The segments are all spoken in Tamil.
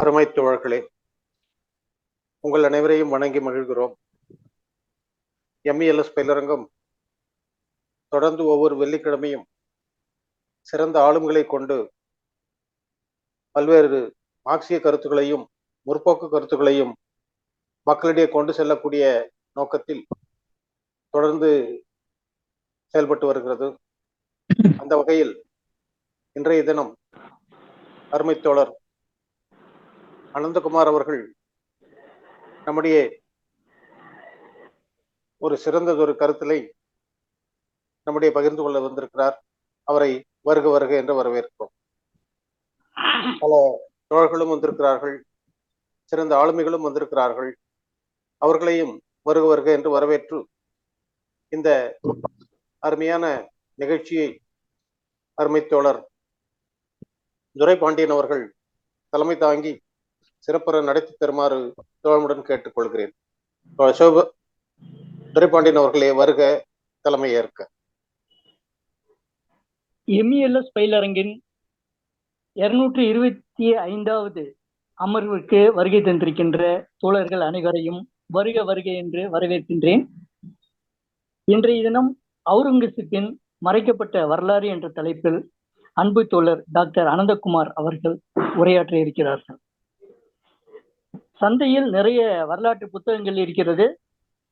அருமை தோழர்களே, உங்கள் அனைவரையும் வணங்கி மகிழ்கிறோம். MELS பயிலரங்கம் தொடர்ந்து ஒவ்வொரு வெள்ளிக்கிழமையும் சிறந்த ஆளுமைகளை கொண்டு பல்வேறு மார்க்சிய கருத்துக்களையும் முற்போக்கு கருத்துக்களையும் மக்களிடையே கொண்டு செல்லக்கூடிய நோக்கத்தில் தொடர்ந்து செயல்பட்டு வருகிறது. அந்த வகையில் இன்றைய தினம் அருமை தோழர் அனந்தகுமார் அவர்கள் நம்முடைய ஒரு சிறந்ததொரு கருத்திலை நம்முடைய பகிர்ந்து கொள்ள வந்திருக்கிறார். அவரை வருக வருக என்று வரவேற்கிறோம். பல தோழர்களும் வந்திருக்கிறார்கள், சிறந்த ஆளுமைகளும் வந்திருக்கிறார்கள். அவர்களையும் வருக வருக என்று வரவேற்று இந்த அருமையான நிகழ்ச்சியை அருமை தோழர் துரைபாண்டியன் அவர்கள் தலைமை தாங்கி சிறப்புற நடத்தி தருமாறு தோழமுடன் கேட்டுக்கொள்கிறேன். துரைபாண்டியன் அவர்களே வருக, தலைமை ஏற்க. MELS பயிலரங்கின் 225வது அமர்வுக்கு வருகை தந்திருக்கின்ற தோழர்கள் அனைவரையும் வருக வருக என்று வரவேற்கின்றேன். இன்றைய தினம் அவுரங்கசீப்பின் மறைக்கப்பட்ட வரலாறு என்ற தலைப்பில் அன்பு தோழர் டாக்டர் அனந்தகுமார் அவர்கள் உரையாற்ற இருக்கிறார்கள். சந்தையில் நிறைய வரலாற்று புத்தகங்கள் இருக்கிறது.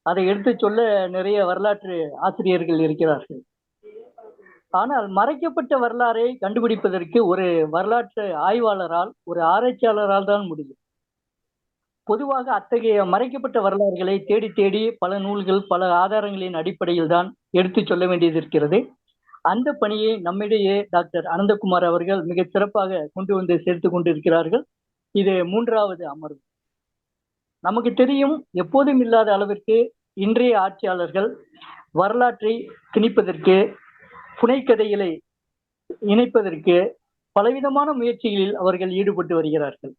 அதை எடுத்து சொல்ல நிறைய வரலாற்று ஆசிரியர்கள் இருக்கிறார்கள். ஆனால் மறைக்கப்பட்ட வரலாறை கண்டுபிடிப்பதற்கு ஒரு வரலாற்று ஆய்வாளரால், ஒரு ஆராய்ச்சியாளரால் தான் முடியும். பொதுவாக அத்தகைய மறைக்கப்பட்ட வரலாறுகளை தேடி தேடி பல நூல்கள், பல ஆதாரங்களின் அடிப்படையில் தான் எடுத்து சொல்ல வேண்டியது இருக்கிறது. அந்த பணியை நம்மிடையே டாக்டர் அனந்தகுமார் அவர்கள் மிக சிறப்பாக கொண்டு வந்து சேர்த்து கொண்டிருக்கிறார்கள். இது 3வது அமர்வு. நமக்கு தெரியும், எப்போதும் இல்லாத அளவிற்கு இன்றைய ஆட்சியாளர்கள் வரலாற்றை திணிப்பதற்கு, புனைக்கதைகளை இணைப்பதற்கு பலவிதமான முயற்சிகளில் அவர்கள் ஈடுபட்டு வருகிறார்கள்.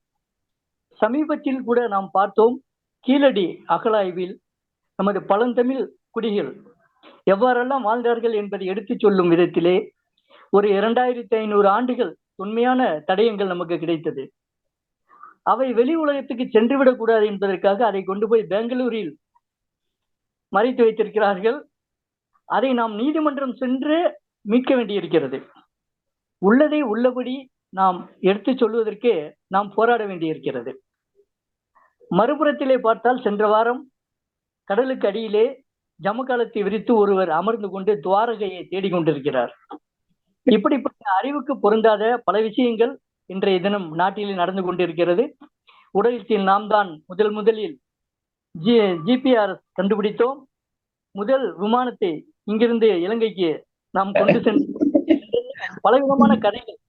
சமீபத்தில் கூட நாம் பார்த்தோம், கீழடி அகழாய்வில் நமது பழந்தமிழ் குடிகள் எவ்வாறெல்லாம் வாழ்ந்தார்கள் என்பதை எடுத்து சொல்லும் விதத்திலே ஒரு 2500 ஆண்டுகள் உண்மையான தடயங்கள் நமக்கு கிடைத்தது. அவை வெளி உலகத்துக்கு சென்றுவிடக் கூடாது என்பதற்காக அதை கொண்டு போய் பெங்களூரில் மறைத்து வைத்திருக்கிறார்கள். அதை நாம் நீதிமன்றம் சென்று மீட்க வேண்டியிருக்கிறது. உள்ளதை உள்ளபடி நாம் எடுத்து சொல்வதற்கு நாம் போராட வேண்டியிருக்கிறது. மறுபுறத்திலே பார்த்தால், சென்ற வாரம் கடலுக்கு அடியிலே ஜமகாலத்தை விரித்து ஒருவர் அமர்ந்து கொண்டு துவாரகையை தேடிக்கொண்டிருக்கிறார். இப்படிப்பட்ட அறிவுக்கு பொருந்தாத பல விஷயங்கள் இன்றைய தினம் நாட்டிலே நடந்து கொண்டிருக்கிறது. உலகத்தில் நாம் தான் முதலில் GPS கண்டுபிடித்தோம். முதல் விமானத்தை இங்கிருந்து இலங்கைக்கு நாம் கொண்டு சென்று பலவிதமான கதைகள்.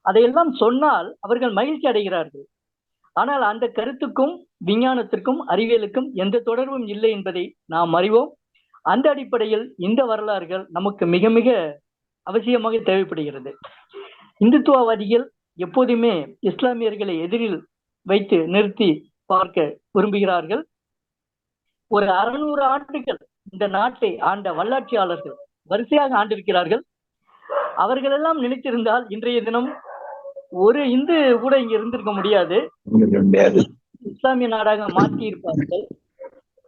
அதையெல்லாம் சொன்னால் அவர்கள் மகிழ்ச்சி அடைகிறார்கள். ஆனால் அந்த கருத்துக்கும் விஞ்ஞானத்திற்கும் அறிவியலுக்கும் எந்த தொடர்பும் இல்லை என்பதை நாம் அறிவோம். அந்த அடிப்படையில் இந்த வரலாறுகள் நமக்கு மிக மிக அவசியமாக தேவைப்படுகிறது. இந்துத்துவவாதிகள் எப்போதுமே இஸ்லாமியர்களை எதிரில் வைத்து நிறுத்தி பார்க்க விரும்புகிறார்கள். ஒரு 600 ஆண்டுகள் இந்த நாட்டை ஆண்ட வல்லாட்சியாளர்கள் வரிசையாக ஆண்டிருக்கிறார்கள். அவர்களெல்லாம் நினைத்திருந்தால் இன்றைய தினம் ஒரு இந்து கூட இங்க இருந்திருக்க முடியாது, இஸ்லாமிய நாடாக மாற்றி இருப்பார்கள்.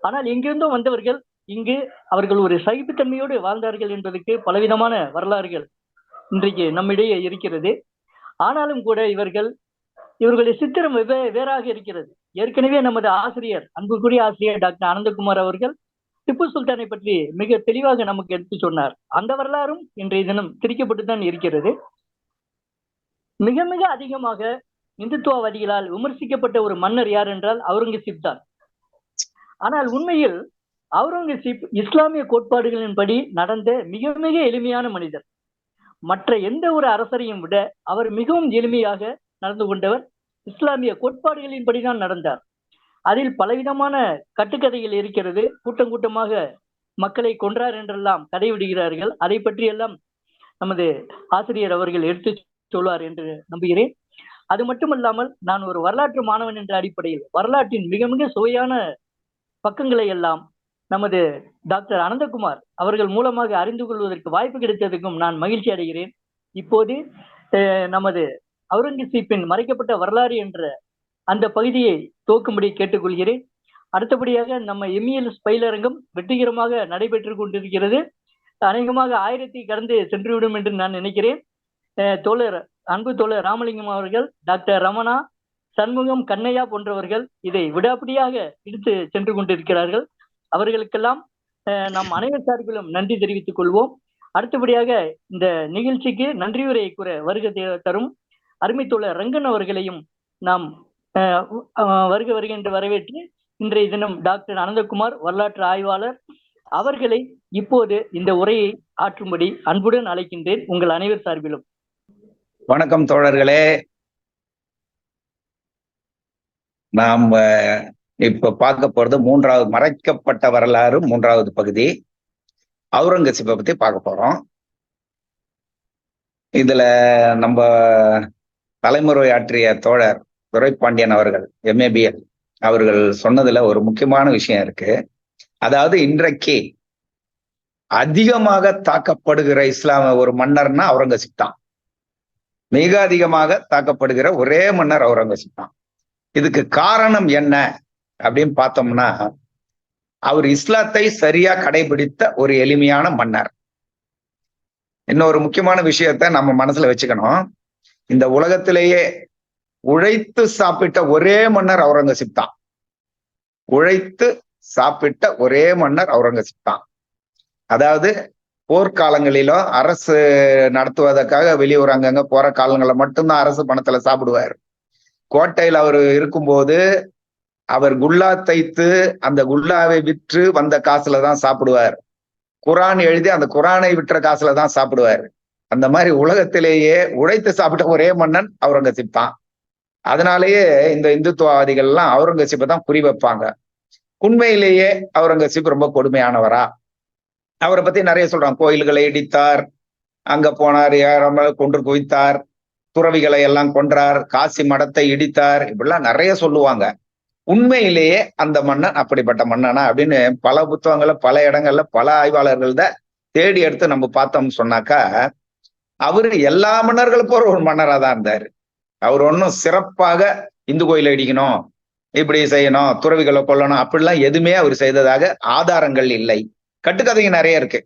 ஆனால் எங்கிருந்தும் வந்தவர்கள் இங்கு அவர்கள் ஒரு சகிப்புத்தன்மையோடு வாழ்ந்தார்கள் என்பதற்கு பலவிதமான வரலாறுகள் இன்றைக்கு நம்மிடையே இருக்கிறது. ஆனாலும் கூட இவர்களுடைய சித்திரம் வேறாக இருக்கிறது. ஏற்கனவே நமது ஆசிரியர், அன்புக்குரிய ஆசிரியர் டாக்டர் அனந்தகுமார் அவர்கள் திப்பு சுல்தானை பற்றி மிக தெளிவாக நமக்கு எடுத்து சொன்னார். அந்த வரலாறும் இன்றைய தினம் திரிக்கப்பட்டுத்தான் இருக்கிறது. மிக மிக அதிகமாக இந்துத்துவவாதிகளால் விமர்சிக்கப்பட்ட ஒரு மன்னர் யார் என்றால் அவுரங்கசீப் தான். ஆனால் உண்மையில் அவுரங்கசீப் இஸ்லாமிய கோட்பாடுகளின்படி நடந்த மிக மிக எளிமையான மனிதர். மற்ற எந்த ஒரு அரசரையும் விட அவர் மிகவும் எளிமையாக நடந்து கொண்டவர். இஸ்லாமிய கோட்பாடுகளின்படிதான் நடந்தார். அதில் பலவிதமான கட்டுக்கதைகள் இருக்கிறது. கூட்டம் கூட்டமாக மக்களை கொன்றார் என்றெல்லாம் கதை விடுகிறார்கள். அதை பற்றியெல்லாம் நமது ஆசிரியர் அவர்கள் எடுத்து சொல்வார் என்று நம்புகிறேன். அது மட்டுமல்லாமல், நான் ஒரு வரலாற்று மாணவன் என்ற அடிப்படையில் வரலாற்றின் மிக மிக சுவையான பக்கங்களை எல்லாம் நமது டாக்டர் அனந்தகுமார் அவர்கள் மூலமாக அறிந்து கொள்வதற்கு வாய்ப்பு கிடைத்ததுக்கும் நான் மகிழ்ச்சி அடைகிறேன். இப்போது நமது அவுரங்கசீப்பின் மறைக்கப்பட்ட வரலாறு என்ற அந்த பகுதியை துவக்கும்படி கேட்டுக்கொள்கிறேன். அடுத்தபடியாக நம்ம எம்இஎல்எஸ் பயிலரங்கம் வெற்றிகரமாக நடைபெற்று கொண்டிருக்கிறது. அநேகமாக 1000 கடந்து சென்றுவிடும் என்று நான் நினைக்கிறேன். அன்பு தோழர் ராமலிங்கம் அவர்கள், டாக்டர் ரமணா, சண்முகம், கண்ணையா போன்றவர்கள் இதை விடாப்பிடியாக எடுத்து சென்று கொண்டிருக்கிறார்கள். அவர்களுக்கெல்லாம் நாம் அனைவர் சார்பிலும் நன்றி தெரிவித்துக் கொள்வோம். அடுத்தபடியாக இந்த நிகழ்ச்சிக்கு நன்றியுரை கூற வருகை தரும் அருமை தோழர் ரங்கன் அவர்களையும் நாம் வருக என்று வரவேற்று, இன்றைய தினம் டாக்டர் அனந்தகுமார் வரலாற்று ஆய்வாளர் அவர்களை இப்போது இந்த உரையை ஆற்றும்படி அன்புடன் அழைக்கின்றேன் உங்கள் அனைவர் சார்பிலும். வணக்கம் தோழர்களே. நாம் இப்ப பார்க்க போறது மறைக்கப்பட்ட வரலாறு 3வது பகுதி, அவுரங்கசீப்பை பத்தி பார்க்க போறோம். இதுல நம்ம தலைமுறையாற்றிய தோழர் துரைப்பாண்டியன் அவர்கள் MABL அவர்கள் சொன்னதுல ஒரு முக்கியமான விஷயம் இருக்கு. அதாவது இன்றைக்கு அதிகமாக தாக்கப்படுகிற இஸ்லாம ஒரு மன்னர்னா அவுரங்கசீப் தான். மிக அதிகமாக தாக்கப்படுகிற ஒரே மன்னர் அவுரங்கசீப் தான். இதுக்கு காரணம் என்ன அப்படின்னு பார்த்தோம்னா, அவர் இஸ்லாத்தை சரியா கடைபிடித்த ஒரு எளிமையான மன்னர். இன்னொரு முக்கியமான விஷயத்த நம்ம மனசுல வச்சுக்கணும். இந்த உலகத்திலேயே உழைத்து சாப்பிட்ட ஒரே மன்னர் அவுரங்கசீப் தான். உழைத்து சாப்பிட்ட ஒரே மன்னர் அவுரங்கசீப் தான். அதாவது போர்க்காலங்களிலோ அரசு நடத்துவதற்காக வெளியூர் அங்கங்க போற காலங்களை மட்டும்தான் அரசு பணத்துல சாப்பிடுவார். கோட்டையில் அவர் இருக்கும்போது அவர் குல்லா தைத்து அந்த குல்லாவை விற்று வந்த காசுல தான் சாப்பிடுவார். குரான் எழுதி அந்த குரானை விற்ற காசுல தான் சாப்பிடுவார். அந்த மாதிரி உலகத்திலேயே உழைத்து சாப்பிட்ட ஒரே மன்னன் அவுரங்கசீப் தான். அதனாலேயே இந்த இந்துத்துவவாதிகள் எல்லாம் அவுரங்கசீப்பை தான் குறி வைப்பாங்க. உண்மையிலேயே அவுரங்கசீப் ரொம்ப கொடுமையானவரா? அவரை பத்தி நிறைய சொல்றாங்க. கோயில்களை இடித்தார், அங்க போனார், கொன்று குவித்தார், துறவிகளை எல்லாம் கொன்றார், காசி மடத்தை இடித்தார், இப்படிலாம் நிறைய சொல்லுவாங்க. உண்மையிலேயே அந்த மன்னன் அப்படிப்பட்ட மன்னனா அப்படின்னு பல புத்தகங்கள்ல பல இடங்கள்ல பல ஆய்வாளர்கள்த தேடி எடுத்து நம்ம பார்த்தோம்னு சொன்னாக்கா, அவரு எல்லா மன்னர்களுக்கும் ஒரு மன்னரா தான் இருந்தாரு. அவர் ஒன்றும் சிறப்பாக இந்து கோயிலை இடிக்கணும், இப்படி செய்யணும், துறவிகளை கொல்லணும் அப்படிலாம் எதுவுமே அவர் செய்ததாக ஆதாரங்கள் இல்லை. கட்டுக்கதைங்க நிறைய இருக்கு.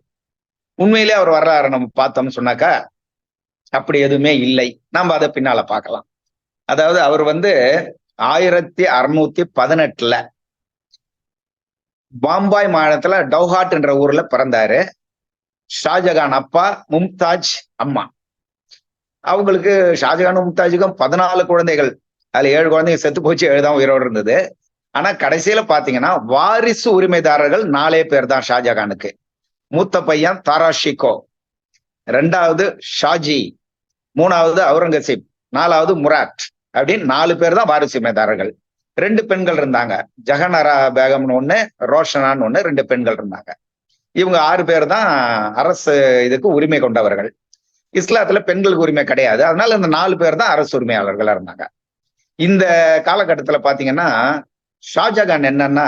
உண்மையிலே அவர் வரலாறு நம்ம பார்த்தோம்னு சொன்னாக்கா அப்படி எதுவுமே இல்லை. நம்ம அதை பின்னால பார்க்கலாம். அதாவது அவர் 1618 பாம்பாய் மாநிலத்துல டவுஹாட் என்ற ஊர்ல பிறந்தாரு. ஷாஜகான் அப்பா, மும்தாஜ் அம்மா. அவங்களுக்கு ஷாஜகான் மும்தாஜுக்கும் 14 குழந்தைகள். அதுல 7 குழந்தைங்க செத்து போச்சு, 7 தான் உயிரோடு இருந்தது. ஆனா கடைசியில பாத்தீங்கன்னா வாரிசு உரிமைதாரர்கள் 4 பேர் தான் ஷாஜகானுக்கு. மூத்த பையன் தாராஷிகோ, 2வது ஷாஜி, 3வது அவுரங்கசீப், 4வது முராட் அப்படின்னு 4 பேர் தான் வாரிசு உரிமைதாரர்கள். 2 பெண்கள் இருந்தாங்க, ஜஹனரா பேகம்னு ஒண்ணு, ரோஷனான்னு ஒண்ணு, 2 பெண்கள் இருந்தாங்க. இவங்க 6 பேர் தான் அரசு இதுக்கு உரிமை கொண்டவர்கள். இஸ்லாத்துல பெண்களுக்கு உரிமை கிடையாது. அதனால இந்த 4 பேர் தான் அரசு உரிமையாளர்களா இருந்தாங்க. இந்த காலகட்டத்துல பாத்தீங்கன்னா ஷாஜகான் என்னன்னா,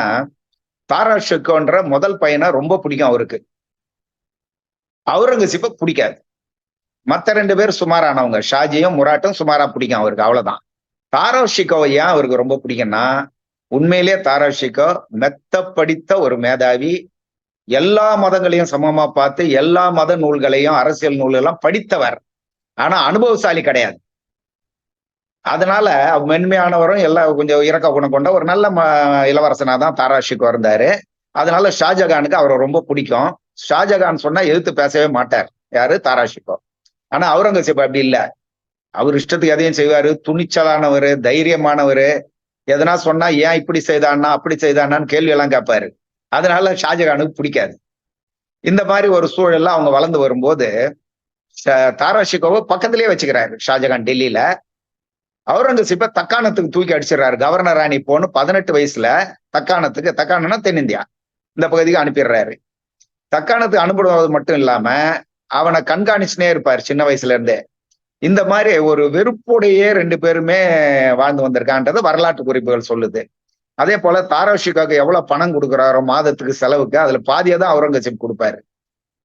தாராஷிகோன்ற முதல் பையனை ரொம்ப பிடிக்கும் அவருக்கு. அவுரங்கசீப்பை பிடிக்காது. மற்ற 2 பேர் சுமாரானவங்க, ஷாஜியும் முராட்டும் சுமாரா பிடிக்கும் அவருக்கு, அவ்வளவுதான். தாராஷிகோவை ஏன் அவருக்கு ரொம்ப பிடிக்கும்னா, உண்மையிலேயே தாராஷிகோ மெத்த படித்த ஒரு மேதாவி. எல்லா மதங்களையும் சமமா பார்த்து எல்லா மத நூல்களையும் அரசியல் நூல்களெல்லாம் படித்தவர். ஆனா அனுபவசாலி கிடையாது. அதனால மென்மையானவரும் எல்லாம் கொஞ்சம் இறக்க குணம் கொண்ட ஒரு நல்ல இளவரசனா தான் தாராஷிகோ இருந்தாரு. அதனால ஷாஜகானுக்கு அவரை ரொம்ப பிடிக்கும். ஷாஜகான் சொன்னா எதிர்த்து பேசவே மாட்டார், யாரு? தாராஷிகோ. ஆனா அவுரங்கசீப் அப்படி இல்லை. அவர் இஷ்டத்துக்கு எதையும் செய்வாரு, துணிச்சலானவர், தைரியமானவர். எதனா சொன்னா ஏன் இப்படி செய்தான்னா அப்படி செய்தானான்னு கேள்வி எல்லாம் கேட்பாரு. அதனால ஷாஜகானுக்கு பிடிக்காது. இந்த மாதிரி ஒரு சூழல்ல அவங்க வளர்ந்து வரும்போது தாராஷிகோவை பக்கத்திலேயே வச்சுக்கிறாரு ஷாஜகான் டெல்லியில. அவுரங்கசீப்பை தக்காணத்துக்கு தூக்கி அடிச்சிடறாரு. கவர்னர் ராணி போன்னு 18 வயசுல தக்காணம்னா தென்னிந்தியா, இந்த பகுதிக்கு அனுப்பிடுறாரு. தக்காணத்துக்கு அனுப்புவது மட்டும் இல்லாம அவனை கண்காணிச்சுனே இருப்பார் சின்ன வயசுல இருந்தே. இந்த மாதிரி ஒரு வெறுப்புடையே 2 பேருமே வாழ்ந்து வந்திருக்கான்றது வரலாற்று குறிப்புகள் சொல்லுது. அதே போல தாராஷிகோக்கு எவ்வளவு பணம் கொடுக்குறாரோ மாதத்துக்கு செலவுக்கு, அதுல பாதியை தான் அவுரங்கசீப் கொடுப்பாரு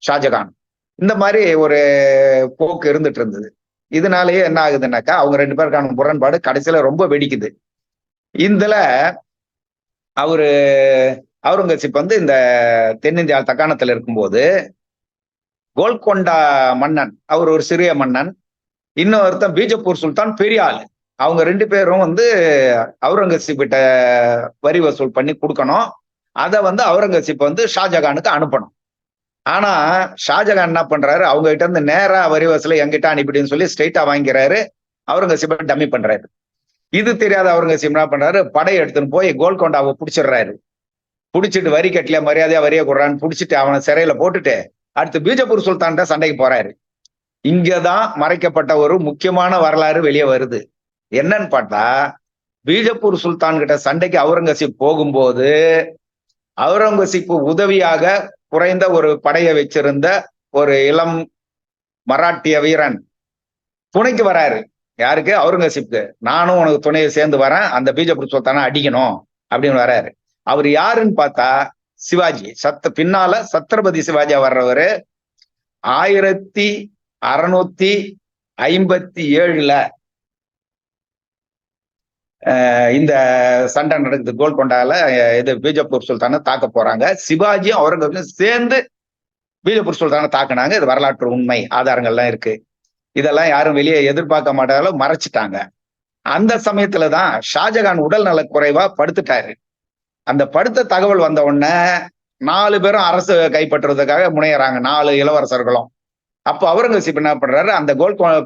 ஷாஜகான். இந்த மாதிரி ஒரு போக்கு இருந்துட்டு இருந்தது. இதனாலேயே என்ன ஆகுதுன்னாக்கா அவங்க 2 பேருக்கான முரண்பாடு கடைசியில ரொம்ப வெடிக்குது. இதுல அவரு அவுரங்கசீப் வந்து இந்த தென்னிந்தியா தக்காணத்துல இருக்கும்போது கோல்கொண்டா மன்னன், அவர் ஒரு சிறிய மன்னன், இன்னொருத்தன் பீஜப்பூர் சுல்தான் பெரிய ஆளு. அவங்க 2 பேரும் வந்து அவுரங்கசீப் கிட்ட வரி வசூல் பண்ணி கொடுக்கணும். அதை வந்து அவுரங்கசீப் வந்து ஷாஜகானுக்கு அனுப்பணும். ஆனா ஷாஜகான் என்ன பண்றாரு, அவங்க கிட்ட இருந்து நேரா வரி வசூலை எங்கிட்ட அனுப்பிடுன்னு சொல்லி ஸ்ட்ரெயிட்டா வாங்கிறாரு. அவுரங்கசீப்பை டம்மி பண்றாரு. இது தெரியாத அவுரங்கசீப் என்ன பண்றாரு, படையை எடுத்துன்னு போய் கோல்கொண்டாவை பிடிச்சிடுறாரு. பிடிச்சிட்டு வரி கட்டல, மரியாதையா வரிய கொடுறான்னு பிடிச்சிட்டு அவனை சிறையில போட்டுட்டு அடுத்து பீஜப்பூர் சுல்தான் சண்டைக்கு போறாரு. இங்கதான் மறைக்கப்பட்ட ஒரு முக்கியமான வரலாறு வெளியே வருது. என்னன்னு பார்த்தா, பீஜப்பூர் சுல்தான் கிட்ட சண்டைக்கு அவுரங்கசீப் போகும்போது அவுரங்கசீப் உதவியாக குறைந்த ஒரு படையை வச்சிருந்த ஒரு இளம் மராட்டிய வீரன் துணைக்கு வராரு. யாருக்கு? அவுரங்கசீப்க்கு. நானும் உனக்கு துணையை சேர்ந்து வரேன், அந்த பீஜப்பூர் சுல்தானை அடிக்கணும் அப்படின்னு வர்றாரு. அவர் யாருன்னு பார்த்தா சிவாஜி. பின்னால சத்ரபதி சிவாஜியா வர்றவரு 1657 இந்த சண்டை நடக்குது கோல்கொண்டால. இது பீஜப்பூர் சுல்தானை தாக்க போறாங்க. சிவாஜியும் அவுரங்கசீப்பும் சேர்ந்து பீஜப்பூர் சுல்தானை தாக்குனாங்க. இது வரலாற்று உண்மை, ஆதாரங்கள்லாம் இருக்கு. இதெல்லாம் யாரும் வெளியே எதிர்பார்க்க மாட்டாலும் மறைச்சிட்டாங்க. அந்த சமயத்துலதான் ஷாஜகான் உடல் நல குறைவா படுத்துட்டாரு. அந்த படுத்த தகவல் வந்த உடனே 4 பேரும் அரசு கைப்பற்றுறதுக்காக முனையறாங்க, 4 இளவரசர்களும். அப்போ அவுரங்கசீப் என்ன பண்றாரு, அந்த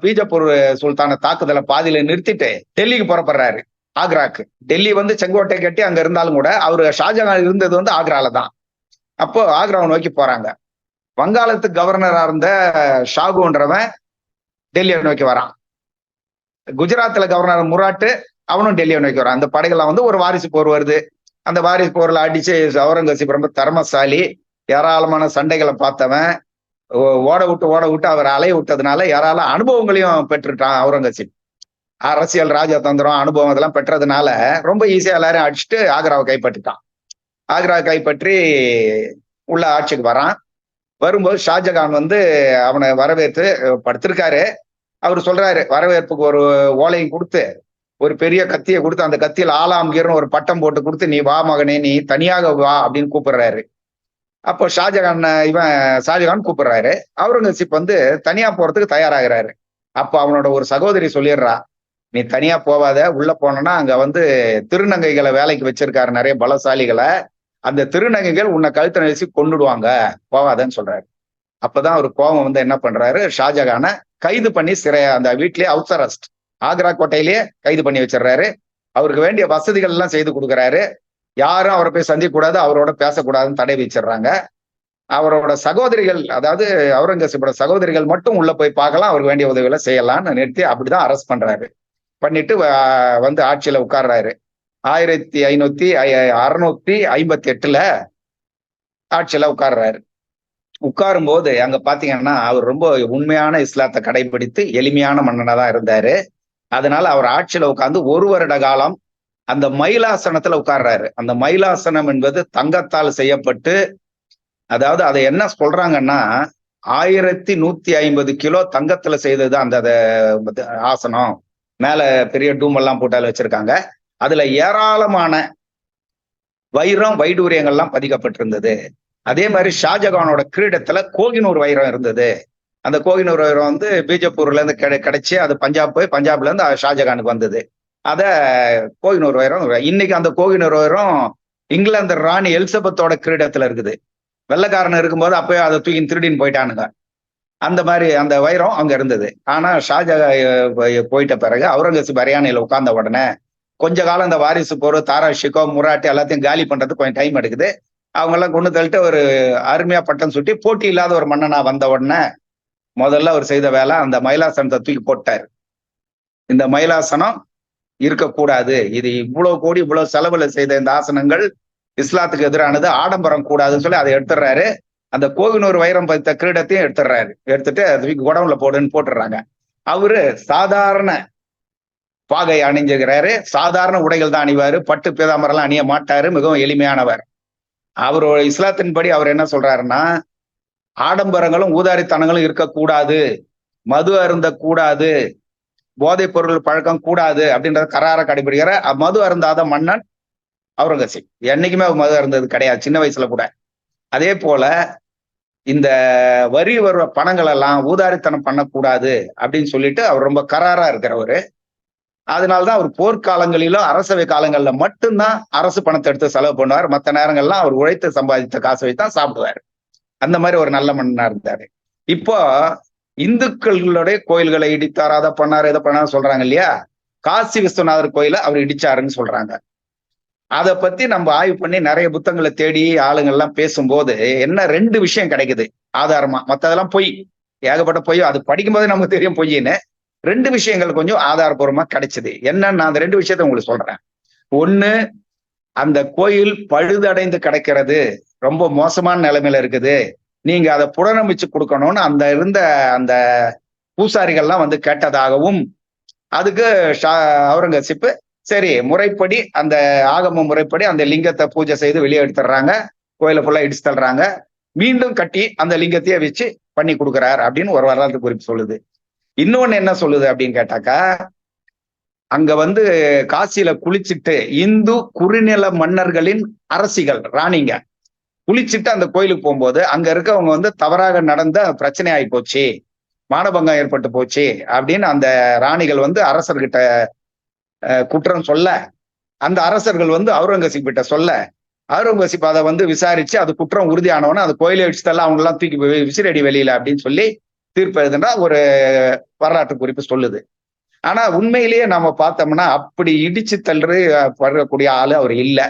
பீஜப்பூர் சுல்தான தாக்குதலை பாதியில நிறுத்திட்டு டெல்லிக்கு புறப்படுறாரு, ஆக்ராக்கு. டெல்லி வந்து செங்கோட்டை கட்டி அங்க இருந்தாலும் கூட அவரு ஷாஜகான் இருந்தது வந்து ஆக்ரால தான். அப்போ ஆக்ராவை நோக்கி போறாங்க. வங்காளத்துக்கு கவர்னரா இருந்த ஷாகுன்றவன் டெல்லியை நோக்கி வரான். குஜராத்ல கவர்னர் முராட்டு, அவனும் டெல்லியை நோக்கி வரான். அந்த படைகள்லாம் வந்து ஒரு வாரிசு போர் வருது. அந்த வாரிசு போர்ல அடிச்சு அவுரங்கசீப் ரொம்ப திறமசாலி, ஏராளமான சண்டைகளை பார்த்தவன், ஓட விட்டு அவர் அலைய விட்டதுனால ஏராள அனுபவங்களையும் பெற்றுட்டான் அவுரங்கசீப். அரசியல் ராஜதந்திரம் அனுபவம் இதெல்லாம் பெற்றதுனால ரொம்ப ஈஸியா எல்லாரையும் அடிச்சுட்டு ஆக்ராவை கைப்பற்றிட்டான். ஆக்ராவை கைப்பற்றி உள்ள ஆட்சிக்கு வரான். வரும்போது ஷாஜகான் வந்து அவனை வரவேற்று படுத்திருக்காரு. அவர் சொல்றாரு, வரவேற்புக்கு ஒரு ஓலையும் கொடுத்து ஒரு பெரிய கத்தியை கொடுத்து அந்த கத்தியில் ஆலாம்கீர்னு ஒரு பட்டம் போட்டு கொடுத்து, நீ வா மகனே, நீ தனியாக வா அப்படின்னு கூப்பிடுறாரு. அப்போ ஷாஜகான் கூப்பிடுறாரு. அவுரங்கசீப் வந்து தனியா போறதுக்கு தயாராகிறாரு. அப்ப அவனோட ஒரு சகோதரி சொல்லிடுறா, நீ தனியா போவாத, உள்ள போனோம்னா அங்க வந்து திருநங்கைகளை வேலைக்கு வச்சிருக்காரு, நிறைய பலசாலிகளை. அந்த திருநங்கைகள் உன்னை கழுத்தை நெரிசி கொண்டுடுவாங்க, போவாதன்னு சொல்றாரு. அப்பதான் அவர் கோபம் வந்து என்ன பண்றாரு, ஷாஜகானை கைது பண்ணி அந்த வீட்லயே ஹவுஸ் அரெஸ்ட், ஆக்ரா கோட்டையிலேயே கைது பண்ணி வச்சிடுறாரு. அவருக்கு வேண்டிய வசதிகள் எல்லாம் செய்து கொடுக்குறாரு. யாரும் அவரை போய் சந்திக்க கூடாது, அவரோட பேசக்கூடாதுன்னு தடை வச்சிடுறாங்க. அவரோட சகோதரிகள், அதாவது அவுரங்கசீப்போட சகோதரிகள் மட்டும் உள்ள போய் பார்க்கலாம், அவருக்கு வேண்டிய உதவிகளை செய்யலாம்னு நிறுத்தி அப்படிதான் அரெஸ்ட் பண்றாரு. பண்ணிட்டு வந்து ஆட்சியில உட்கார்றாரு. 1658 ஆட்சியில உட்கார்றாரு. உட்காரும் போது அங்க பாத்தீங்கன்னா அவர் ரொம்ப உண்மையான இஸ்லாத்தை கடைபிடித்து எளிமையான மன்னனா தான் இருந்தாரு. அதனால அவர் ஆட்சியில உட்கார்ந்து 1 வருட காலம் அந்த மயிலாசனத்துல உட்கார்றாரு. அந்த மயிலாசனம் என்பது தங்கத்தால் செய்யப்பட்டு, அதாவது அதை என்ன சொல்றாங்கன்னா 1150 கிலோ தங்கத்துல செய்தது அந்த ஆசனம். மேல பெரிய டூம் எல்லாம் போட்டால வச்சிருக்காங்க. அதுல ஏராளமான வைரம் வைடூரியங்கள்லாம் பதிக்கப்பட்டிருந்தது. அதே மாதிரி ஷாஜகானோட கிரீடத்துல கோகினூர் வைரம் இருந்தது. அந்த கோகினூர் வைரம் வந்து பீஜப்பூர்ல இருந்து கிடைச்சி அது பஞ்சாப் போய் பஞ்சாப்ல இருந்து ஷாஜகானுக்கு வந்தது. அத கோகினூர் வைரம். இன்னைக்கு அந்த கோகினூர் வைரம் இங்கிலாந்து ராணி எலிசபெத்தோட கிரீடத்துல இருக்குது. வெள்ளைக்காரன் இருக்கும்போது அப்பயே அதை தூக்கி திருடின்னு போயிட்டானுங்க. அந்த மாதிரி அந்த வைரம் அங்க இருந்தது. ஆனா ஷாஜகான் போயிட்ட பிறகு அவுரங்கசீப் ஹரியானையில உட்கார்ந்த உடனே கொஞ்ச காலம் இந்த வாரிசு போர், தாரா ஷிகோ, முராட்டி எல்லாத்தையும் காலி பண்றதுக்கு கொஞ்சம் டைம் எடுக்குது. அவங்க எல்லாம் கொண்டு தள்ளிட்டு ஒரு அருமையா பட்டம் சுட்டி போட்டி இல்லாத ஒரு மன்னனா வந்த உடனே முதல்ல அவர் செய்த வேலை அந்த மயிலாசனத்தை தூக்கி போட்டார். இந்த மயிலாசனம் இருக்கக்கூடாது, இது இவ்வளவு கோடி இவ்வளவு செலவுல செய்த இந்த ஆசனங்கள் இஸ்லாத்துக்கு எதிரானது, ஆடம்பரம் கூடாதுன்னு சொல்லி அதை எடுத்துடுறாரு. அந்த கோகினூர் வைரம் பதித்த கிரீடத்தையும் எடுத்துடுறாரு. எடுத்துட்டு அது குடவுன்ல போடுன்னு போட்டுடுறாங்க. அவரு சாதாரண பாகை அணிஞ்சுக்கிறாரு, சாதாரண உடைகள் தான் அணிவாரு, பட்டு பீதாம்பரம் அணிய மாட்டாரு, மிகவும் எளிமையானவர். அவரோட இஸ்லாத்தின்படி அவர் என்ன சொல்றாருன்னா, ஆடம்பரங்களும் ஊதாரித்தனங்களும் இருக்கக்கூடாது, மது அருந்த கூடாது, போதைப் பொருள் பழக்கம் கூடாது அப்படின்றத கரார கடைபிடிக்கிற மது அருந்தாத மன்னன் அவுரங்கசீப். என்னைக்குமே மது அருந்தது கிடையாது, சின்ன வயசுல கூட. அதே போல இந்த வரி வர்ற பணங்கள் எல்லாம் ஊதாரித்தனம் பண்ணக்கூடாது அப்படின்னு சொல்லிட்டு அவர் ரொம்ப கராரா இருக்கிறவரு. அதனால்தான் அவர் போர்க்காலங்களிலும் அரசவை காலங்கள்ல மட்டும்தான் அரசு பணத்தை எடுத்து செலவு பண்ணுவார். மற்ற நேரங்கள்லாம் அவர் உழைத்து சம்பாதித்த காசை வைத்தான் சாப்பிடுவார். அந்த மாதிரி ஒரு நல்ல மன்னனா இருந்தாரு. இப்போ இந்துக்களுடைய கோயில்களை இடித்தார், அதை பண்ணாரு, இதை பண்ணாரு சொல்றாங்க இல்லையா? காசி விஸ்வநாதர் கோயிலை அவர் இடிச்சாருன்னு சொல்றாங்க. அதை பத்தி நம்ம ஆய்வு பண்ணி நிறைய புத்தகங்களை தேடி ஆளுங்கள்லாம் பேசும்போது என்ன 2 விஷயம் கிடைக்குது ஆதாரமா. மற்றதெல்லாம் பொய், ஏகப்பட்ட பொய். அது படிக்கும்போது நமக்கு தெரியும் பொய்ன்னு. 2 விஷயங்கள் கொஞ்சம் ஆதாரபூர்வமா கிடைச்சது. என்னன்னு நான் அந்த 2 விஷயத்த உங்களுக்கு சொல்றேன். ஒண்ணு, அந்த கோயில் பழுதடைந்து கிடக்கிறது, ரொம்ப மோசமான நிலைமையில இருக்குது, நீங்க அதை புனரமைச்சு கொடுக்கணும்னு அந்த பூசாரிகள்லாம் வந்து கேட்டதாகவும், அதுக்கு அவுரங்கசீப் சரி முறைப்படி அந்த ஆகம முறைப்படி அந்த லிங்கத்தை பூஜை செய்து வெளியே எடுத்துடுறாங்க, கோயிலை ஃபுல்லா இடிச்சு தள்ளுறாங்க, மீண்டும் கட்டி அந்த லிங்கத்தையே வச்சு பண்ணி கொடுக்குறாரு அப்படின்னு ஒரு வரலாற்று குறிப்பு சொல்லுது. இன்னொன்னு என்ன சொல்லுது அப்படின்னு கேட்டாக்கா, அங்க வந்து காசியில குளிச்சுட்டு இந்து குறுநில மன்னர்களின் அரசிகள் ராணிங்க குளிச்சுட்டு அந்த கோயிலுக்கு போகும்போது அங்க இருக்கவங்க வந்து தவறாக நடந்த பிரச்சனை ஆகி போச்சு, மானபங்கம் ஏற்பட்டு போச்சு அப்படின்னு அந்த ராணிகள் வந்து அரசர்கிட்ட குற்றம் சொல்ல, அந்த அரசர்கள் வந்து அவுரங்கசீப் கிட்ட சொல்ல, அவுரங்கசீப் அதை வந்து விசாரிச்சு அது குற்றம் உறுதியானவன அந்த கோயிலை வச்சுதெல்லாம் அவங்க எல்லாம் தூக்கி விசிறடி வெளியில அப்படின்னு சொல்லி தீர்ப்பு எழுதுனா ஒரு வரலாற்று குறிப்பு சொல்லுது. ஆனா உண்மையிலேயே நம்ம பார்த்தோம்னா அப்படி இடிச்சு தள்ளு வரக்கூடிய ஆளு அவர் இல்லை.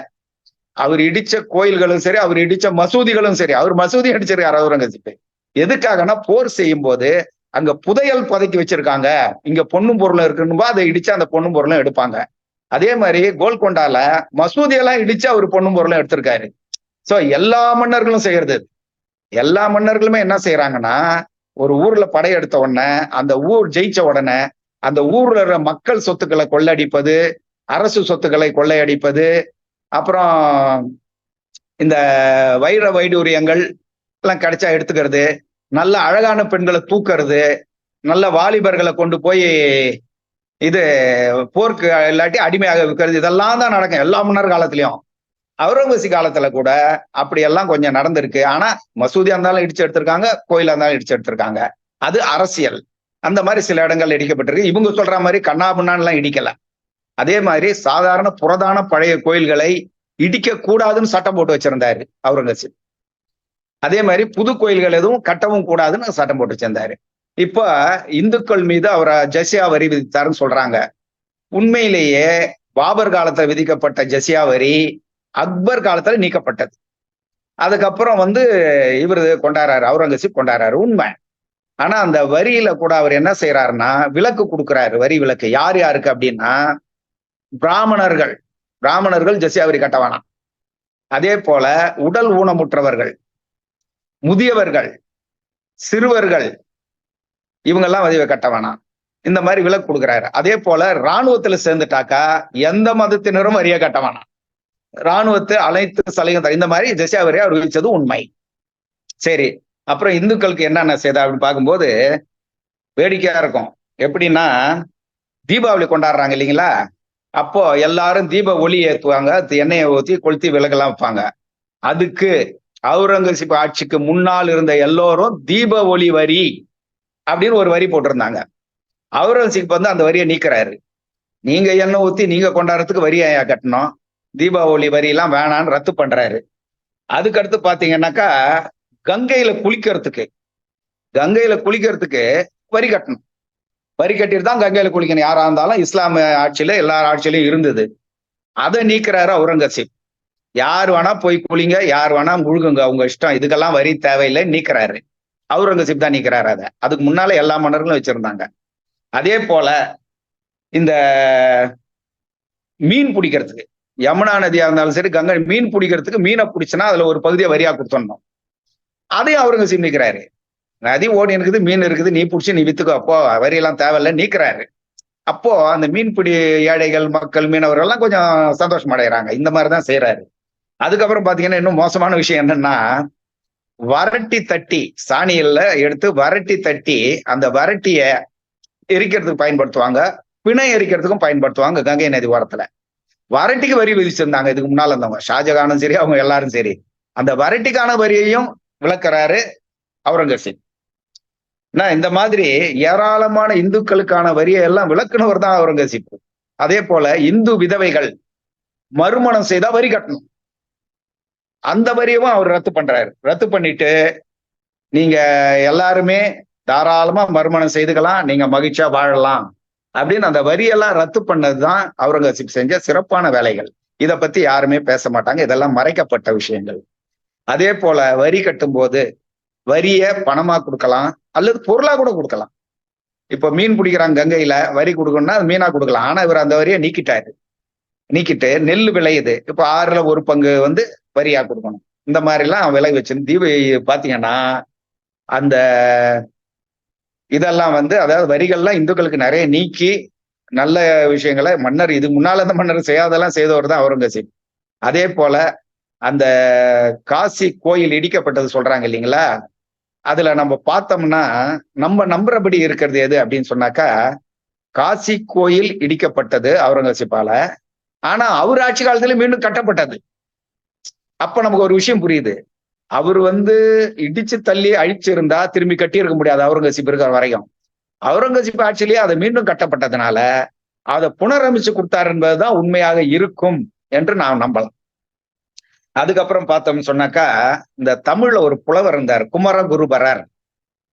அவர் இடிச்ச கோயில்களும் சரி, அவர் இடிச்ச மசூதிகளும் சரி, அவர் மசூதி அடிச்சிருக்காரு அவுரங்கசீப். எதுக்காகனா போர் செய்யும் போது அங்க புதையல் பதுக்கி வச்சிருக்காங்க, இங்க பொண்ணும் பொருளும் இருக்குன்னு அதை இடிச்சு அந்த பொண்ணும் பொருளும் எடுப்பாங்க. அதே மாதிரி கோல்கொண்டால மசூதியெல்லாம் இடிச்சு அவர் பொண்ணும் பொருளும் எடுத்திருக்காரு. சோ எல்லா மன்னர்களும் செய்யறது. எல்லா மன்னர்களுமே என்ன செய்யறாங்கன்னா, ஒரு ஊர்ல படையெடுத்த உடனே அந்த ஊர் ஜெயிச்ச உடனே அந்த ஊர்ல இருக்கிற மக்கள் சொத்துக்களை கொள்ளையடிப்பது, அரசு சொத்துக்களை கொள்ளையடிப்பது, அப்புறம் இந்த வைர வைடூரியங்கள் எல்லாம் கிடைச்சா எடுத்துக்கிறது, நல்ல அழகான பெண்களை தூக்குறது, நல்ல வாலிபர்களை கொண்டு போய் இது போருக்கு இல்லாட்டி அடிமையாக விற்கிறது, இதெல்லாம் தான் நடக்கும் எல்லா மன்னர் காலத்திலயும். அவுரங்கசீப் காலத்துல கூட அப்படி எல்லாம் கொஞ்சம் நடந்திருக்கு. ஆனா மசூதியா இருந்தாலும் இடிச்சு எடுத்திருக்காங்க, கோயிலா இருந்தாலும் இடிச்சு எடுத்திருக்காங்க. அது அரசியல். அந்த மாதிரி சில இடங்கள் இடிக்கப்பட்டிருக்கு. இவங்க சொல்ற மாதிரி கண்ணாபுண்ணான் எல்லாம் இடிக்கல. அதே மாதிரி சாதாரண புரதான பழைய கோயில்களை இடிக்க கூடாதுன்னு சட்டம் போட்டு வச்சிருந்தாரு அவுரங்கசீப். அதே மாதிரி புது கோயில்கள் எதுவும் கட்டவும் கூடாதுன்னு சட்டம் போட்டு வச்சிருந்தாரு. இப்ப இந்துக்கள் மீது அவரை ஜசியா வரி விதித்தாருன்னு சொல்றாங்க. உண்மையிலேயே பாபர் காலத்துல விதிக்கப்பட்ட ஜசியா வரி அக்பர் காலத்துல நீக்கப்பட்டது. அதுக்கப்புறம் வந்து இவரு கொண்டாடுறாரு, அவுரங்கசீப் கொண்டாடுறாரு, உண்மை. ஆனா அந்த வரியில கூட அவர் என்ன செய்யறாருன்னா விலக்கு கொடுக்குறாரு. வரி விலக்கு யார் யாருக்கு அப்படின்னா, பிராமணர்கள் ஜசியா வரி கட்ட வேணாம். அதே போல உடல் ஊனமுற்றவர்கள், முதியவர்கள், சிறுவர்கள், இவங்கெல்லாம் வரி கட்ட வேணாம். இந்த மாதிரி விலக்கு கொடுக்குறாரு. அதே போல இராணுவத்துல சேர்ந்துட்டாக்கா எந்த மதத்தினரும் வரியை கட்ட வேணாம். இராணுவத்தை அனைத்து சலுகை இந்த மாதிரி ஜசியா வரியை அவர் விதிச்சது உண்மை. சரி, அப்புறம் இந்துக்களுக்கு என்னென்ன செய்தா அப்படின்னு பார்க்கும்போது வேடிக்கையா இருக்கும். எப்படின்னா, தீபாவளி கொண்டாடுறாங்க இல்லைங்களா, அப்போ எல்லாரும் தீப ஒளி ஏற்றுவாங்க, எண்ணெயை ஊற்றி கொளுத்தி விளக்கெல்லாம் வைப்பாங்க. அதுக்கு அவுரங்கசீப் ஆட்சிக்கு முன்னால் இருந்த எல்லோரும் தீப ஒளி வரி அப்படின்னு ஒரு வரி போட்டிருந்தாங்க. அவுரங்கசீப் வந்து அந்த வரியை நீக்கிறாரு. நீங்க எண்ணெய் ஊற்றி நீங்க கொண்டாடுறதுக்கு வரியை கட்டணும், தீபாவளி வரி எல்லாம் வேணான்னு ரத்து பண்றாரு. அதுக்கடுத்து பாத்தீங்கன்னாக்கா கங்கையில குளிக்கிறதுக்கு வரி கட்டணும். வரி கட்டிட்டு தான் கங்கையில குளிக்கணும் யாரா இருந்தாலும். இஸ்லாமிய ஆட்சியில எல்லா ஆட்சியிலும் இருந்தது. அதை நீக்கிறாரு அவுரங்கசீப். யார் வேணா போய் குளிங்க, யார் வேணா முழுகுங்க, உங்க இஷ்டம், இதுக்கெல்லாம் வரி தேவையில்லை நீக்கிறாரு. அவுரங்கசீப் தான் நீக்கிறாரு. அதுக்கு முன்னால எல்லா மன்னர்களும் வச்சிருந்தாங்க. அதே போல இந்த மீன் பிடிக்கிறதுக்கு, யமுனா நதியா இருந்தாலும் சரி, கங்கை மீன் பிடிக்கிறதுக்கு மீனை பிடிச்சுன்னா அதுல ஒரு பகுதியை வரியா கொடுத்துடணும். அதையும் அவுரங்கசீப் நீக்கிறாரு. நதி ஓடி இருக்குது, மீன் இருக்குது, நீ பிடிச்சி நீ வித்துக்கோ, அப்போ வரியெல்லாம் தேவையில்லை நீக்கிறாரு. அப்போ அந்த மீன்பிடி ஏழைகள், மக்கள், மீனவர்கள் எல்லாம் கொஞ்சம் சந்தோஷம் அடைகிறாங்க. இந்த மாதிரிதான் செய்யறாரு. அதுக்கப்புறம் பாத்தீங்கன்னா இன்னும் மோசமான விஷயம் என்னன்னா, வரட்டி தட்டி, சாணியில எடுத்து வரட்டி தட்டி அந்த வரட்டிய எரிக்கிறதுக்கு பயன்படுத்துவாங்க, பிணை எரிக்கிறதுக்கும் பயன்படுத்துவாங்க கங்கை நதி ஓரத்துல. வறட்டிக்கு வரி விதிச்சிருந்தாங்க இதுக்கு முன்னால இருந்தவங்க, ஷாஜகானும் சரி அவங்க எல்லாரும் சரி. அந்த வறட்டிக்கான வரியையும் விளக்குறாரு அவுரங்கசீப். இந்த மாதிரி ஏராளமான இந்துக்களுக்கான வரியை எல்லாம் விளக்குனவர் தான் அவுரங்கசீப். அதே போல இந்து விதவைகள் மறுமணம் செய்தா வரி கட்டணும், அந்த வரியவும் அவர் ரத்து பண்றாரு. ரத்து பண்ணிட்டு நீங்க எல்லாருமே தாராளமா மறுமணம் செய்துக்கலாம், நீங்க மகிழ்ச்சியா வாழலாம் அப்படின்னு அந்த வரியெல்லாம் ரத்து பண்ணதுதான் அவுரங்கசீப் செஞ்ச சிறப்பான வேலைகள். இதை பத்தி யாருமே பேச மாட்டாங்க, இதெல்லாம் மறைக்கப்பட்ட விஷயங்கள். அதே போல வரி கட்டும் போது வரிய பணமா கொடுக்கலாம் அல்லது பொருளா கூட கொடுக்கலாம். இப்ப மீன் பிடிக்கிறாங்க கங்கையில, வரி கொடுக்கணும்னா அது மீனா கொடுக்கலாம். ஆனா இவர் அந்த வரியை நீக்கிட்டாரு. நீக்கிட்டு நெல் விளையுது, இப்ப 6ல் 1 பங்கு வரியா கொடுக்கணும். இந்த மாதிரி எல்லாம் விலை வச்சு தீப பாத்தீங்கன்னா அந்த இதெல்லாம் அதாவது வரிகள்லாம் இந்துக்களுக்கு நிறைய நீக்கி நல்ல விஷயங்களை மன்னர் இது முன்னால இருந்த மன்னர் செய்யாதெல்லாம் செய்தவர் தான் அவுரங்கசீப். அதே போல அந்த காசி கோயில் இடிக்கப்பட்டது சொல்றாங்க இல்லைங்களா, அதுல நம்ம பார்த்தோம்னா நம்ம நம்புறபடி இருக்கிறது எது அப்படின்னு சொன்னாக்கா, காசி கோயில் இடிக்கப்பட்டது அவுரங்கசீப்பால, ஆனா அவர் ஆட்சி காலத்துல மீண்டும் கட்டப்பட்டது. அப்ப நமக்கு ஒரு விஷயம் புரியுது, அவர் இடிச்சு தள்ளி அழிச்சிருந்தா திரும்பி கட்டி இருக்க முடியாது அவுரங்கசீப் இருக்கிற வரையும். அவுரங்கசீப் ஆட்சியிலேயே அதை மீண்டும் கட்டப்பட்டதுனால அதை புனரமைச்சு கொடுத்தாரு என்பதுதான் உண்மையாக இருக்கும் என்று நாம் நம்பலாம். அதுக்கப்புறம் பார்த்தோம்னு சொன்னாக்கா, இந்த தமிழ்ல ஒரு புலவர் இருந்தார், குமரகுருபரர்.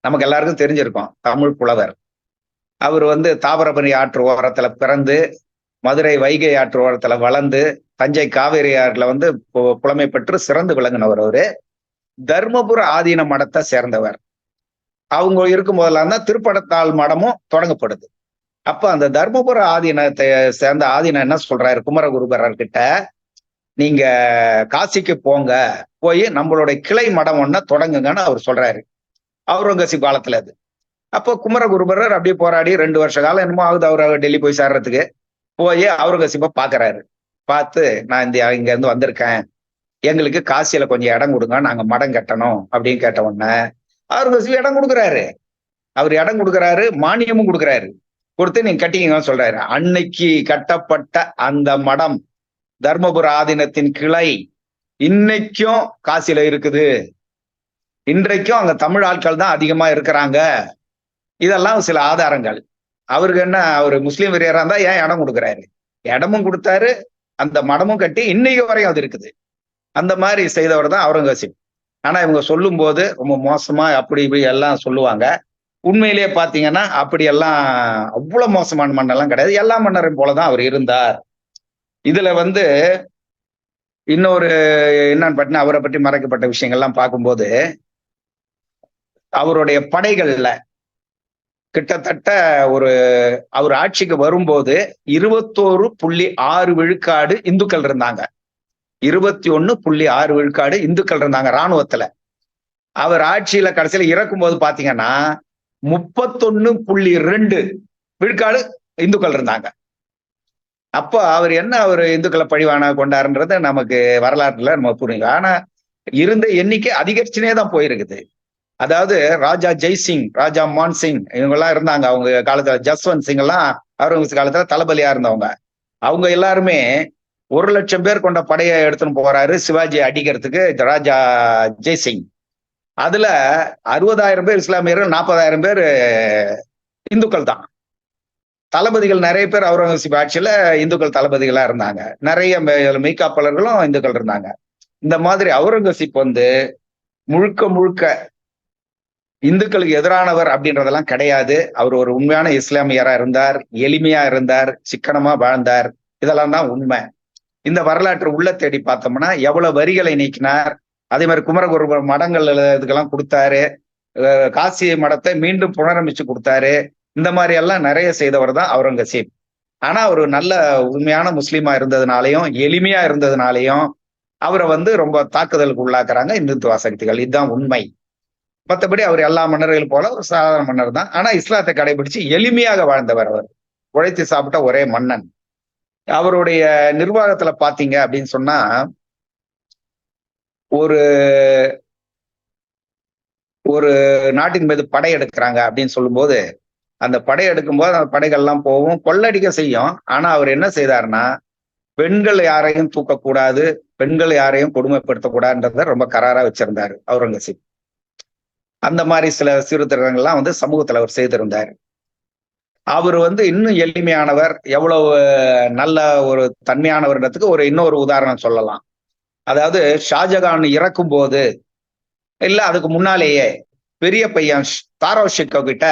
நமக்கு எல்லாருக்கும் தெரிஞ்சிருக்கும் தமிழ் புலவர். அவர் தாமிரபரணி ஆற்று ஓரத்துல பிறந்து, மதுரை வைகை ஆற்று ஓரத்துல வளர்ந்து, தஞ்சை காவேரி ஆறுல புலமை பெற்று சிறந்து விளங்கினவர். அவரு தர்மபுர ஆதீன மடத்தை சேர்ந்தவர். அவங்க இருக்கும் போதெல்லாம் தான் திருப்படத்தாள் மடமும் தொடங்கப்படுது. அப்ப அந்த தர்மபுர ஆதீனத்தை சேர்ந்த ஆதீனம் என்ன சொல்றாரு குமரகுருபரர் கிட்ட, நீங்க காசிக்கு போங்க, போய் நம்மளுடைய கிளை மடம் ஒன்ன தொடங்குங்கன்னு அவர் சொல்றாரு, அவுரங்கசீப் காலத்துல அது. அப்போ குமரகுருபரர் அப்படியே போராடி 2 வருஷ காலம் என்னமோ ஆகுது அவர் டெல்லி போய் சேர்றதுக்கு. போய் அவுரங்கசீப்பை பாக்குறாரு. பார்த்து, நான் இங்க இருந்து வந்திருக்கேன், எங்களுக்கு காசியில கொஞ்சம் இடம் கொடுங்க, நாங்க மடம் கட்டணும் அப்படின்னு கேட்ட உடனே அவுரங்கசீப் இடம் கொடுக்குறாரு. அவர் இடம் கொடுக்குறாரு, மானியமும் கொடுக்குறாரு. கொடுத்து நீங்க கட்டிக்கங்கன்னு சொல்றாரு. அன்னைக்கு கட்டப்பட்ட அந்த மடம் தர்மபுர ஆதீனத்தின் கிளை இன்னைக்கும் காசியில இருக்குது. இன்றைக்கும் அங்க தமிழ் ஆட்கள் தான் அதிகமா இருக்கிறாங்க. இதெல்லாம் சில ஆதாரங்கள். அவருக்கு என்ன, அவரு முஸ்லீம் வெறியரா இருந்தா ஏன் இடம் கொடுக்குறாரு? இடமும் கொடுத்தாரு, அந்த மடமும் கட்டி இன்னைக்கு வரையும் அது இருக்குது. அந்த மாதிரி செய்தவர் தான் அவுரங்கசீப். ஆனா இவங்க சொல்லும் போது ரொம்ப மோசமா அப்படி இப்படி எல்லாம் சொல்லுவாங்க. உண்மையிலேயே பாத்தீங்கன்னா அப்படியெல்லாம் அவ்வளவு மோசமான மன்னெல்லாம் கிடையாது. எல்லா மன்னரையும் போலதான் அவர் இருந்தார். இதுல இன்னொரு என்னன்னு பார்த்தீங்கன்னா, அவரை பற்றி மறைக்கப்பட்ட விஷயங்கள்லாம் பார்க்கும்போது, அவருடைய படைகள்ல கிட்டத்தட்ட அவர் ஆட்சிக்கு வரும்போது 21.6 விழுக்காடு இந்துக்கள் இருந்தாங்க. 21.6 விழுக்காடு இந்துக்கள் இருந்தாங்க இராணுவத்துல. அவர் ஆட்சியில கடைசியில இறக்கும் போது பாத்தீங்கன்னா 31.2 விழுக்காடு இந்துக்கள் இருந்தாங்க. அப்போ அவர் என்ன இந்துக்களை பழிவான கொண்டாருன்றது நமக்கு வரலாற்றுல நம்ம புரியுங்க. ஆனா இருந்த எண்ணிக்கை அதிகரிச்சுனே தான் போயிருக்குது. அதாவது ராஜா ஜெய்சிங், ராஜா மான்சிங் இவங்கெல்லாம் இருந்தாங்க அவங்க காலத்துல. ஜஸ்வந்த் சிங் எல்லாம் அவுரங்கசீப் காலத்துல தளபதியா இருந்தவங்க. அவங்க எல்லாருமே 1,00,000 பேர் கொண்ட படையை எடுத்துன்னு போறாரு சிவாஜி அடிக்கிறதுக்கு ராஜா ஜெய்சிங். அதுல 60,000 பேர் இஸ்லாமியர்கள், 40,000 பேர் இந்துக்கள் தான். தளபதிகள் நிறைய பேர் அவுரங்கசீப் ஆட்சியில இந்துக்கள் தளபதிகளா இருந்தாங்க. நிறைய மெய்காப்பாளர்களும் இந்துக்கள் இருந்தாங்க. இந்த மாதிரி அவுரங்கசீப் முழுக்க முழுக்க இந்துக்களுக்கு எதிரானவர் அப்படின்றதெல்லாம் கிடையாது. அவர் ஒரு உண்மையான இஸ்லாமியரா இருந்தார், எளிமையா இருந்தார், சிக்கனமா வாழ்ந்தார். இதெல்லாம் தான் உண்மை. இந்த வரலாற்று உள்ள தேடி பார்த்தோம்னா எவ்வளவு வரிகளை நீக்கினார். அதே மாதிரி குமரகுருபரர் மடங்கள் இதுக்கெல்லாம் கொடுத்தாரு, காசி மடத்தை மீண்டும் புனரமைச்சு கொடுத்தாரு. இந்த மாதிரி எல்லாம் நிறைய செய்தவர் தான் அவுரங்கசீப். ஆனா ஒரு நல்ல உண்மையான முஸ்லீமா இருந்ததுனாலையும் எளிமையா இருந்ததுனாலையும் அவரை ரொம்ப தாக்குதலுக்கு உள்ளாக்குறாங்க இந்துத்துவ சக்திகள். இதுதான் உண்மை. மற்றபடி அவர் எல்லா மன்னர்கள் போல ஒரு சாதாரண மன்னர் தான். ஆனா இஸ்லாத்தை கடைபிடிச்சு எளிமையாக வாழ்ந்தவர். அவர் உழைத்து சாப்பிட்ட ஒரே மன்னன். அவருடைய நிர்வாகத்துல பாத்தீங்க அப்படின்னு சொன்னா, ஒரு ஒரு நாட்டின் மீது படையெடுக்கிறாங்க அப்படின்னு சொல்லும்போது அந்த படை எடுக்கும்போது அந்த படைகள்லாம் போகும், கொள்ளடிக்க செய்யும். ஆனா அவர் என்ன செய்தாருன்னா, பெண்கள் யாரையும் தூக்கக்கூடாது, பெண்கள் யாரையும் கொடுமைப்படுத்தக்கூடாதுன்றத ரொம்ப கராரா வச்சிருந்தாரு அவுரங்கசீப். அந்த மாதிரி சில சீர்திருத்தங்கள்லாம் சமூகத்துல அவர் செய்திருந்தார். அவர் இன்னும் எளிமையானவர், எவ்வளவு நல்ல ஒரு தன்மையானவர்ன்றதுக்கு இன்னொரு உதாரணம் சொல்லலாம். அதாவது ஷாஜகான் இறக்கும் போது, இல்ல அதுக்கு முன்னாலேயே பெரிய பையன் தாரோஷிகோ கிட்ட,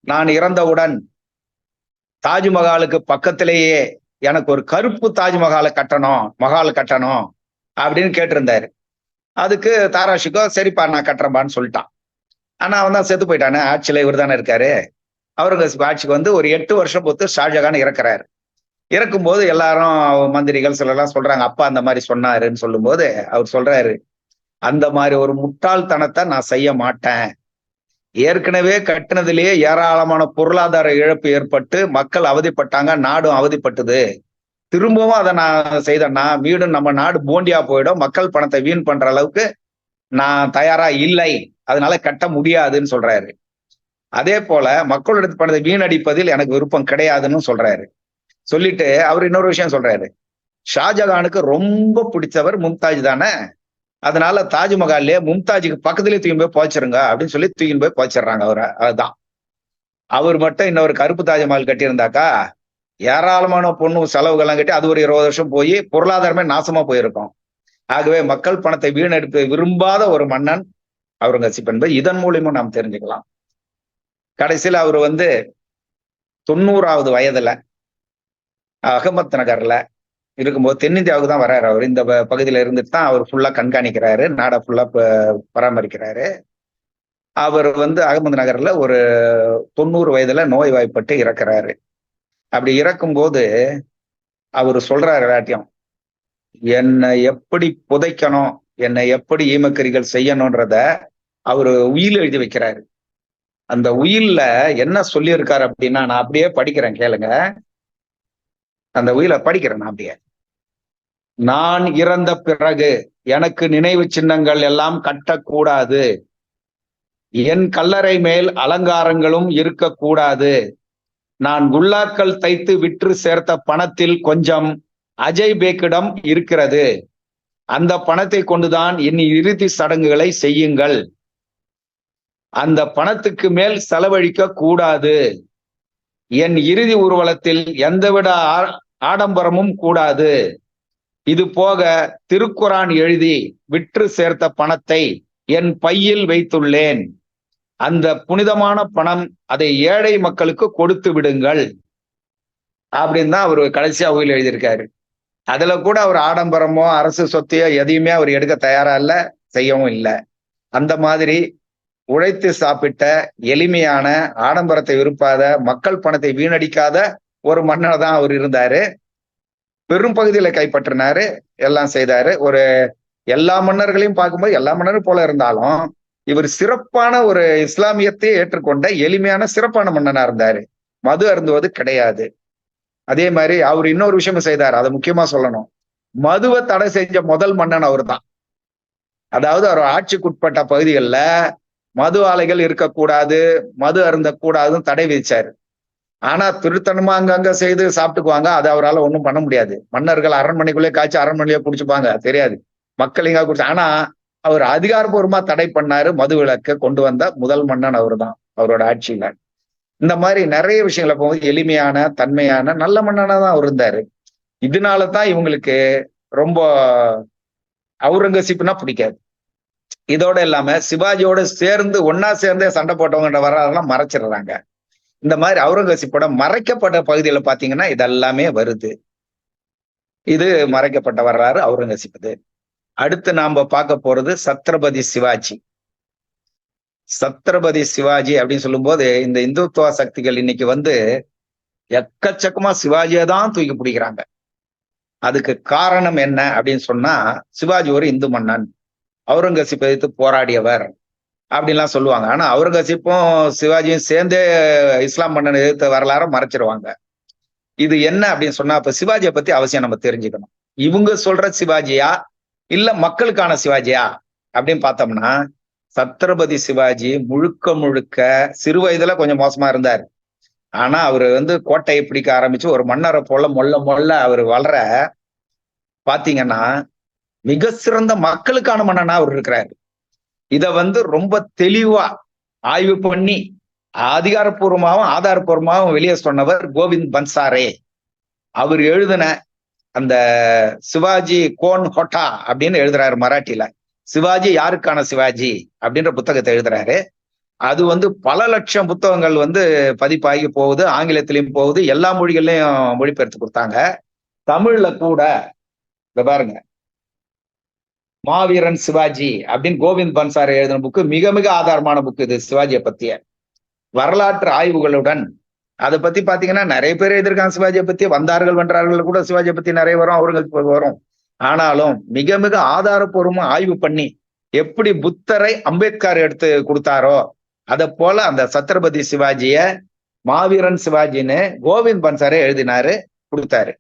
நான் இறந்தவுடன் தாஜ்மஹாலுக்கு பக்கத்திலேயே எனக்கு ஒரு கருப்பு தாஜ்மஹாலை மஹால் கட்டணும் அப்படின்னு கேட்டிருந்தாரு. அதுக்கு தாராஷிகோ சரிப்பா நான் கட்டுறேன்பான்னு சொல்லிட்டான். ஆனா அவன் தான் செத்து போயிட்டானே, ஆட்சியில இவர் தானே இருக்காரு. அவுரங்கசீப் ஆட்சிக்கு ஒரு 8 வருஷம் பொறுத்து ஷாஜகான் இறக்குறாரு. இறக்கும்போது எல்லாரும் மந்திரிகள் சிலர்லாம் சொல்றாங்க, அப்பா அந்த மாதிரி சொன்னாருன்னு சொல்லும்போது அவர் சொல்றாரு, அந்த மாதிரி ஒரு முட்டாள்தனத்தை நான் செய்ய மாட்டேன். ஏற்கனவே கட்டினதிலேயே ஏராளமான பொருளாதார இழப்பு ஏற்பட்டு மக்கள் அவதிப்பட்டாங்க, நாடும் அவதிப்பட்டது. திரும்பவும் அதை நான் செய்தேன்னா மீண்டும் நம்ம நாடு போண்டியா போயிடும், மக்கள் பணத்தை வீண் பண்ற அளவுக்கு நான் தயாரா இல்லை, அதனால கட்ட முடியாதுன்னு சொல்றாரு. அதே போல மக்களோட பணத்தை வீணடிப்பதில் எனக்கு விருப்பம் கிடையாதுன்னு சொல்றாரு. சொல்லிட்டு அவர் இன்னொரு விஷயம் சொல்றாரு, ஷாஜகானுக்கு ரொம்ப பிடிச்சவர் மும்தாஜ் தானே, அதனால தாஜ்மஹால்லே மும்தாஜுக்கு பக்கத்துலயே தூக்கி போய் புதைச்சிருங்க அப்படின்னு சொல்லி தூக்கி போய் புதைச்சிடுறாங்க அவரை. அதுதான் அவர் மட்டும் இன்னொரு கருப்பு தாஜ்மஹால் கட்டியிருந்தாக்கா ஏராளமான பொண்ணு செலவுகள்லாம் கட்டி அது ஒரு 20 வருஷம் போய் பொருளாதாரமே நாசமா போயிருக்கும். ஆகவே மக்கள் பணத்தை வீணெடுக்க விரும்பாத ஒரு மன்னன் அவுரங்கசீப் என்பது இதன் மூலியமும் நாம் தெரிஞ்சுக்கலாம். கடைசியில் அவர் 90வது வயதுல அகமத் நகர்ல இருக்கும்போது தென்னிந்தியாவுக்கு தான் வர்றாரு. அவர் இந்த பகுதியில இருந்துட்டு தான் அவர் ஃபுல்லா கண்காணிக்கிறாரு, நாடை ஃபுல்லா பராமரிக்கிறாரு. அவர் அகமது நகர்ல ஒரு 90 வயதுல நோய்வாய்ப்பட்டு இறக்குறாரு. அப்படி இறக்கும்போது அவர் சொல்றாரு எல்லாத்தையும், என்னை எப்படி புதைக்கணும், என்னை எப்படி ஈமக்கரிகள் செய்யணும்ன்றத அவர் உயில் எழுதி வைக்கிறாரு. அந்த உயில்ல என்ன சொல்லியிருக்காரு அப்படின்னா, நான் அப்படியே படிக்கிறேன் கேளுங்க. அந்த உயிலை படிக்கிறேன் நான் அப்படியே. நான் இறந்த பிறகு எனக்கு நினைவு சின்னங்கள் எல்லாம் கட்டக்கூடாது, என் கல்லறை மேல் அலங்காரங்களும் இருக்கக்கூடாது, நான் குல்லாக்கள் தைத்து விற்று சேர்த்த பணத்தில் கொஞ்சம் அஜய் பேக்கிடம் இருக்கிறது, அந்த பணத்தை கொண்டுதான் என் இறுதி சடங்குகளை செய்யுங்கள், அந்த பணத்துக்கு மேல் செலவழிக்க கூடாது, என் இறுதி ஊர்வலத்தில் எந்தவித ஆடம்பரமும் கூடாது, இது போக திருக்குரான் எழுதி விற்று சேர்த்த பணத்தை என் பையில் வைத்துள்ளேன், அந்த புனிதமான பணம் அதை ஏழை மக்களுக்கு கொடுத்து விடுங்கள் அப்படின்னு தான் அவர் கடைசியா உயில் எழுதியிருக்காரு. அதுல கூட அவர் ஆடம்பரமோ அரசு சொத்தையோ எதையுமே அவர் எடுக்க தயாரா இல்ல, செய்யவும் இல்லை. அந்த மாதிரி உழைத்து சாப்பிட்ட எளிமையான, ஆடம்பரத்தை விரும்பாத, மக்கள் பணத்தை வீணடிக்காத ஒரு மன்னனை தான் அவர் இருந்தாரு. பெரும் பகுதியில கைப்பற்றினாரு, எல்லாம் செய்தாரு. எல்லா மன்னர்களையும் பார்க்கும்போது எல்லா மன்னரும் போல இருந்தாலும் இவர் சிறப்பான ஒரு இஸ்லாமியத்தை ஏற்றுக்கொண்ட எளிமையான சிறப்பான மன்னனா இருந்தாரு. மது அருந்துவது கிடையாது. அதே மாதிரி அவர் இன்னொரு விஷயம் செய்தார், அதை முக்கியமா சொல்லணும். மதுவை தடை செஞ்ச முதல் மன்னன் அவர் தான். அதாவது அவர் ஆட்சிக்குட்பட்ட பகுதிகளில் மது ஆலைகள் இருக்கக்கூடாது, மது அருந்தக்கூடாதுன்னு தடை விதிச்சாரு. ஆனா திருத்தனமா அங்கங்க செய்து சாப்பிட்டுக்குவாங்க, அது அவரால் ஒன்றும் பண்ண முடியாது. மன்னர்கள் அரண்மனைக்குள்ளே காய்ச்சி அரண்மனையிலே குடிச்சுப்பாங்க, தெரியாது மக்கள் எங்க குடிச்சு. ஆனா அவர் அதிகாரப்பூர்வமா தடை பண்ணாரு, மது விலக்கை கொண்டு வந்த முதல் மன்னன் அவர் தான் அவரோட ஆட்சியில. இந்த மாதிரி நிறைய விஷயங்களை போகும்போது எளிமையான, தன்மையான, நல்ல மன்னனா தான் அவர் இருந்தாரு. இதனாலதான் இவங்களுக்கு ரொம்ப அவுரங்கசீப்னா பிடிக்காது. இதோட இல்லாம சிவாஜியோட சேர்ந்து ஒன்னா சேர்ந்தே சண்டை போட்டவங்கன்ற வரலாறுலாம் மறைச்சிடுறாங்க. இந்த மாதிரி அவுரங்கசீப்போட மறைக்கப்பட்ட பகுதியில பாத்தீங்கன்னா இதெல்லாமே வருது. இது மறைக்கப்பட்ட வரலாறு அவுரங்கசீப். அடுத்து நாம பார்க்க போறது சத்ரபதி சிவாஜி. சத்ரபதி சிவாஜி அப்படின்னு சொல்லும் போது இந்த இந்துத்துவ சக்திகள் இன்னைக்கு எக்கச்சக்கமா சிவாஜியை தான் தூக்கி பிடிக்கிறாங்க. அதுக்கு காரணம் என்ன அப்படின்னு சொன்னா, சிவாஜி ஒரு இந்து மன்னன், அவுரங்கசீப் எதிர்த்து போராடியவர் அப்படின்லாம் சொல்லுவாங்க. ஆனா அவுரங்கசீப்பும் சிவாஜியும் சேர்ந்தே இஸ்லாம் மன்னன் எதிர்த்த வரலாறு மறைச்சிருவாங்க. இது என்ன அப்படின்னு சொன்னா, இப்ப சிவாஜியை பத்தி அவசியம் நம்ம தெரிஞ்சுக்கணும். இவங்க சொல்ற சிவாஜியா இல்ல மக்களுக்கான சிவாஜியா அப்படின்னு பார்த்தோம்னா, சத்ரபதி சிவாஜி முழுக்க முழுக்க சிறு வயதுல கொஞ்சம் மோசமா இருந்தார். ஆனா அவரு கோட்டையை பிடிக்க ஆரம்பிச்சு ஒரு மன்னரை போல மொல்ல மொல்ல அவர் வளர பாத்தீங்கன்னா மிக சிறந்த மக்களுக்கான மன்னனா அவர் இருக்கிறாரு. இத ரொம்ப தெளிவா ஆய்வு பண்ணி அதிகாரப்பூர்வமாகவும் ஆதாரப்பூர்வமாகவும் வெளியே சொன்னவர் கோவிந்த் பன்சாரே. அவர் எழுதின அந்த சிவாஜி கோன் ஹோட்டா அப்படின்னு எழுதுறாரு மராட்டியில. சிவாஜி யாருக்கான சிவாஜி அப்படின்ற புத்தகத்தை எழுதுறாரு. அது பல லட்சம் புத்தகங்கள் பதிப்பாகி போகுது, ஆங்கிலத்திலையும் போகுது, எல்லா மொழிகள்லையும் மொழிபெயர்த்து கொடுத்தாங்க. தமிழ்ல கூட பாருங்க, மாவீரன் சிவாஜி அப்படின்னு கோவிந்த் பன்சாரே எழுதின புக்கு மிக மிக ஆதாரமான புக்கு. இது சிவாஜியை பத்திய வரலாற்று ஆய்வுகளுடன் அதை பத்தி பாத்தீங்கன்னா நிறைய பேர் எழுதியிருக்காங்க. சிவாஜியை பத்தி வந்தார்கள் வென்றார்கள் கூட சிவாஜியை பத்தி நிறைய வரும், அவர்களுக்கு வரும். ஆனாலும் மிக மிக ஆதாரப்பூர்வமா ஆய்வு பண்ணி எப்படி புத்தரை அம்பேத்கர் எடுத்து கொடுத்தாரோ அதை போல அந்த சத்ரபதி சிவாஜிய மாவீரன் சிவாஜின்னு கோவிந்த் பன்சாரே எழுதினாரு, கொடுத்தாரு.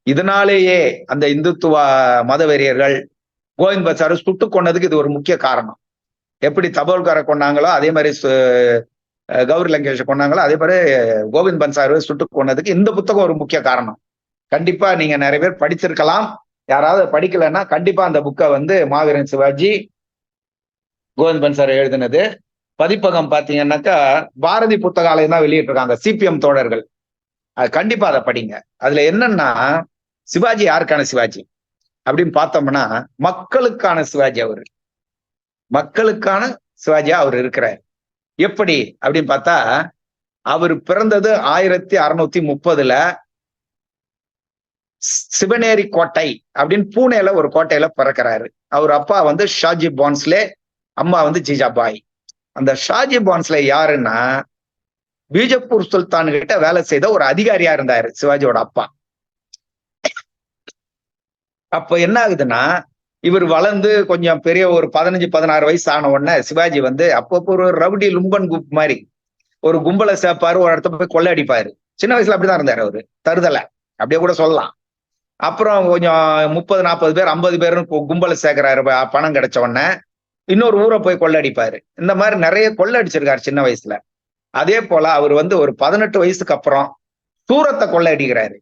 இதனாலேயே அந்த இந்துத்துவ மதவெறியர்கள் கோவிந்த் பன்சாரை சுட்டு கொண்டதுக்கு இது ஒரு முக்கிய காரணம். எப்படி தபோல்கரை கொண்டாங்களோ அதே மாதிரி கௌரி லங்கேஷை கொண்டாங்களோ அதே மாதிரி கோவிந்த் பன்சாரை சுட்டு கொண்டதுக்கு இந்த புத்தகம் ஒரு முக்கிய காரணம். கண்டிப்பா நீங்க நிறைய பேர் படிச்சிருக்கலாம். யாராவது படிக்கலைன்னா கண்டிப்பா அந்த புக்கை மாவீரன் சிவாஜி கோவிந்த் பன்சாரை எழுதினது பதிப்பகம் பாத்தீங்கன்னாக்கா பாரதி புத்தகாலயம் தான் வெளியிட்டிருக்காங்க, சிபிஎம் தோழர்கள். அது கண்டிப்பா அதை படிங்க. அதுல என்னன்னா சிவாஜி யாருக்கான சிவாஜி அப்படின்னு பார்த்தோம்னா மக்களுக்கான சிவாஜி. அவரு மக்களுக்கான சிவாஜியா அவர் இருக்கிறார். எப்படி அப்படின்னு பார்த்தா அவர் பிறந்தது 1630 சிவனேரி கோட்டை அப்படின்னு பூனேல ஒரு கோட்டையில பிறக்கிறாரு. அவர் அப்பா ஷாஜி பான்ஸ்லே, அம்மா ஜிஜாபாய். அந்த ஷாஜி பான்ஸ்லே யாருன்னா பீஜப்பூர் சுல்தான் கிட்ட வேலை செய்த ஒரு அதிகாரியா இருந்தாரு சிவாஜியோட அப்பா. அப்ப என்ன ஆகுதுன்னா இவர் வளர்ந்து கொஞ்சம் பெரிய ஒரு 15-16 வயசு ஆன உடனே சிவாஜி அப்பப்போ ஒரு ரவுடி லும்பன் குரூப் மாதிரி ஒரு கும்பலை சேர்ப்பாரு, ஒரு இடத்த போய் கொள்ளை அடிப்பாரு. சின்ன வயசுல அப்படிதான் இருந்தாரு அவரு, தருதலை அப்படியே கூட சொல்லலாம். அப்புறம் கொஞ்சம் 30-40 பேர் 50 பேருன்னு கும்பலை சேர்க்கிறாரு. பணம் கிடைச்ச உடனே இன்னொரு ஊரை போய் கொள்ளடிப்பாரு. இந்த மாதிரி நிறைய கொள்ளடிச்சிருக்காரு சின்ன வயசுல. அதே போல அவர் ஒரு 18 வயசுக்கு அப்புறம் சூரத்தை கொள்ளையடிக்கிறாரு.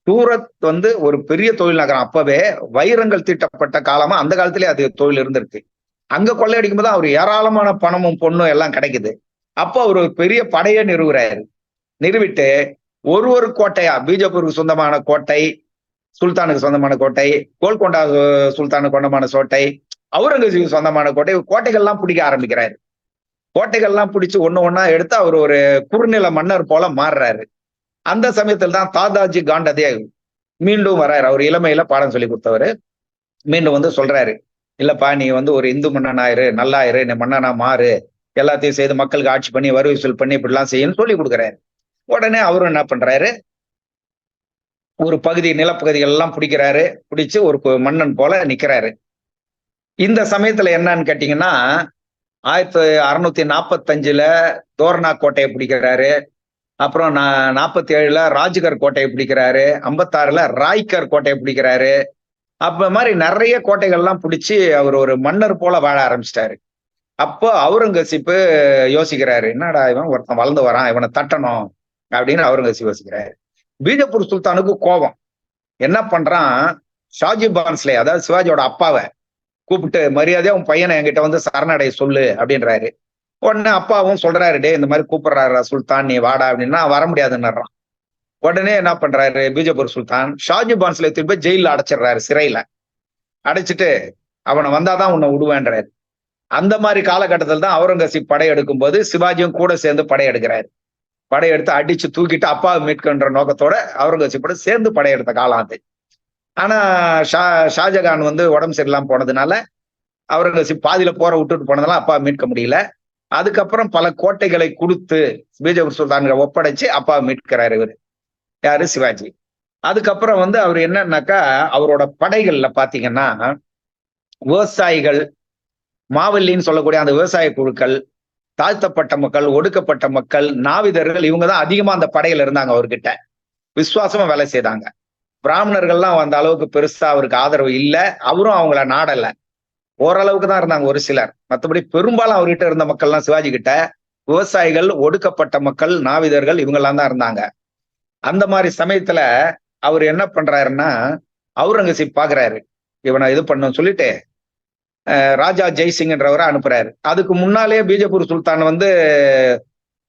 சூரத் ஒரு பெரிய தொழில் நகரம். அப்பவே வைரங்கள் தீட்டப்பட்ட காலமா அந்த காலத்திலே அது தொழில் இருந்திருக்கு. அங்க கொள்ளையடிக்கும் போது அவர் ஏராளமான பணமும் பொண்ணும் எல்லாம் கிடைக்குது. அப்போ அவர் ஒரு பெரிய படையை நிறுவுறாரு. நிறுவிட்டு ஒரு கோட்டையா, பீஜப்பூருக்கு சொந்தமான கோட்டை, சுல்தானுக்கு சொந்தமான கோட்டை, கோல்கொண்டா சுல்தானுக்கு சொந்தமான கோட்டை, அவுரங்கசீப் சொந்தமான கோட்டைகள்லாம் பிடிக்க ஆரம்பிக்கிறாரு. கோட்டைகள்லாம் பிடிச்சு ஒண்ணா எடுத்து அவர் ஒரு குறுநில மன்னர் போல மாறுறாரு. அந்த சமயத்தில் தான் தாதாஜி காண்டதேவ் மீண்டும் வர்றாரு. அவர் இளமையில பாடம் சொல்லி கொடுத்தவர் மீண்டும் சொல்றாரு, இல்லப்பா நீ ஒரு இந்து மன்னனாயிரு, நல்லாயிரு, நீ மன்னனா மாறு, எல்லாத்தையும் செய்து மக்களுக்கு ஆட்சி பண்ணி வரி வசூல் பண்ணி இப்படிலாம் செய்யணும்னு சொல்லி கொடுக்குறாரு. உடனே அவரும் என்ன பண்றாரு, ஒரு பகுதி நிலப்பகுதிகள் எல்லாம் பிடிக்கிறாரு. பிடிச்சு ஒரு மன்னன் போல நிக்கிறாரு. இந்த சமயத்துல என்னன்னு கேட்டீங்கன்னா 1645 தோரணா கோட்டையை பிடிக்கிறாரு. அப்புறம் 47 ராஜ்கர் கோட்டையை பிடிக்கிறாரு. 56 ராய்கர் கோட்டையை பிடிக்கிறாரு. அப்ப மாதிரி நிறைய கோட்டைகள்லாம் பிடிச்சி அவர் ஒரு மன்னர் போல வாழ ஆரம்பிச்சிட்டாரு. அப்போ அவுரங்கசீப்பு யோசிக்கிறாரு, என்னடா இவன் ஒருத்தன் வளர்ந்து வரான், இவனை தட்டணும் அப்படின்னு அவுரங்கசீப் யோசிக்கிறாரு. பீஜப்பூர் சுல்தானுக்கு கோபம். என்ன பண்றான், ஷாஜி பான்ஸ்லே அதாவது சிவாஜியோட அப்பாவை கூப்பிட்டு மரியாதையா உன் பையனை என்கிட்ட சரணடைய சொல்லு அப்படின்றாரு. உடனே அப்பாவும் சொல்றாரு, டே இந்த மாதிரி கூப்பிடுறாரு சுல்தான், நீ வாடா அப்படின்னா வர முடியாதுன்னுறான். உடனே என்ன பண்றாரு பீஜப்பூர் சுல்தான், ஷாஜி பான்ஸ்லே திருப்பி ஜெயில அடைச்சிடுறாரு, சிறையில அடைச்சிட்டு அவனை வந்தாதான் உன்னை விடுவேன்றாரு. அந்த மாதிரி காலகட்டத்தில் தான் அவுரங்கசீப் படையெடுக்கும் போது சிவாஜியும் கூட சேர்ந்து படையெடுக்கிறாரு. படையெடுத்து அடிச்சு தூக்கிட்டு அப்பாவை மீட்கின்ற நோக்கத்தோட அவுரங்கசீப்போட சேர்ந்து படையெடுத்த காலம் அது. ஆனா ஷாஜகான் உடம்பு சரியில்லாம போனதுனால அவுரங்கசீப் பாதியில போற விட்டுட்டு போனதெல்லாம் அப்பா மீட்க முடியல. அதுக்கப்புறம் பல கோட்டைகளை கொடுத்து பீஜப்பூர் சுல்தான்களை ஒப்படைச்சு அப்பா மீட்கிறாரு இவர், யாரு, சிவாஜி. அதுக்கப்புறம் அவர் என்னன்னாக்கா அவரோட படைகள்ல பாத்தீங்கன்னா விவசாயிகள், மாவல்லின்னு சொல்லக்கூடிய அந்த விவசாய குழுக்கள், தாழ்த்தப்பட்ட மக்கள், ஒடுக்கப்பட்ட மக்கள், நாவிதர்கள், இவங்கதான் அதிகமா அந்த படையில இருந்தாங்க. அவர்கிட்ட விசுவாசமா வேலை செய்தாங்க. பிராமணர்கள்லாம் அந்த அளவுக்கு பெருசா அவருக்கு ஆதரவு இல்லை, அவரும் அவங்கள நாடல. ஓரளவுக்கு தான் இருந்தாங்க ஒரு சிலர். மற்றபடி பெரும்பாலும் அவர்கிட்ட இருந்த மக்கள்லாம் சிவாஜி கிட்ட விவசாயிகள், ஒடுக்கப்பட்ட மக்கள், நாவிதர்கள் இவங்கெல்லாம் தான் இருந்தாங்க. அந்த மாதிரி சமயத்துல அவர் என்ன பண்றாருன்னா, அவுரங்கசீப் பாக்குறாரு இவனை இது பண்ண சொல்லிட்டு ராஜா ஜெய்சிங்ன்றவரை அனுப்புறாரு. அதுக்கு முன்னாலே பீஜப்பூர் சுல்தான் வந்து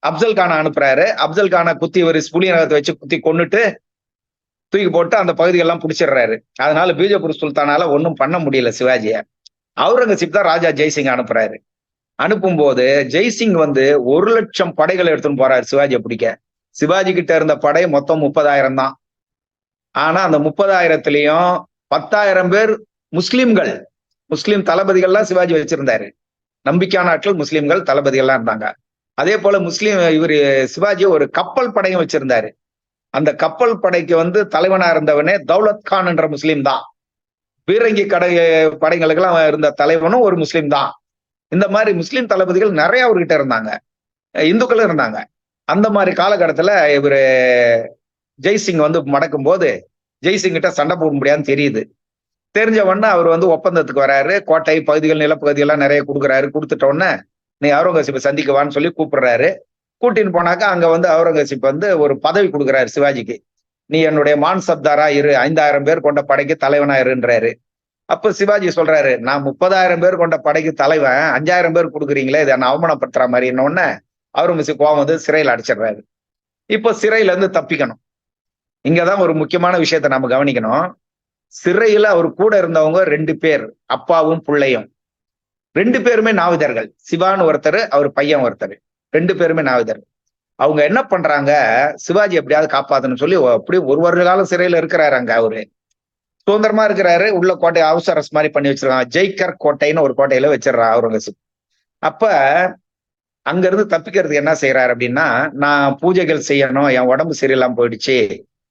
அப்சல் கானை அனுப்புறாரு. அப்சல் கானை குத்தி ஒரு புலியனகத்தை வச்சு குத்தி கொன்னுட்டு தூக்கி போட்டு அந்த பகுதியெல்லாம் பிடிச்சிடுறாரு. அதனால பீஜப்பூர் சுல்தானால ஒன்றும் பண்ண முடியல சிவாஜிய. அவுரங்கசீப் தான் ராஜா ஜெய்சிங் அனுப்புறாரு. அனுப்பும் போது ஜெய்சிங் வந்து 1,00,000 படைகளை எடுத்துன்னு போறாரு சிவாஜியை பிடிக்க. சிவாஜி கிட்ட இருந்த படை மொத்தம் 30,000 தான். ஆனா அந்த 30,000-லயும் 10,000 பேர் முஸ்லிம்கள், முஸ்லிம் தளபதிகள்லாம் சிவாஜி வச்சிருந்தாரு. நம்பிக்கையான ஆட்கள் முஸ்லிம்கள் தளபதிகள்லாம் இருந்தாங்க. அதே போல இவரு சிவாஜி ஒரு கப்பல் படையும் வச்சிருந்தாரு. அந்த கப்பல் படைக்கு வந்து தலைவனா இருந்தவனே தௌலத் கான் என்ற முஸ்லீம் தான். பீரங்கி படைகளுக்கெல்லாம் இருந்த தலைவனும் ஒரு முஸ்லீம் தான். இந்த மாதிரி முஸ்லீம் தளபதிகள் நிறைய அவர்கிட்ட இருந்தாங்க, இந்துக்களும் இருந்தாங்க. அந்த மாதிரி காலகட்டத்துல இவரு ஜெய்சிங் வந்து மடக்கும் போது ஜெய்சிங் கிட்ட சண்டை போட முடியாதுன்னு தெரியுது. தெரிஞ்ச உடனே அவர் வந்து ஒப்பந்தத்துக்கு வராரு. கோட்டை பகுதிகள், நிலப்பகுதிகள்லாம் நிறைய கொடுக்குறாரு. கொடுத்துட்ட உடனே நீ அவுரங்கசீப்பை சந்திக்கவான்னு சொல்லி கூப்பிடுறாரு. கூட்டின்னு போனாக்கா அங்க வந்து அவுரங்கசீப் வந்து ஒரு பதவி கொடுக்குறாரு சிவாஜிக்கு. நீ என்னுடைய மான் சப்தாரா இரு, 5,000 பேர் கொண்ட படைக்கு தலைவனா இருன்றாரு. அப்ப சிவாஜி சொல்றாரு, நான் 30,000 பேர் கொண்ட படைக்கு தலைவன், 5,000 பேர் கொடுக்குறீங்களே, இதை நான் அவமானப்படுத்துற மாதிரி. இன்னொன்னு அவுரங்கசீப் கோவம் வந்து சிறையில் அடைச்சிடுறாரு. இப்போ சிறையில இருந்து தப்பிக்கணும். இங்கதான் ஒரு முக்கியமான விஷயத்த நம்ம கவனிக்கணும். சிறையில அவர் கூட இருந்தவங்க 2 பேர், அப்பாவும் பிள்ளையும். 2 பேருமே நாவிதர்கள். சிவான்னு ஒருத்தர், அவர் பையன் ஒருத்தர். 2 பேருமே நாவிதர்கள். அவங்க என்ன பண்றாங்க, சிவாஜி எப்படியாவது காப்பாத்தணும்னு சொல்லி அப்படி ஒரு வருட காலம் சிறையில இருக்கிறாரு. அங்க அவரு சுதந்திரமா இருக்கிறாரு. உள்ள கோட்டை ஹவுஸ் அரெஸ்ட் மாதிரி பண்ணி வச்சிருக்காங்க. ஜெய்கர் கோட்டைன்னு ஒரு கோட்டையில வச்சிடறான் அவுரங்கசீப். அப்ப அங்க இருந்து தப்பிக்கிறதுக்கு என்ன செய்யறாரு அப்படின்னா, நான் பூஜைகள் செய்யணும், என் உடம்பு சரியில்லாம போயிடுச்சு,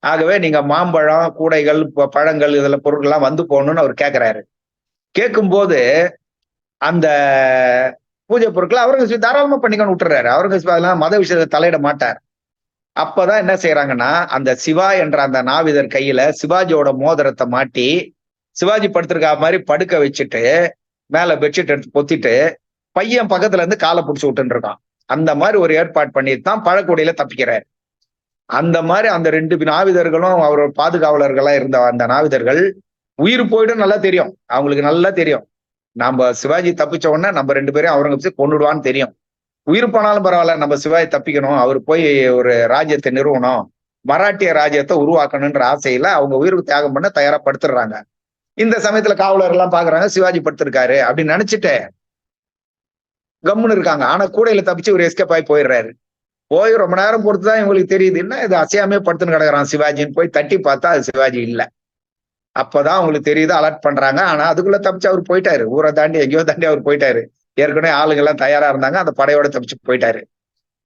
ஆகவே நீங்க மாம்பழம், கூடைகள், பழங்கள், இதுல பொருட்கள்லாம் வந்து போகணும்னு அவர் கேட்கிறாரு. கேட்கும்போது அந்த பூஜை பொருட்களை அவுரங்கசீப் தாராளமா பண்ணிக்கணும் விட்டுறாரு. அவுரங்கசீப் அதெல்லாம் மத விஷயத்தை தலையிட மாட்டார். அப்பதான் என்ன செய்யறாங்கன்னா, அந்த சிவா என்ற அந்த நாவிதர் கையில சிவாஜியோட மோதிரத்தை மாட்டி சிவாஜி படுத்திருக்கா மாதிரி படுக்க வச்சுட்டு மேல பெட்ஷீட் எடுத்து பொத்திட்டு பையன் பக்கத்துல இருந்து காலை பிடிச்சு விட்டுன்னு இருக்கான். அந்த மாதிரி ஒரு ஏற்பாடு பண்ணிட்டு தான் பழக்குடியில தப்பிக்கிறார். அந்த மாதிரி அந்த 2 நாவிதர்களும் அவரோட பாதுகாவலர்களா இருந்த அந்த நாவிதர்கள் உயிர் போயிடும் நல்லா தெரியும். அவங்களுக்கு நல்லா தெரியும், நம்ம சிவாஜி தப்பிச்ச உடனே நம்ம 2 பேரையும் அவுரங்கசீப் கொன்னுடுவான்னு தெரியும். உயிர் போனாலும் பரவாயில்ல, நம்ம சிவாஜி தப்பிக்கணும், அவர் போய் ஒரு ராஜ்யத்தை நிறுவனம், மராட்டிய ராஜ்யத்தை உருவாக்கணும்ன்ற ஆசையில அவங்க உயிருக்கு தியாகம் பண்ண தயாரா படுத்துடுறாங்க. இந்த சமயத்துல காவலர் எல்லாம் பாக்குறாங்க, சிவாஜி படுத்திருக்காரு அப்படின்னு நினைச்சிட்டு கம்முன்னு இருக்காங்க. ஆனா கூடையில தப்பிச்சு ஒரு எஸ்கேப் ஆகி போயிடுறாரு. போய் ரொம்ப நேரம் பொறுத்துதான் இவங்களுக்கு தெரியுது, என்ன இது அசையாமே படுத்துன்னு கிடக்குறான் சிவாஜின்னு. போய் தட்டி பார்த்தா அது சிவாஜி இல்ல. அப்பதான் அவங்களுக்கு தெரியுது, அலர்ட் பண்றாங்க. ஆனா அதுக்குள்ள தப்பிச்சு அவர் போயிட்டாரு. ஊரை தாண்டி எங்கேயோ தாண்டி அவர் போயிட்டாரு. ஏற்கனவே ஆளுங்க எல்லாம் தயாரா இருந்தாங்க, அந்த படையோட தப்பிச்சு போயிட்டாரு.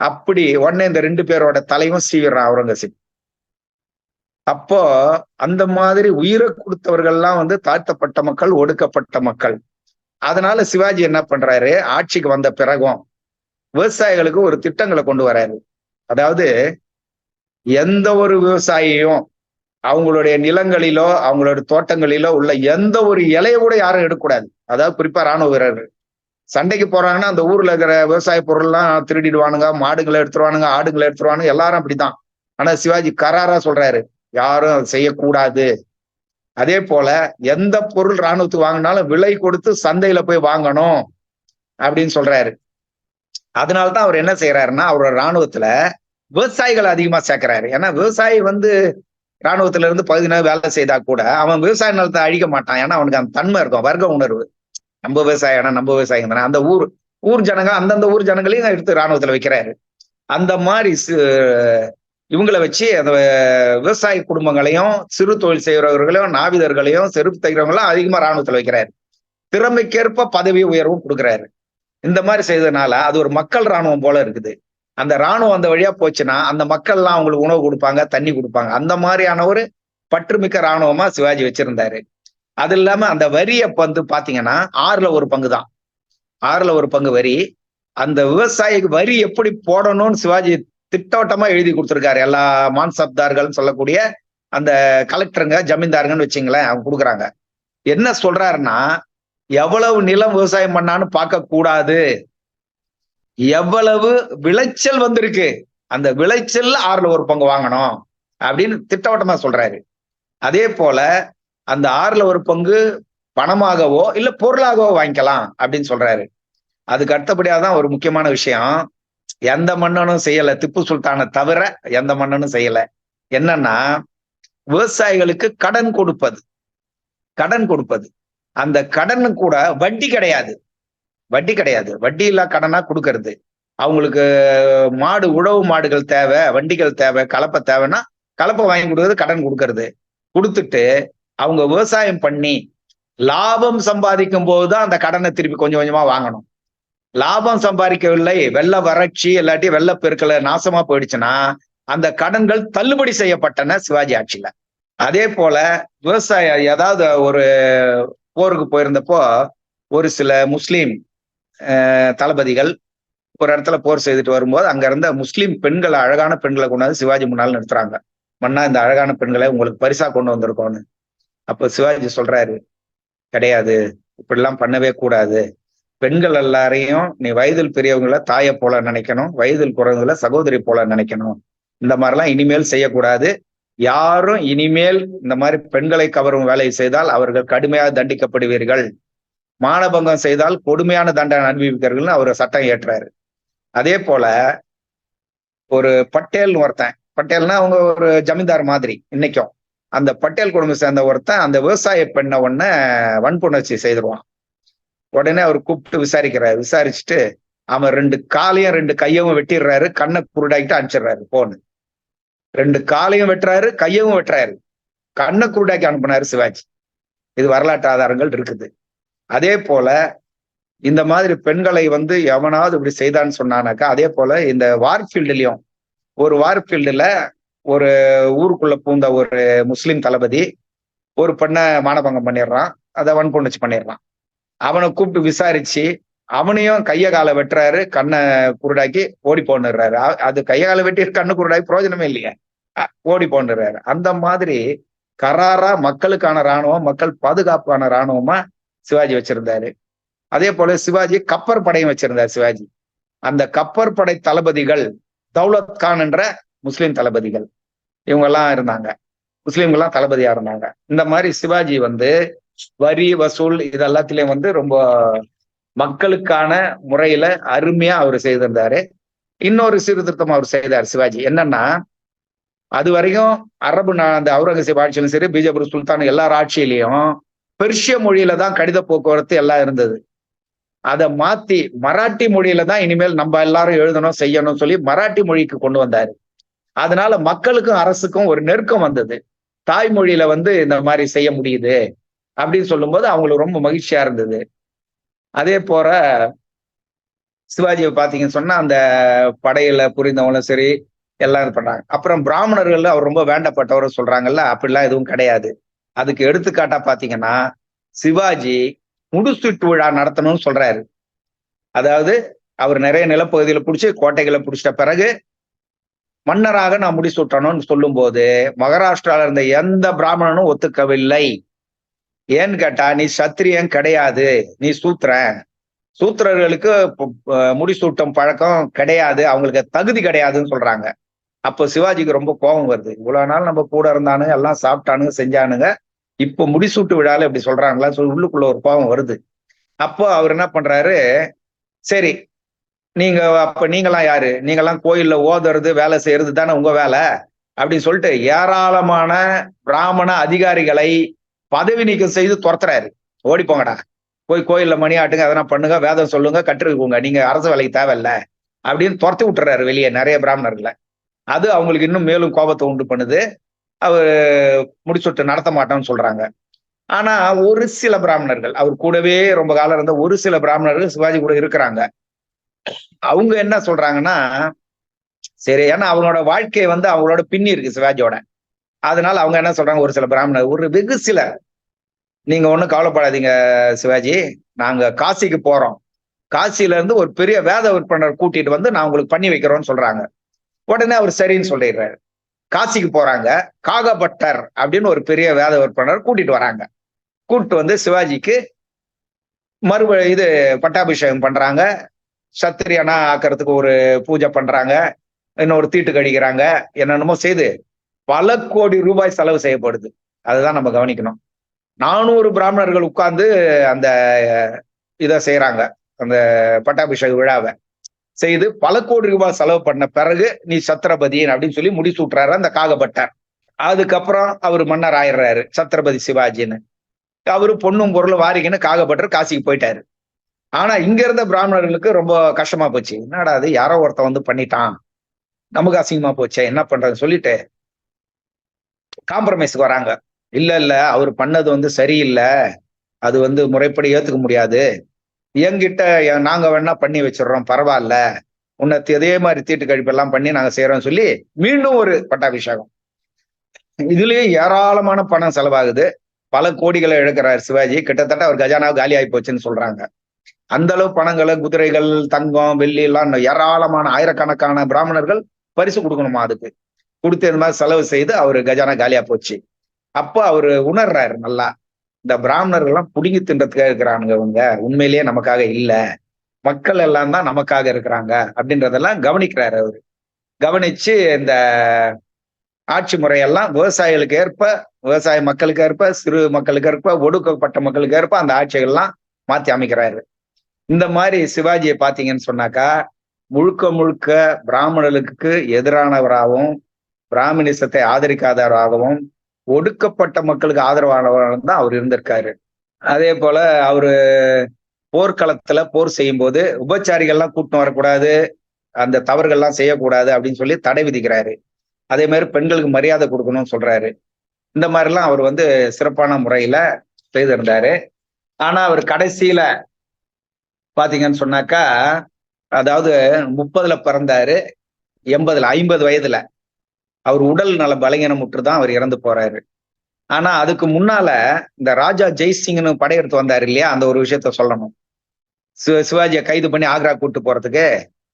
அப்படி உடனே இந்த 2 பேரோட தலையும் சீவிடுறான் அவுரங்கசீப். அப்போ அந்த மாதிரி உயிரை கொடுத்தவர்கள்லாம் வந்து தாழ்த்தப்பட்ட மக்கள், ஒடுக்கப்பட்ட மக்கள். அதனால சிவாஜி என்ன பண்றாரு, ஆட்சிக்கு வந்த பிறகும் விவசாயிகளுக்கு ஒரு திட்டங்களை கொண்டு வராரு. அதாவது எந்த ஒரு விவசாயியும் அவங்களுடைய நிலங்களிலோ அவங்களோட தோட்டங்களிலோ உள்ள எந்த ஒரு இலைய கூட யாரும் எடுக்கக்கூடாது. அதாவது குறிப்பா ராணுவ வீரர்கள் சண்டைக்கு போறாங்கன்னா அந்த ஊர்ல இருக்கிற விவசாய பொருள்லாம் திருடிடுவானுங்க, மாடுகளை எடுத்துருவானுங்க, ஆடுகளை எடுத்துருவானுங்க, எல்லாரும் அப்படிதான். ஆனா சிவாஜி கராரா சொல்றாரு, யாரும் அதை செய்யக்கூடாது. அதே போல எந்த பொருள் ராணுவத்துக்கு வாங்கினாலும் விலை கொடுத்து சந்தையில போய் வாங்கணும் அப்படின்னு சொல்றாரு. அதனால்தான் அவர் என்ன செய்யறாருன்னா, அவரோட ராணுவத்துல விவசாயிகள் அதிகமா சேர்க்கிறாரு. ஏன்னா விவசாயி வந்து ராணுவத்துல இருந்து பகுதி நேரம் வேலை செய்தா கூட அவன் விவசாய நிலத்தை அழிக்க மாட்டான். ஏன்னா அவனுக்கு அந்த தன்மை இருக்கும், வர்க்க உணர்வு. நம்ம விவசாயம் நம்ம விவசாயம் தானே, அந்த ஊர் ஜனங்க அந்தந்த ஊர் ஜனங்களையும் எடுத்து ராணுவத்துல வைக்கிறாரு. அந்த மாதிரி இவங்களை வச்சு அந்த விவசாய குடும்பங்களையும், சிறு தொழில் செய்கிறவர்களையும், நாவிதர்களையும், செருப்பு தைக்கிறவங்களையும் அதிகமா ராணுவத்துல வைக்கிறாரு. திறமைக்கேற்ப பதவி உயர்வும் கொடுக்குறாரு. இந்த மாதிரி செய்ததுனால அது ஒரு மக்கள் ராணுவம் போல இருக்குது. அந்த ராணுவம் அந்த வழியா போச்சுன்னா அந்த மக்கள்லாம் அவங்களுக்கு உணவு கொடுப்பாங்க, தண்ணி கொடுப்பாங்க. அந்த மாதிரியான ஒரு பற்றுமிக்க ராணுவமா சிவாஜி வச்சிருந்தாரு. அது இல்லாம அந்த வரியை வந்து பாத்தீங்கன்னா 6ல் 1 பங்கு தான். 6ல் 1 பங்கு வரி. அந்த விவசாயிக்கு வரி எப்படி போடணும்னு சிவாஜி திட்டவட்டமா எழுதி கொடுத்துருக்காரு. எல்லா மான்சப்தார்கள் சொல்லக்கூடிய அந்த கலெக்டருங்க, ஜமீன்தாருங்கன்னு வச்சுங்களேன், அவங்க கொடுக்குறாங்க. என்ன சொல்றாருன்னா, எவ்வளவு நிலம் விவசாயம் பண்ணான்னு பார்க்க கூடாது, எவ்வளவு விளைச்சல் வந்திருக்கு அந்த விளைச்சல் 1/6 வாங்கணும் அப்படின்னு திட்டவட்டமா சொல்றாரு. அதே போல அந்த 1/6 பணமாகவோ இல்ல பொருளாகவோ வாங்கிக்கலாம் அப்படின்னு சொல்றாரு. அதுக்கு அடுத்தபடியாதான் ஒரு முக்கியமான விஷயம், எந்த மன்னனும் செய்யல, திப்பு சுல்தானை தவிர எந்த மன்னனும் செய்யல. என்னன்னா விவசாயிகளுக்கு கடன் கொடுப்பது. அந்த கடன் கூட வட்டி கிடையாது, வட்டி இல்லா கடனா கொடுக்கறது. அவங்களுக்கு உழவு மாடுகள் தேவை, வண்டிகள் தேவை, கலப்பை தேவைன்னா கலப்பை வாங்கி கொடுக்கறது, கடன் கொடுக்கறது. கொடுத்துட்டு அவங்க விவசாயம் பண்ணி லாபம் சம்பாதிக்கும் போதுதான் அந்த கடனை திருப்பி கொஞ்சம் கொஞ்சமா வாங்கணும். லாபம் சம்பாதிக்கவில்லை, வெள்ள வறட்சி இல்லாட்டி வெள்ளப்பெருக்கல நாசமா போயிடுச்சுன்னா அந்த கடன்கள் தள்ளுபடி செய்யப்பட்டன சிவாஜி ஆட்சியில. அதே போல விவசாயம், ஏதாவது ஒரு போருக்கு போயிருந்தப்போ ஒரு சில முஸ்லீம் தளபதிகள் ஒரு இடத்துல போர் செய்துட்டு வரும்போது அங்க இருந்த முஸ்லீம் பெண்களை, அழகான பெண்களை கொண்டாந்து சிவாஜி முன்னால் நிறுத்துறாங்க. மன்னா, இந்த அழகான பெண்களை உங்களுக்கு பரிசா கொண்டு வந்திருக்கோன்னு. அப்ப சிவாஜி சொல்றாரு, கிடையாது, இப்படிலாம் பண்ணவே கூடாது. பெண்கள் எல்லாரையும் நீ வயதில் பெரியவங்களை தாயை போல நினைக்கணும், வயதில் குறைவுகளை சகோதரி போல நினைக்கணும். இந்த மாதிரிலாம் இனிமேல் செய்யக்கூடாது. யாரும் இனிமேல் இந்த மாதிரி பெண்களை கவரும் வேலையை செய்தால் அவர்கள் கடுமையாக தண்டிக்கப்படுவீர்கள், மானபங்கம் செய்தால் கொடுமையான தண்டனை அனுபவிப்பீர்கள்னு அவர் சட்டம் ஏற்றாரு. அதே போல ஒரு பட்டேல்னு ஒருத்தன், பட்டேல்னா அவங்க ஒரு ஜமீன்தார் மாதிரி இன்னைக்கும், அந்த பட்டேல் குடும்பம் சேர்ந்த ஒருத்தன் அந்த விவசாய பெண்ணை வன்புணர்ச்சி செய்திருவான். உடனே அவர் கூப்பிட்டு விசாரிச்சுட்டு அவன் 2 காலையும் 2 கையவும் வெட்டிடுறாரு, கண்ணை குருடாக்கிட்டு அனுப்பிச்சிடுறாரு போன்னு. 2 காலையும் வெட்டுறாரு, கையவும் வெட்டுறாரு, கண்ணை குருடாக்கி அனுப்புனாரு சிவாஜி. இது வரலாற்று ஆதாரங்கள் இருக்குது. அதே போல இந்த மாதிரி பெண்களை எவனாவது இப்படி செய்தான்னு சொன்னானாக்கா, அதே போல இந்த வார்ஃபீல்டுலயும், ஒரு வார்ஃபீல்டுல ஒரு ஊருக்குள்ள பூந்த ஒரு முஸ்லிம் தளபதி ஒரு பெண்ணை மானபங்கம் பண்ணிடுறான், அதை வன்புணர்ச்சி பண்ணிடுறான். அவனை கூப்பிட்டு விசாரிச்சு அவனையும் கைய காலை வெட்டுறாரு, கண்ணை குருடாக்கி ஓடி போன்னுறாரு. அது கைய காலை வெட்டி கண்ணு குருடாக்கி பிரயோஜனமே இல்லையா, ஓடி போன்னுறாரு. அந்த மாதிரி கராரா மக்களுக்கான இராணுவம், மக்கள் பாதுகாப்பான இராணுவமா சிவாஜி வச்சிருந்தாரு. அதே போல சிவாஜி கப்பர் படையும் வச்சிருந்தார் சிவாஜி. அந்த கப்பர் படை தளபதிகள் தௌலத் கான் என்ற முஸ்லிம் தளபதிகள், இவங்க எல்லாம் இருந்தாங்க, முஸ்லிம்கள்லாம் தளபதியா இருந்தாங்க. இந்த மாதிரி சிவாஜி வரி வசூல் இது எல்லாத்திலயும் ரொம்ப மக்களுக்கான முறையில அருமையா அவர் செய்திருந்தாரு. இன்னொரு சீர்திருத்தம் அவர் செய்தார் சிவாஜி. என்னன்னா, அது வரைக்கும் அரபு அந்த அவுரங்கசீப் ஆட்சியிலும் சரி, பீஜப்பூர் சுல்தான் எல்லார் ஆட்சியிலையும் பெர்ஷிய மொழியில தான் கடித போக்குவரத்து எல்லாம் இருந்தது. அதை மாத்தி மராட்டி மொழியில தான் இனிமேல் நம்ம எல்லாரும் எழுதணும் செய்யணும் சொல்லி மராட்டி மொழிக்கு கொண்டு வந்தாரு. அதனால மக்களுக்கும் அரசுக்கும் ஒரு நெருக்கம் வந்தது. தாய்மொழியில இந்த மாதிரி செய்ய முடியுது அப்படின்னு சொல்லும்போது அவங்களுக்கு ரொம்ப மகிழ்ச்சியா இருந்தது. அதே போல சிவாஜியை பாத்தீங்கன்னு சொன்னா அந்த படையில புரிந்தவங்களும் சரி எல்லாம் இது பண்றாங்க. அப்புறம் பிராமணர்கள் அவர் ரொம்ப வேண்டப்பட்டவர் சொல்றாங்கல்ல, அப்படிலாம் எதுவும் கிடையாது. அதுக்கு எடுத்துக்காட்டா பாத்தீங்கன்னா, சிவாஜி முடிசூட்டு விழா நடத்தணும்னு சொல்றாரு. அதாவது அவர் நிறைய நிலப்பகுதியில பிடிச்சி கோட்டைகளை பிடிச்சிட்ட பிறகு மன்னராக நான் முடிசூட்டணும்னு சொல்லும் போது மகாராஷ்டிரால இருந்த எந்த பிராமணனும் ஒத்துக்கவில்லை. ஏன்னு கேட்டா, நீ சத்திரியன் கிடையாது, நீ சூத்திரன், சூத்திரர்களுக்கு முடிசூட்டும் பழக்கம் கிடையாது, அவங்களுக்கு தகுதி கிடையாதுன்னு சொல்றாங்க. அப்போ சிவாஜிக்கு ரொம்ப கோபம் வருது. இவ்வளவு நாள் நம்ம கூட இருந்தானுங்க, எல்லாம் சாப்பிட்டானுங்க செஞ்சானுங்க, இப்போ முடிசூட்டு விழால இப்படி சொல்றாங்களா சொல்லி உள்ளுக்குள்ள ஒரு கோபம் வருது. அப்போ அவர் என்ன பண்றாரு, சரி நீங்களாம் யாரு, நீங்கெல்லாம் கோயில்ல ஓதுறது வேலை செய்யறது தானே உங்க வேலை அப்படின்னு சொல்லிட்டு ஏராளமான பிராமண அதிகாரிகளை பதவி நீக்கம் செய்து துரத்துறாரு. ஓடி போங்கடா, போய் கோயில்ல மணி ஆட்டுங்க, அதெல்லாம் பண்ணுங்க, வேதம் சொல்லுங்க, கற்றுக்கோங்க, நீங்க அரசு வேலைக்கு தேவையில்ல அப்படின்னு துரத்தி விட்டுறாரு வெளியே நிறைய பிராமணர்களை. அது அவங்களுக்கு இன்னும் மேலும் கோபத்தை உண்டு பண்ணுது. அவர் முடிச்சுட்டு நடத்த மாட்டோம்னு சொல்றாங்க. ஆனா ஒரு சில பிராமணர்கள், அவர் கூடவே ரொம்ப காலம் இருந்த ஒரு சில பிராமணர்கள் சிவாஜி கூட இருக்கிறாங்க. அவங்க என்ன சொல்றாங்கன்னா, சரி, ஏன்னா அவங்களோட வாழ்க்கை அவங்களோட பின்னி இருக்கு சிவாஜியோட. அதனால அவங்க என்ன சொல்றாங்க, ஒரு சில பிராமணர், ஒரு வெகு சிலர், நீங்க ஒண்ணும் கவலைப்படாதீங்க சிவாஜி, நாங்க காசிக்கு போறோம், காசியில இருந்து ஒரு பெரிய வேத விற்பனர் கூட்டிட்டு நான் உங்களுக்கு பண்ணி வைக்கிறோம்னு சொல்றாங்க. உடனே அவர் சரின்னு சொல்லிடுறாரு. காசிக்கு போறாங்க. காகபட்டர் அப்படின்னு ஒரு பெரிய வேத விற்பனர் கூட்டிட்டு வராங்க. கூப்பிட்டு சிவாஜிக்கு இது பட்டாபிஷேகம் பண்றாங்க, சத்திரியனா ஆக்கிறதுக்கு ஒரு பூஜை பண்றாங்க, இன்னொரு தீட்டு கழிக்கிறாங்க, என்னென்னமோ செய்து பல கோடி ரூபாய் செலவு செய்யப்படுது. அதுதான் நம்ம கவனிக்கணும். 400 பிராமணர்கள் உட்கார்ந்து அந்த இதை செய்யறாங்க, அந்த பட்டாபிஷேக விழாவை செய்து பல கோடி ரூபாய் செலவு பண்ண பிறகு நீ சத்ரபதி அப்படின்னு சொல்லி முடிசூட்டுறாரு அந்த காகபட்டர். அதுக்கப்புறம் அவர் மன்னர் ஆயிடுறாரு சத்ரபதி சிவாஜின்னு. அவரு பொண்ணும் பொருளும் வாரிக்கின்னு காகபட்டர் காசிக்கு போயிட்டாரு. ஆனா இங்க இருந்த பிராமணர்களுக்கு ரொம்ப கஷ்டமா போச்சு. என்னடா அது, யாரோ ஒருத்தன் வந்து பண்ணிட்டான், நமக்கு அசிங்கமா போச்சே, என்ன பண்றதுன்னு சொல்லிட்டு காம்ப்ரமைஸ்க்கு வராங்க. இல்ல அவர் பண்ணது வந்து சரியில்லை, அது வந்து முறைப்படி ஏத்துக்க முடியாது, என்கிட்ட நாங்க வேணா பண்ணி வச்சிடறோம், பரவாயில்ல, உன்னை இதே மாதிரி தீட்டு கழிப்பெல்லாம் பண்ணி நாங்க செய்யறோம் சொல்லி மீண்டும் ஒரு பட்டாபிஷேகம். இதுலயும் ஏராளமான பணம் செலவாகுது, பல கோடிகளை இழக்கிறார் சிவாஜி. கிட்டத்தட்ட அவர் கஜானா காலி ஆகி போச்சுன்னு சொல்றாங்க. அந்த அளவு பணங்களை, குதிரைகள், தங்கம், வெள்ளி எல்லாம் ஏராளமான ஆயிரக்கணக்கான பிராமணர்கள் பரிசு கொடுக்கணுமா, அதுக்கு கொடுத்து இந்த மாதிரி செலவு செய்து அவரு கஜானா காலியா போச்சு. அப்ப அவரு உணர்றாரு நல்லா, இந்த பிராமணர்கள் எல்லாம் புடுங்கி தின்றதுக்காக இருக்கிறானுங்க, இவங்க உண்மையிலேயே நமக்காக இல்ல, மக்கள் எல்லாம் தான் நமக்காக இருக்கிறாங்க அப்படின்றதெல்லாம் கவனிக்கிறாரு அவரு. கவனிச்சு இந்த ஆட்சி முறையெல்லாம் விவசாயிகளுக்கு ஏற்ப, விவசாய மக்களுக்கு ஏற்ப, சிறு மக்களுக்கு ஏற்ப, ஒடுக்கப்பட்ட மக்களுக்கு ஏற்ப அந்த ஆட்சிகள்லாம் மாத்தி அமைக்கிறாரு. இந்த மாதிரி சிவாஜியை பாத்தீங்கன்னு சொன்னாக்கா முழுக்க முழுக்க பிராமணர்களுக்கு எதிரானவராகவும், பிராமணிசத்தை ஆதரிக்காதவராகவும், ஒடுக்கப்பட்ட மக்களுக்கு ஆதரவானவராகவும் தான் அவர் இருந்திருக்காரு. அதே போல அவரு போர்க்களத்துல போர் செய்யும் போது உபச்சாரிகள்லாம் கூட்டம் வரக்கூடாது, அந்த தவறுகள்லாம் செய்யக்கூடாது அப்படின்னு சொல்லி தடை விதிக்கிறாரு. அதே மாதிரி பெண்களுக்கு மரியாதை கொடுக்கணும்னு சொல்றாரு. இந்த மாதிரிலாம் அவர் வந்து சிறப்பான முறையில செய்திருந்தாரு. ஆனா அவர் கடைசியில பாத்தீங்கன்னு சொன்னாக்கா, அதாவது 30ல பிறந்தாரு, 50 வயதுல அவர் உடல் நல பலகீனமுற்று தான் அவர் இறந்து போறாரு. ஆனா அதுக்கு முன்னால இந்த ராஜா ஜெய்சிங்னு படையெடுத்து வந்தாரு இல்லையா, அந்த ஒரு விஷயத்த சொல்லணும். சிவாஜியை கைது பண்ணி ஆக்ரா கூட்டு போறதுக்கு.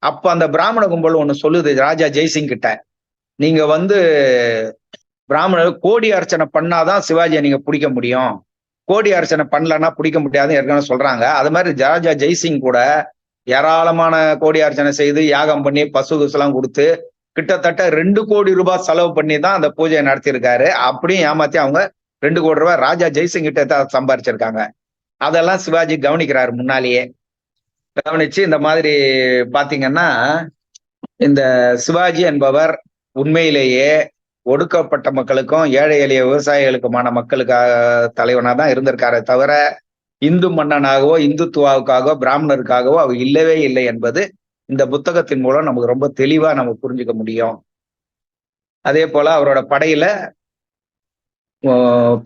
அப்ப அந்த பிராமண கும்பல் ஒண்ணு சொல்லுது ராஜா ஜெய்சிங் கிட்ட, நீங்க வந்து பிராமணர் கோடி அர்ச்சனை பண்ணாதான் சிவாஜியை நீங்க பிடிக்க முடியும், கோடி அர்ச்சனை பண்ணலன்னா பிடிக்க முடியாதுன்னு ஏற்கனவே சொல்றாங்க. அது மாதிரி ராஜா ஜெய்சிங் கூட ஏராளமான கோடி அர்ச்சனை செய்து யாகம் பண்ணி பசு குசுலாம் கொடுத்து கிட்டத்தட்ட 2 கோடி ரூபாய் செலவு பண்ணி தான் அந்த பூஜையை நடத்தியிருக்காரு. அப்படியும் ஏமாத்தி அவங்க 2 கோடி ரூபாய் ராஜா ஜெய்சிங் கிட்ட தான் சம்பாரிச்சிருக்காங்க. அதெல்லாம் சிவாஜி கவனிக்கிறாரு முன்னாலேயே. கவனிச்சு இந்த மாதிரி பாத்தீங்கன்னா, இந்த சிவாஜி என்பவர் உண்மையிலேயே ஒடுக்கப்பட்ட மக்களுக்கும் ஏழை எளிய விவசாயிகளுக்குமான மக்களுக்காக தலைவனா தான் இருந்திருக்காரே தவிர இந்து மன்னனாகவோ இந்துத்துவாவுக்காகவோ பிராமணருக்காகவோ அவர் இல்லவே இல்லை என்பது இந்த புத்தகத்தின் மூலம் நமக்கு ரொம்ப தெளிவா நம்ம புரிஞ்சுக்க முடியும். அதே போல அவரோட படையில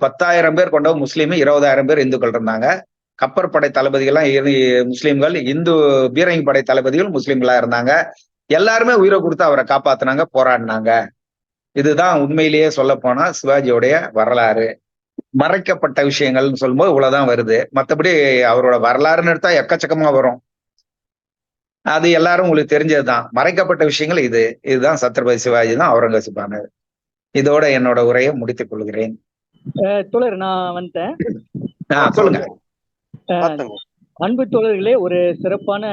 10,000 பேர் கொண்ட முஸ்லீம், 20,000 பேர் இந்துக்கள் இருந்தாங்க. கப்பற்படை தளபதிகள்லாம் முஸ்லீம்கள், இந்து பீரங்கி படை தளபதிகள் முஸ்லீம்களா இருந்தாங்க. எல்லாருமே உயிரை கொடுத்து அவரை காப்பாத்தினாங்க, போராடினாங்க. இதுதான் உண்மையிலேயே சொல்ல போனா சிவாஜியோடைய வரலாறு. மறைக்கப்பட்ட விஷயங்கள்னு சொல்லும்போது இவ்வளவுதான் வருது. மற்றபடி அவரோட வரலாறுன்னு எடுத்தா எக்கச்சக்கமா வரும். அது எல்லாரும் உங்களுக்கு தெரிஞ்சதுதான். மறைக்கப்பட்ட விஷயங்கள் இதுதான் சத்ரபதி சிவாஜி தான் அவுரங்கசீப்பானது. இதோட என்னோட உரையை முடித்துக் கொள்கிறேன். தோழர், நான் வந்துட்டேன். சொல்லுங்க. அன்பு தோழர்களே, ஒரு சிறப்பான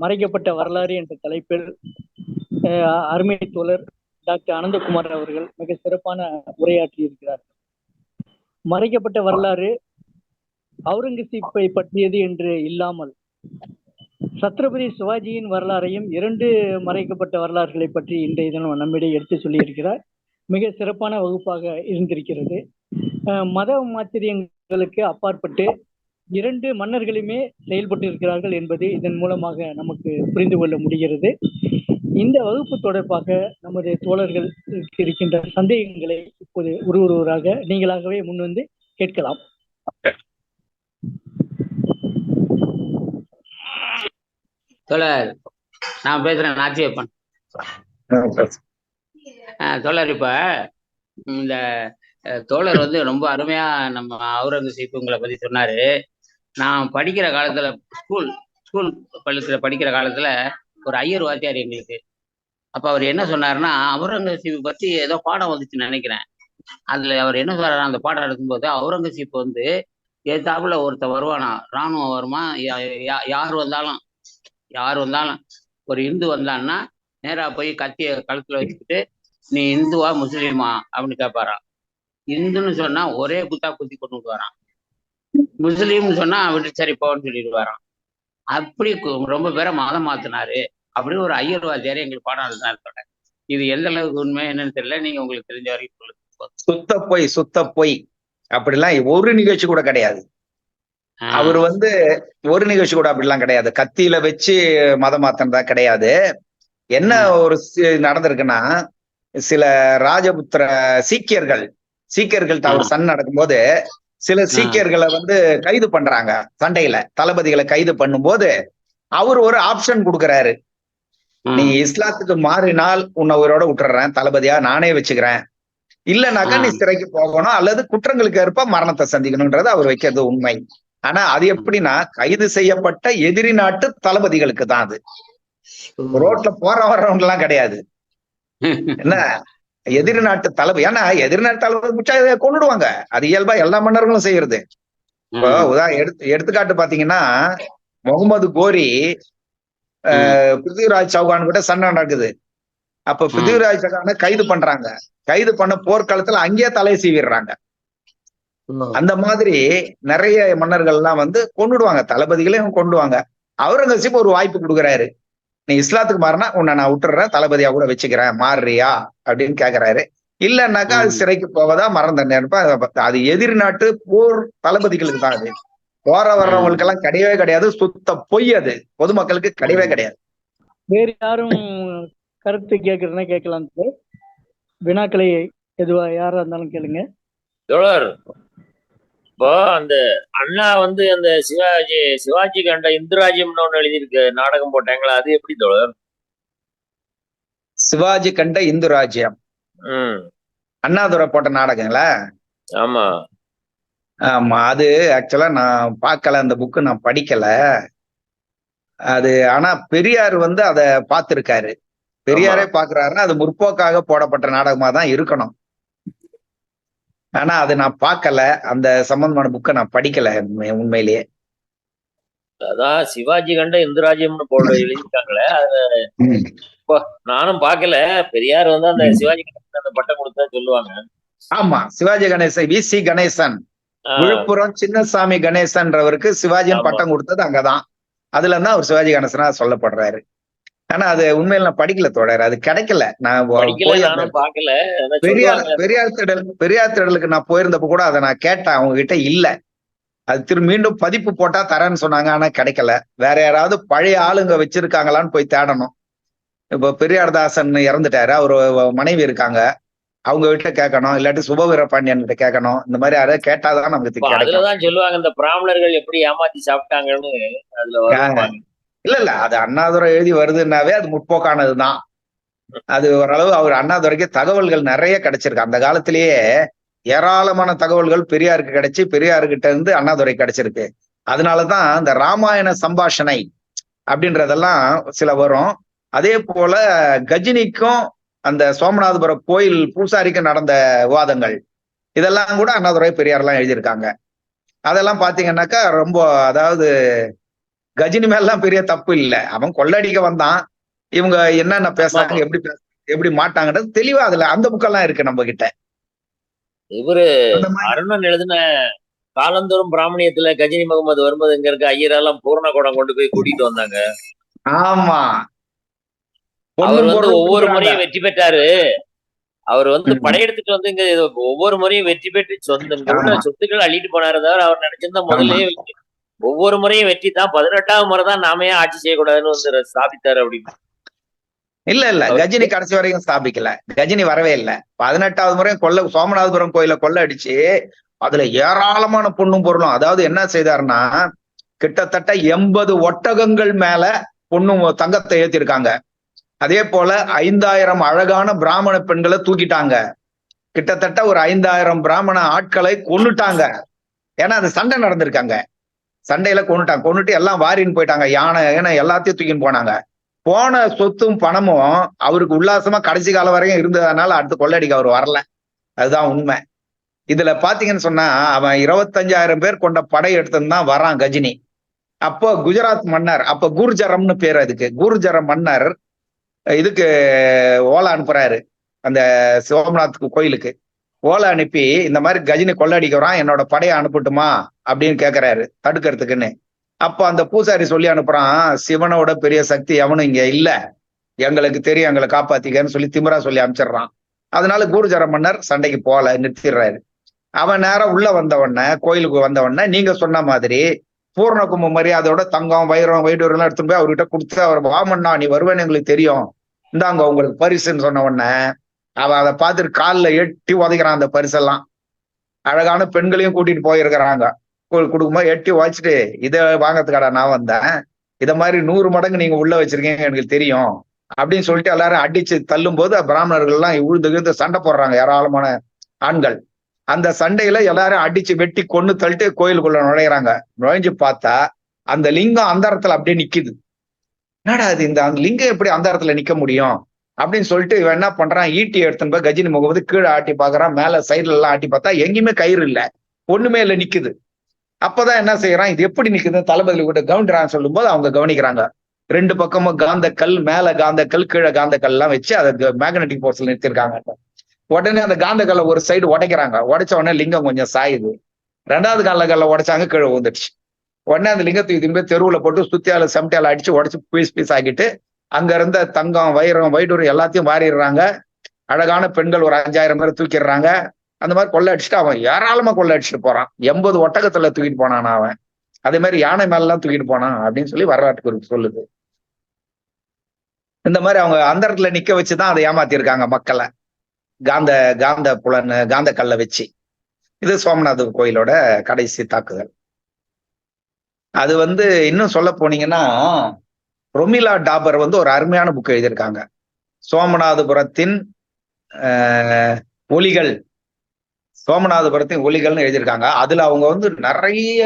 மறைக்கப்பட்ட வரலாறு என்ற தலைப்பில் அருமை தோழர் டாக்டர் அனந்தகுமார் அவர்கள் மிக சிறப்பான உரையாற்றி இருக்கிறார். மறைக்கப்பட்ட வரலாறு அவுரங்கசீப்பை பற்றியது என்று இல்லாமல் சத்ரபதி சிவாஜியின் வரலாறையும் 2 மறைக்கப்பட்ட வரலாறுகளை பற்றி இன்றைய தினம் நம்மிடையே எடுத்து சொல்லியிருக்கிறார். மிக சிறப்பான வகுப்பாக இருந்திருக்கிறது. மத மாத்திரியங்களுக்கு அப்பாற்பட்டு 2 மன்னர்களுமே செயல்பட்டு இருக்கிறார்கள் என்பது இதன் மூலமாக நமக்கு புரிந்து கொள்ள முடிகிறது. இந்த வகுப்பு தொடர்பாக நமது தோழர்கள் இருக்கின்ற சந்தேகங்களை இப்போது ஒருவராக நீங்களாகவே முன்வந்து கேட்கலாம். தோழர், நான் பேசுறேன், நாச்சியப்பன். தோழர், இப்ப இந்த தோழர் வந்து ரொம்ப அருமையா நம்ம அவுரங்கசீப்புங்களை பத்தி சொன்னாரு. நான் படிக்கிற காலத்துல ஸ்கூல் பள்ளிக்கூட படிக்கிற காலத்துல ஒரு ஐயர் வாத்தியார் எங்களுக்கு. அப்ப அவர் என்ன சொன்னாருன்னா, அவுரங்கசீப்பு பத்தி ஏதோ பாடம் வந்துச்சுன்னு நினைக்கிறேன். அதுல அவர் என்ன சொல்றாரு, அந்த பாடம் எடுக்கும்போது அவுரங்கசீப் வந்து ஏத்தாப்புல ஒருத்தன் வருவானா, ராணுவம் வருமா, யார் வந்தாலும் ஒரு இந்து வந்தான்னா நேரா போய் கத்திய கழுத்துல வச்சுக்கிட்டு, நீ இந்துவா முஸ்லீமா அப்படின்னு கேட்பாராம். இந்துன்னு சொன்னா ஒரே குத்தா குத்தி கொண்டு வரான், முஸ்லீம்னு சொன்னா விட்டு சரி போன்னு சொல்லிடுவாராம். அப்படி ரொம்ப பேரை மதம் மாத்தினாரு அப்படின்னு ஒரு ஐயர்வாதியாரு எங்களுக்கு பாடம் இருந்தாரு. இது எந்த அளவுக்கு உண்மை என்னன்னு தெரியல, நீங்க உங்களுக்கு தெரிஞ்ச வரைக்கும் சொல்லுங்க. சுத்த பொய் அப்படிலாம் ஒரு நிகழ்ச்சி கூட கிடையாது. அவர் ஒரு நிகழ்ச்சி கூட அப்படிலாம் கிடையாது. கத்தியில வச்சு மதம் மாத்தினதா கிடையாது. என்ன ஒரு நடந்திருக்குன்னா, சில ராஜபுத்திர சீக்கியர்கள் அவர் சண்டை நடக்கும்போது சில சீக்கியர்களை கைது பண்றாங்க. சண்டையில தளபதிகளை கைது பண்ணும்போது அவர் ஒரு ஆப்ஷன் கொடுக்கறாரு. நீ இஸ்லாத்துக்கு மாறினால் உன்னை உயிரோட விட்டுறேன், தளபதியா நானே வச்சுக்கிறேன், இல்லைனாக்கா நீ சிறைக்கு போகணும் அல்லது குற்றங்களுக்கு ஏற்ப மரணத்தை சந்திக்கணும்ன்றது அவர் வைக்கிறது உண்மை. ஆனா அது எப்படின்னா, கைது செய்யப்பட்ட எதிரி நாட்டு தளபதிகளுக்கு தான் அது. ரோட்ல வர்றவங்க எல்லாம் கிடையாது. என்ன எதிரி நாட்டு தளபதி, ஏன்னா எதிரி நாட்டு தளபதி கொண்டுடுவாங்க. அது இயல்பா எல்லா மன்னர்களும் செய்யறது. இப்போ எடுத்துக்காட்டு பாத்தீங்கன்னா, முகமது கோரி பிருத்திவிராஜ் சௌகான் கிட்ட சண்டை நடக்குது. அப்ப பிருத்திவிராஜ் சௌகான கைது பண்றாங்க. கைது பண்ண போர்க்காலத்துல அங்கேயே தலையை சீவிடுறாங்க. அந்த மாதிரி நிறைய மன்னர்கள் எல்லாம் கொண்டுடுவாங்க, தளபதிகளையும் கொண்டுடுவாங்க. அவுரங்கசீப் ஒரு வாய்ப்பு கொடுக்குறாரு. நீ இஸ்லாத்துக்கு மாறினா உன்னை நான் விட்டுறேன், தளபதியா கூட வச்சுக்கிறேன், மாறுறியா அப்படின்னு கேக்குறாரு. இல்லைன்னாக்கா அது சிறைக்கு போவதா மரண தண்டனை. அது எதிரி நாட்டு போர் தளபதிகளுக்கு தான். அது வர்றவங்களுக்கு எல்லாம் கிடையவே கிடையாது. சுத்த பொய். அது பொதுமக்களுக்கு கிடையவே கிடையாது. வேறு யாரும் கருத்து கேட்கறதுனா கேட்கலாம். வினாக்களை எதுவா யாரா இருந்தாலும் கேளுங்க. தோழர், இப்போ அந்த அண்ணா அந்த சிவாஜி கண்ட இந்துராஜ்யம்னு ஒண்ணு எழுதியிருக்கு, நாடகம் போட்டாங்களா, அது எப்படி தோழர்? சிவாஜி கண்ட இந்து ராஜ்யம் அண்ணாதுரை போட்ட நாடகங்களா? ஆமா ஆமா. அது ஆக்சுவலா நான் பார்க்கல, அந்த புக்கு நான் படிக்கல அது. ஆனா பெரியார் அத பார்த்திருக்காரு. பெரியாரே பாக்குறாருன்னா அது முற்போக்காக போடப்பட்ட நாடகமா தான் இருக்கணும். ஆனா அது நான் பார்க்கல, அந்த சம்பந்தமான புக்கை நான் படிக்கல உண்மையிலேயே. அதான் சிவாஜி கண்ட இந்துராஜ்யம்னு போட எழுதியிருக்காங்களே, நானும் பார்க்கல. பெரியார் அந்த சிவாஜி கணேசன் அந்த பட்டம் கொடுத்தா சொல்லுவாங்க. ஆமா, சிவாஜி கணேசன், வி.சி. கணேசன், விழுப்புரம் சின்னசாமி கணேசன்றவருக்கு சிவாஜியின் பட்டம் கொடுத்தது அங்கதான். அதுல தான் அவர் சிவாஜி கணேசனா சொல்லப்படுறாரு. ஆனா அது உண்மையில நான் படிக்கல தோழர், அது கிடைக்கல. நான் பெரியார் திடலுக்கு நான் போயிருந்தப்ப கூட அதை நான் கேட்டேன், அவங்க கிட்ட இல்ல. அது மீண்டும் பதிப்பு போட்டா தரேன்னு சொன்னாங்க, ஆனா கிடைக்கல. வேற யாராவது பழைய ஆளுங்க வச்சிருக்காங்களான்னு போய் தேடணும். இப்போ பெரியார் தாசன் இறந்துட்டாரு, அவரு மனைவி இருக்காங்க, அவங்க கிட்ட கேட்கணும், இல்லாட்டி சுபவீர பாண்டியன் கிட்ட கேட்கணும். இந்த மாதிரி யாராவது கேட்டாதான் நமக்கு அதுலதான் சொல்லுவாங்க இந்த பிராமணர்கள் எப்படி ஏமாத்தி சாப்பிட்டாங்கன்னு. அதுல இல்ல அது அண்ணாதுரை எழுதி வருதுன்னாவே அது முற்போக்கானதுதான். அது ஓரளவு அவர் அண்ணாதுரைக்கு தகவல்கள் நிறைய கிடைச்சிருக்கு. அந்த காலத்திலேயே ஏராளமான தகவல்கள் பெரியாருக்கு கிடைச்சு, பெரியாருக்கிட்ட இருந்து அண்ணாதுரை கிடைச்சிருக்கு. அதனாலதான் இந்த ராமாயண சம்பாஷணை அப்படின்றதெல்லாம் சில வரும். அதே போல கஜினிக்கும் அந்த சோமநாதபுரம் கோயில் பூசாரிக்கும் நடந்த விவாதங்கள், இதெல்லாம் கூட அண்ணாதுரை பெரியார்லாம் எழுதியிருக்காங்க. அதெல்லாம் பாத்தீங்கன்னாக்கா ரொம்ப, அதாவது கஜினி மேலாம் பெரிய தப்பு இல்லை, அவன் கொள்ளடிக்க வந்தான், இவங்க என்னென்ன பேசுறாங்க, எப்படி மாட்டாங்கன்றது தெளிவா அதுல அந்த புக்கெல்லாம் இருக்கு நம்ம கிட்ட. இவரு அருணன் எழுதின காலந்தோறும் பிராமணியத்துல கஜினி முகமது வரும்போது இங்க இருக்க ஐயரெல்லாம் பூர்ண குடம் கொண்டு போய் கூட்டிட்டு வந்தாங்க. ஆமா, அவர் ஒவ்வொரு முறையும் வெற்றி பெற்றாரு. அவர் படையெடுத்துட்டு இங்க ஒவ்வொரு முறையும் வெற்றி பெற்று சொத்துக்கள் அள்ளிட்டு போனாரு. தவிர அவர் நினைச்சிருந்தா முதல்லயே ஒவ்வொரு முறையும் வெற்றி தான், 18ஆவது முறை தான் நாம ஏன் ஆட்சி செய்யக்கூடாதுன்னு ஸ்தாபித்தாரு அப்படின்னு. இல்ல கஜினி கடைசி வரைக்கும் ஸ்தாபிக்கல, கஜினி வரவே இல்லை. 18ஆவது முறையும் சோமநாதபுரம் கோயில கொள்ள அடிச்சு அதுல ஏராளமான பொண்ணும் பொருளும், அதாவது என்ன செய்தாருன்னா கிட்டத்தட்ட 80 ஒட்டகங்கள் மேல பொண்ணும் தங்கத்தை ஏத்திருக்காங்க. அதே போல 5000 அழகான பிராமண பெண்களை தூக்கிட்டாங்க. கிட்டத்தட்ட ஒரு 5000 பிராமண ஆட்களை கொன்னுட்டாங்க. ஏன்னா அந்த சண்டை நடந்திருக்காங்க, சண்டையில கொன்னுட்டு எல்லாம் வாரின்னு போயிட்டாங்க. யானை எல்லாத்தையும் தூக்கின்னு போனாங்க. போன சொத்தும் பணமும் அவருக்கு உல்லாசமா கடைசி காலம் வரையும் இருந்ததுனால அடுத்து கொள்ளடிக்க அவர் வரல. அதுதான் உண்மை. இதுல பாத்தீங்கன்னு சொன்னா அவன் 25,000 பேர் கொண்ட படை எடுத்துன்னு தான் வரான் கஜினி. அப்போ குஜராத் மன்னர், அப்ப கூர்ஜரம்னு பேர், அதுக்கு கூர்ஜர மன்னர் இதுக்கு ஓலை அனுப்புறாரு அந்த சோமநாத் கோயிலுக்கு. ஓலை அனுப்பி இந்த மாதிரி கஜினி கொள்ளடிக்கிறான், என்னோட படையை அனுப்பட்டுமா அப்படின்னு கேட்கிறாரு தடுக்கிறதுக்குன்னு. அப்ப அந்த பூசாரி சொல்லி அனுப்புறான், சிவனோட பெரிய சக்தி எவனும் இங்க இல்ல, எங்களுக்கு தெரியும், எங்களை காப்பாத்திக்கன்னு சொல்லி திமிரா சொல்லி அனுப்பிச்சிடுறான். அதனால கூர்ஜர மன்னர் சண்டைக்கு போல நிறுத்திடுறாரு. அவன் நேரம் உள்ள வந்த உடனே, கோயிலுக்கு வந்த உடனே நீங்க சொன்ன மாதிரி பூர்ண கும்ப மரியாதையோட தங்கம் வைரம் வைடூரெல்லாம் எடுத்துட்டு போய் அவர்கிட்ட கொடுத்து, அவர் வாமண்ணா நீ வருவேன்னு எங்களுக்கு தெரியும், இந்தாங்க உங்களுக்கு பரிசுன்னு சொன்ன உடனே அவன் அதை பார்த்துட்டு காலில் எட்டி உதைக்கிறான். அந்த பரிசெல்லாம் அழகான பெண்களையும் கூட்டிட்டு போயிருக்கிறாங்க. கொடுக்கும்போது எட்டி உதைச்சிட்டு, இதை வாங்கறதுக்காடா நான் வந்தேன், இதை மாதிரி 100 மடங்கு நீங்க உள்ள வச்சிருக்கீங்க எனக்கு தெரியும் அப்படின்னு சொல்லிட்டு எல்லாரும் அடிச்சு தள்ளும் போது பிராமணர்கள் எல்லாம் விழுந்து சண்டை போடுறாங்க, ஏராளமான ஆண்கள். அந்த சண்டையில எல்லாரும் அடிச்சு வெட்டி கொன்னு தள்ளிட்டு கோயிலுக்குள்ள நுழையிறாங்க. நுழைஞ்சு பார்த்தா அந்த லிங்கம் அந்த இடத்துல அப்படியே நிக்குது. என்னடா அது, இந்த அந்த லிங்கம் எப்படி அந்த இடத்துல நிக்க முடியும் அப்படின்னு சொல்லிட்டு இவன் என்ன பண்றான், ஈட்டி எடுத்துன்னு போய் கஜினி முகமது கீழே ஆட்டி பாக்குறான். மேல சைடுல எல்லாம் ஆட்டி பார்த்தா எங்கேயுமே கயிறு இல்ல, ஒண்ணுமே இல்ல, நிக்குது. அப்பதான் என்ன செய்யறான், இது எப்படி நிக்குது தளபதி கிட்ட கவனிக்கிறான்னு சொல்லும் போது அவங்க கவனிக்கிறாங்க. 2 பக்கமும் காந்த கல், மேல காந்த கல், கீழே காந்த கல் எல்லாம் வச்சு அதை மேக்னெட்டிக் போர்ஸ்ல நிறுத்திருக்காங்க. உடனே அந்த காந்த கல்லை ஒரு சைடு உடைக்கிறாங்க. உடைச்ச உடனே லிங்கம் கொஞ்சம் சாயுது. 2வது கல்லை உடைச்சாங்க, கீழே வந்துடுச்சு. உடனே அந்த லிங்கத்துக்கு திரும்பி தெருவுல போட்டு சுத்தியால செமட்டியால அடிச்சு உடைச்சு பீஸ் ஆகிட்டு அங்க இருந்த தங்கம் வைரம் வைடூரம் எல்லாத்தையும் வாரிடுறாங்க. அழகான பெண்கள் ஒரு 5,000 பேர் தூக்கிடுறாங்க. அந்த மாதிரி கொள்ளை அடிச்சுட்டு அவன் ஏராளமா கொள்ளை அடிச்சுட்டு போறான். 80 ஒட்டகத்துல தூக்கிட்டு போனான் அவன். அதே மாதிரி யானை மேல எல்லாம் தூக்கிட்டு போனான் அப்படின்னு சொல்லி வரலாற்று குறிப்பு சொல்லுது. இந்த மாதிரி அவங்க அந்த இடத்துல நிக்க வச்சுதான் அதை ஏமாத்திருக்காங்க மக்களை, காந்த புலன் காந்த கல்லை வச்சு. இது சோமநாத கோயிலோட கடைசி தாக்குதல். அது இன்னும் சொல்ல போனீங்கன்னா, ரொமிலா டாபர் ஒரு அருமையான புக் எழுதியிருக்காங்க, சோமநாதபுரத்தின் ஒலிகள், சோமநாதபுரத்தின் ஒலிகள்னு எழுதியிருக்காங்க. அதுல அவங்க நிறைய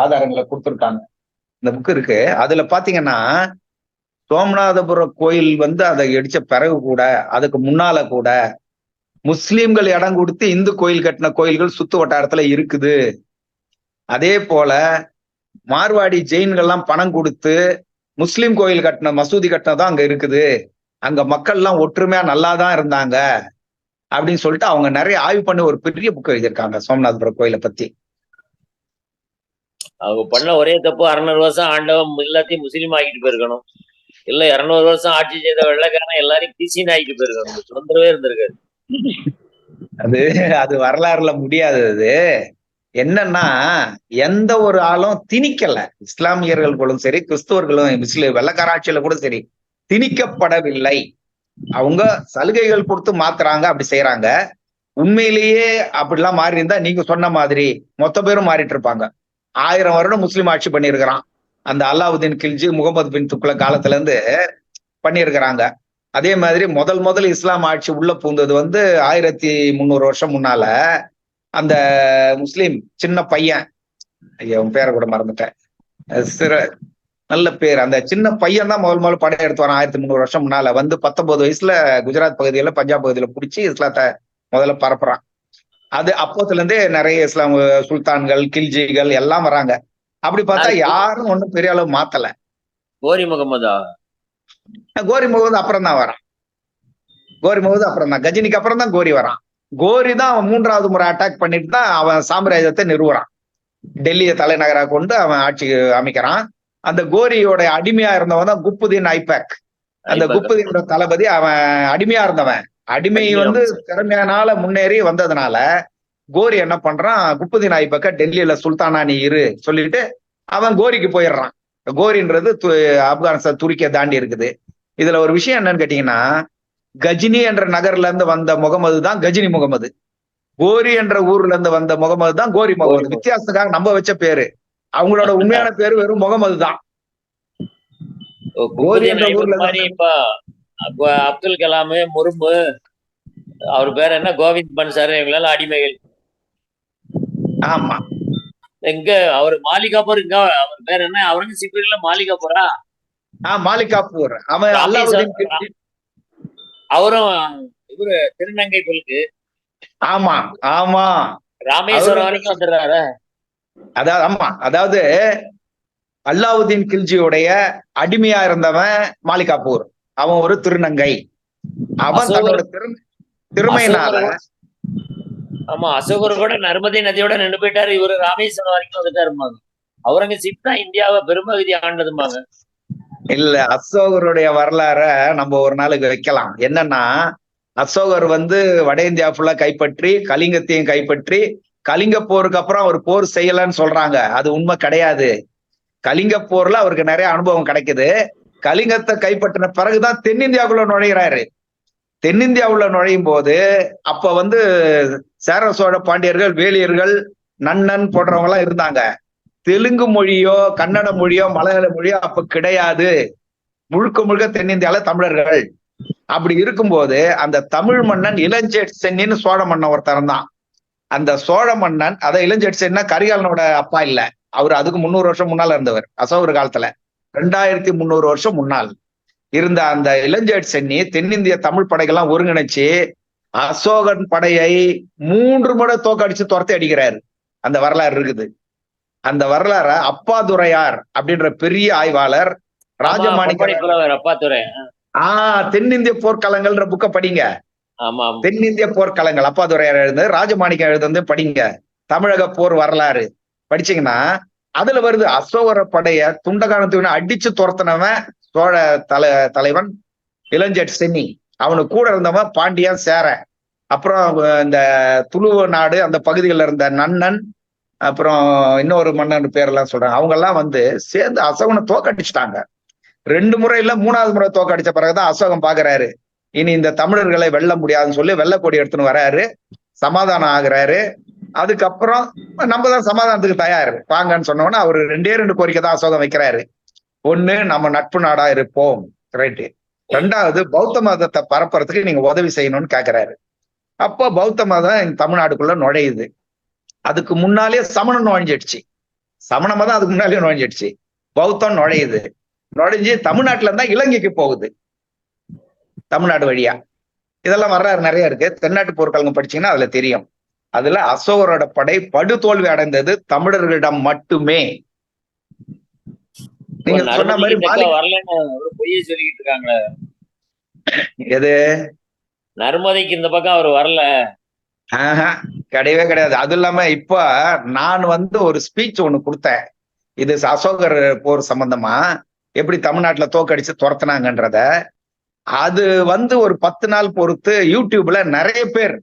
ஆதாரங்களை கொடுத்துருக்காங்க. இந்த புக் இருக்கு. அதுல பாத்தீங்கன்னா சோமநாதபுரம் கோயில் அதை இடிச்ச பிறகு கூட, அதுக்கு முன்னால கூட முஸ்லிம்கள் இடம் கொடுத்து இந்து கோயில் கட்டின கோயில்கள் சுத்து வட்டாரத்துல இருக்குது. அதே போல மார்வாடி ஜெயின்கள்லாம் பணம் கொடுத்து முஸ்லிம் கோயில் கட்டின மசூதி கட்டினதான் அங்க இருக்குது. அங்க மக்கள் எல்லாம் ஒற்றுமையா நல்லாதான் இருந்தாங்க அப்படின்னு சொல்லிட்டு அவங்க நிறைய ஆய்வு பண்ணி ஒரு பெரிய புக் எழுதியிருக்காங்க சோமநாதபுரம் கோயிலை பத்தி. அவங்க பண்ண ஒரே தப்பு, 600 வருஷம் ஆண்டவன் எல்லாத்தையும் முஸ்லீம் ஆகிட்டு போயிருக்கணும். இல்ல 200 வருஷம் ஆட்சி செய்த வெள்ளைக்காரன் எல்லாரையும் கிறிஸ்டின் ஆகிட்டு போயிருக்கணும். சுதந்திரமே இருந்திருக்காரு. அது வரலாறுல முடியாதது. என்னன்னா எந்த ஒரு ஆளும் திணிக்கல, இஸ்லாமியர்களும் சரி கிறிஸ்துவர்களும் வெள்ளக்கார ஆட்சியில கூட சரி திணிக்கப்படவில்லை. அவங்க சலுகைகள் கொடுத்து மாத்துறாங்க, அப்படி செய்யறாங்க. உண்மையிலேயே அப்படிலாம் மாறி இருந்தா நீங்க சொன்ன மாதிரி மொத்த பேரும் மாறிட்டு இருப்பாங்க. 1000 வருடம் முஸ்லீம் ஆட்சி பண்ணியிருக்கிறான். அந்த அல்லாவுதீன் கில்ஜி முகமது பின் துக்ளக் காலத்துல இருந்து பண்ணியிருக்கிறாங்க. அதே மாதிரி முதல் இஸ்லாம் ஆட்சி உள்ள பூந்தது 1300 வருஷம் முன்னால. அந்த முஸ்லீம் சின்ன பையன், அவன் பேரை கூட மறந்துட்டேன், நல்ல பேர், அந்த சின்ன பையன் தான் முதல் படையெடுத்து வரான் 1300 வருஷம் முன்னால. 19 வயசுல குஜராத் பகுதியில பஞ்சாப் பகுதியில பிடிச்சி இஸ்லாத்தை முதல்ல பரப்புறான். அது அப்போத்துல இருந்தே நிறைய இஸ்லாம் சுல்தான்கள் கில்ஜிகள் எல்லாம் வராங்க. அப்படி பார்த்தா யாரும் ஒண்ணும் பெரிய அளவு மாத்தல. கோரி முகமதா? கோரி முகமது அப்புறம் தான் வரான். கோரி முகமது அப்புறம் தான், கஜினிக்கு அப்புறம் தான் கோரி வரான். கோரி தான் அவன் 3வது முறை அட்டாக் பண்ணிட்டு தான் அவன் சாம்ராஜ்யத்தை நிறுவுறான். டெல்லியை தலைநகராக கொண்டு அவன் ஆட்சி அமைக்கிறான். அந்த கோரியோட அடிமையா இருந்தவன் தான் குப்புதீன் ஐபேக். அந்த குப்புதீனோட தளபதி அவன் அடிமையா இருந்தவன். அடிமை திறமையானால முன்னேறி வந்ததுனால கோரி என்ன பண்றான், குப்புதீன் ஐபக்க டெல்லியில சுல்தானா நீ இரு சொல்லிட்டு அவன் கோரிக்கு போயிடுறான். கோரின்றது ஆப்கானிஸ்தான் துருக்கியை தாண்டி இருக்குது. இதுல ஒரு விஷயம் என்னன்னு கேட்டீங்கன்னா, கஜினி என்ற நகர்ல இருந்து வந்த முகமது தான் கஜினி முகமது, கோரி என்ற ஊர்ல இருந்து வந்த முகமது தான் கோரி முகமது. வித்தியாசத்துக்காக நம்ம வச்ச பேரு, அவங்களோட உண்மையான பேரு வெறும் முகமது தான். கோரி என்ற ஊர்ல அப்துல் கலாம், முர்மு, அவர் பேர் என்ன, கோவிந்த் பன்சார், இவங்களால அடிமைகள். ஆமா, எங்க அவர் மாலிகாபூர், இங்க அவர் பேர் என்ன, அவுரங்கசீப்ல மாலிகாபூரா? மாலிகாபூர். அவன் அல்லாவுதீன் அவரும் இவரு திருநங்கை கொள்கு. ஆமா ஆமா, ராமேஸ்வரம் வரைக்கும் வந்துடுறாரு. அதாவது ஆமா, அதாவது அல்லாவுதீன் கில்ஜியுடைய அடிமையா இருந்தவன் மாலிகாப்பூர், அவன் ஒரு திருநங்கை. அவன் தன்னோட திறமையினால ஆமா, அசோகர் கூட நர்மதை நதியோட நின்று போயிட்டாரு. இவரு ராமேஸ்வரம் வரைக்கும் வந்துட்டாருமாங்க. அவுரங்கசீப் தான் இந்தியாவை பெரும்பகுதி ஆண்டதுமாங்க. இல்ல, அசோகருடைய வரலாற நம்ம ஒரு நாளுக்கு வைக்கலாம். என்னன்னா, அசோகர் வந்து வட இந்தியா ஃபுல்லா கைப்பற்றி கலிங்கத்தையும் கைப்பற்றி, கலிங்க போருக்கு அப்புறம் அவர் போர் செய்யலன்னு சொல்றாங்க. அது உண்மை கிடையாது. கலிங்க போர்ல அவருக்கு நிறைய அனுபவம் கிடைக்குது. கலிங்கத்தை கைப்பற்றின பிறகுதான் தென்னிந்தியாவுக்குள்ள நுழைகிறாரு. தென்னிந்தியாவுள்ள நுழையும் போது அப்ப வந்து சேர சோழ பாண்டியர்கள், வேலியர்கள், நன்னன் போன்றவங்க எல்லாம் இருந்தாங்க. தெலுங்கு மொழியோ கன்னட மொழியோ மலையாள மொழியோ அப்ப கிடையாது. முழுக்க முழுக்க தென்னிந்தியால தமிழர்கள். அப்படி இருக்கும்போது அந்த தமிழ் மன்னன் இளஞ்சேட் சென்னின்னு சோழ மன்னன் ஒருத்தர் தான். அந்த சோழ மன்னன், அதான் இளஞ்சேட் சென்னா கரிகாலனோட அப்பா இல்ல, அவர் அதுக்கு 300 வருஷம் முன்னால இருந்தவர். அசோகர் காலத்துல 2300 வருஷம் முன்னால் இருந்த அந்த இளஞ்சேட் சென்னி தென்னிந்திய தமிழ் படைகள்லாம் ஒருங்கிணைச்சு அசோகன் படையை 3 முறை தோக்கடிச்சு துரத்தி அடிக்கிறாரு. அந்த வரலாறு இருக்குது. அந்த வரலாற அப்பாதுரையார் அப்படின்ற பெரிய ஆய்வாளர் ராஜமாணிக்க அப்பாதுரை தென்னிந்திய போர்க்களங்கள்ன்ற புக்க படிங்க. தென்னிந்திய போர்க்களங்கள் அப்பாதுரையார் எழுந்து, ராஜமாணிக்கம் எழுந்து படிங்க. தமிழக போர் வரலாறு படிச்சீங்கன்னா அதுல வருது. அசோகர படைய துண்டகானத்துவனை அடிச்சு துரத்தினவன் சோழ தலைவன் இளஞ்சேட் சென்னி. அவனுக்கு கூட இருந்தவன் பாண்டியன், சேர, அப்புறம் இந்த துளுவ நாடு அந்த பகுதிகளில் இருந்த நன்னன், அப்புறம் இன்னொரு மன்னன் பேரெல்லாம் சொல்றாங்க. அவங்க எல்லாம் வந்து சேர்ந்து அசோகனை தோக்கடிச்சுட்டாங்க. 2 முறை இல்ல 3வது முறை தோக்கடிச்ச பிறகுதான் அசோகம் பாக்குறாரு, இனி இந்த தமிழர்களை வெல்ல முடியாதுன்னு சொல்லி வெள்ளக்கொடி எடுத்துன்னு வராரு. சமாதானம் ஆகுறாரு. அதுக்கப்புறம் நம்ம தான் சமாதானத்துக்கு தயார் வாங்கன்னு சொன்னோன்னா அவரு 2 கோரிக்கை தான் அசோகம் வைக்கிறாரு. ஒண்ணு, நம்ம நட்பு நாடா இருப்போம், ரைட்டு. 2வது, பௌத்த மதத்தை பரப்புறதுக்கு நீங்க உதவி செய்யணும்னு கேட்கிறாரு. அப்போ பௌத்த மதம் தமிழ்நாடுக்குள்ள நுழையுது. அதுக்கு முன்னாலே சமணம் நுழைஞ்சிடுச்சு. சமண மதம் அதுக்கு முன்னாலே நுழைஞ்சிடுச்சு. பௌத்தம் நுழையுது. நுழைஞ்சு தமிழ்நாட்டுல இருந்தா இலங்கைக்கு போகுது, தமிழ்நாடு வழியா. இதெல்லாம் வரலாறு நிறைய இருக்கு. தென்னாட்டு போர்க்களங்க படிச்சீங்கன்னா அதுல தெரியும். அதுல அசோகரோட படை படுதோல்வி அடைந்தது தமிழர்களிடம் மட்டுமே. நீங்க சொன்ன மாதிரி பொய்யை சொல்லிக்கிட்டு இருக்காங்க. எது நர்மதைக்கு இந்த பக்கம் அவர் வரல? கிடையவே கிடையாது. அது இல்லாம இப்ப நான் வந்து ஒரு ஸ்பீச் ஒண்ணு கொடுத்தேன். இது அசோகர் போர் சம்பந்தமா எப்படி தமிழ்நாட்டுல தோக்கடிச்சு துரத்துனாங்கன்றத. அது வந்து ஒரு 10 நாள் பொறுத்து யூடியூப்ல நிறைய பேர்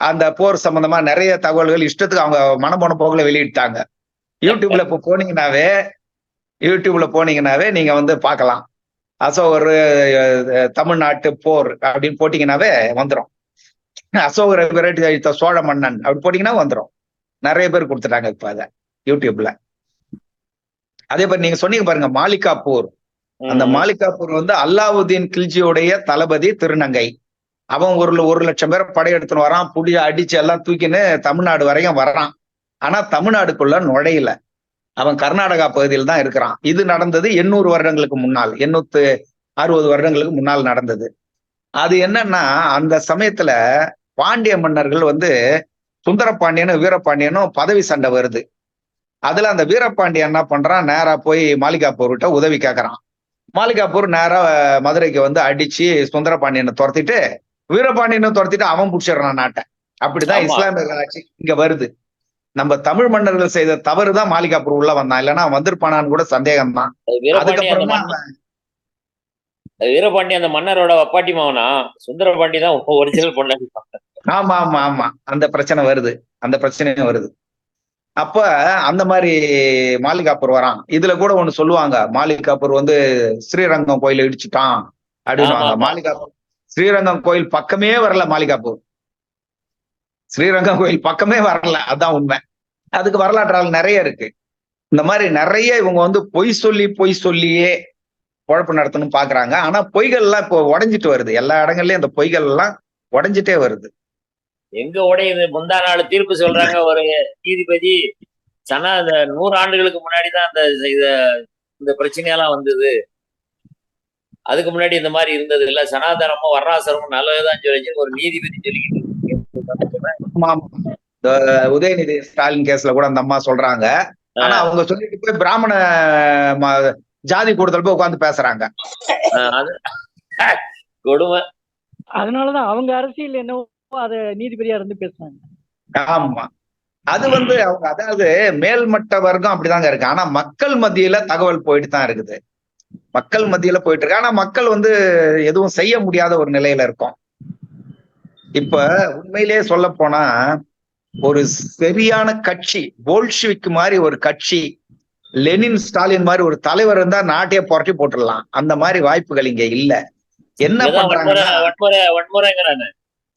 அந்த போர் சம்பந்தமா நிறைய தகவல்கள் இஷ்டத்துக்கு அவங்க மனம் போன போக்குல வெளியிட்டாங்க. யூடியூப்ல இப்போ போனீங்கன்னாவே நீங்க வந்து பார்க்கலாம். அசோகர் தமிழ்நாட்டு போர் அப்படின்னு போட்டீங்கன்னாவே வந்துடும். அசோகரை விரட்டி அழித்த சோழ மன்னன் அப்படி போட்டீங்கன்னா வந்துடும். நிறைய பேர் கொடுத்துட்டாங்க இப்ப அத யூடியூப்ல. அதே மாதிரி நீங்க சொன்னீங்க பாருங்க மாலிகாப்பூர். அந்த மாலிகாப்பூர் வந்து அல்லாவுதீன் கில்ஜியோடைய தளபதி திருநங்கை. அவன் 1 லட்சம் பேரை படையெடுத்துன்னு வரான். புடிய அடிச்சு எல்லாம் தூக்கின்னு தமிழ்நாடு வரைக்கும் வர்றான். ஆனா தமிழ்நாடுக்குள்ள நுழையல. அவன் கர்நாடகா பகுதியில் தான் இருக்கிறான். இது நடந்தது 800 வருடங்களுக்கு முன்னால், 860 வருடங்களுக்கு முன்னால் நடந்தது. அது என்னன்னா, அந்த சமயத்துல பாண்டிய மன்னர்கள் வந்து சுந்தரபாண்டியனும் வீரபாண்டியனும் பதவி சண்டை வருது. அதுல அந்த வீரபாண்டியன் என்ன பண்றான், நேரா போய் மாலிகாப்பூர்கிட்ட உதவி கேட்கறான். மாலிகாப்பூர் நேரா மதுரைக்கு வந்து அடிச்சு சுந்தரபாண்டியனை துரத்திட்டு வீரபாண்டியனை துரத்திட்டு அவன் பிடிச்சிடுறான் நாட்டை. அப்படிதான் இஸ்லாமிய ஆட்சி இங்க வருது. நம்ம தமிழ் மன்னர்கள் செய்த தவறுதான் மாலிகாப்பூர் உள்ள வந்தான். இல்லைன்னா வந்துருப்பானான்னு கூட சந்தேகம் தான். அதுக்கப்புறமா வீரபாண்டி அந்த மன்னரோட வப்பாட்டி மாவனா, சுந்தரபாண்டி தான் ஒரிஜினல் பொண்ணு. ஆமா ஆமா ஆமா, அந்த பிரச்சனை வருது. அந்த பிரச்சனையும் வருது. அப்ப அந்த மாதிரி மாலிகாப்பூர் வரான். இதுல கூட ஒண்ணு சொல்லுவாங்க, மாலிகாப்பூர் வந்து ஸ்ரீரங்கம் கோயில இடிச்சுட்டான் அப்படின்னு. மாலிகாப்பூர் ஸ்ரீரங்கம் கோயில் பக்கமே வரல. மாலிகாப்பூர் ஸ்ரீரங்கம் கோயில் பக்கமே வரல. அதான் உண்மை. அதுக்கு வரலாற்றால் நிறைய இருக்கு. இந்த மாதிரி நிறைய இவங்க வந்து பொய் சொல்லியே குழப்பம் நடத்தணும் பாக்குறாங்க. ஆனா பொய்கள் எல்லாம் இப்போ உடைஞ்சிட்டு வருது. எல்லா இடங்கள்லயும் அந்த பொய்கள் எல்லாம் உடைஞ்சிட்டே வருது. எங்க உடையுது? முந்தா நாள் தீர்ப்பு சொல்றாங்க ஒரு நீதிபதி, அந்த 100 ஆண்டுகளுக்கு முன்னாடிதான் அந்த இந்த பிரச்சனையெல்லாம் வந்தது. அதுக்கு முன்னாடி இந்த மாதிரி இருந்தது இல்ல, சனாதனமும் வர்ணாசிரமும் நல்லதுதான் சொல்லிச்சு ஒரு நீதிபதி சொல்லிக்கிட்டு. இந்த உதயநிதி ஸ்டாலின் கேஸ்ல கூட அந்த அம்மா சொல்றாங்க. ஆனா அவங்க சொல்லிட்டு போய் பிராமண ஜாதி கூட்டத்துல போய் உட்கார்ந்து பேசுறாங்க. கொடுமை. அதனாலதான் அவங்க அரசியல் என்னவோ அதை நீதிபதியா இருந்து பேசுறாங்க. ஆமா, அது அவங்க அதாவது மேல்மட்ட வர்க்கம் அப்படிதாங்க இருக்கு. ஆனா மக்கள் மத்தியில தகவல் போயிட்டு தான் இருக்குது. மக்கள் மத்தியில போயிட்டு இருக்கு. ஆனா மக்கள் எதுவும் செய்ய முடியாத ஒரு நிலையில இருக்கும். இப்ப உண்மையிலேயே சொல்ல போனா ஒரு சரியான கட்சி, போல்ஷிவிக் மாதிரி ஒரு கட்சி, லெனின் ஸ்டாலின் மாதிரி ஒரு தலைவர் இருந்தா நாட்டையே புரட்டி போட்டுடலாம். அந்த மாதிரி வாய்ப்புகள் இங்க இல்ல. என்ன பண்றாங்க? வன்முறைங்கிறாங்க.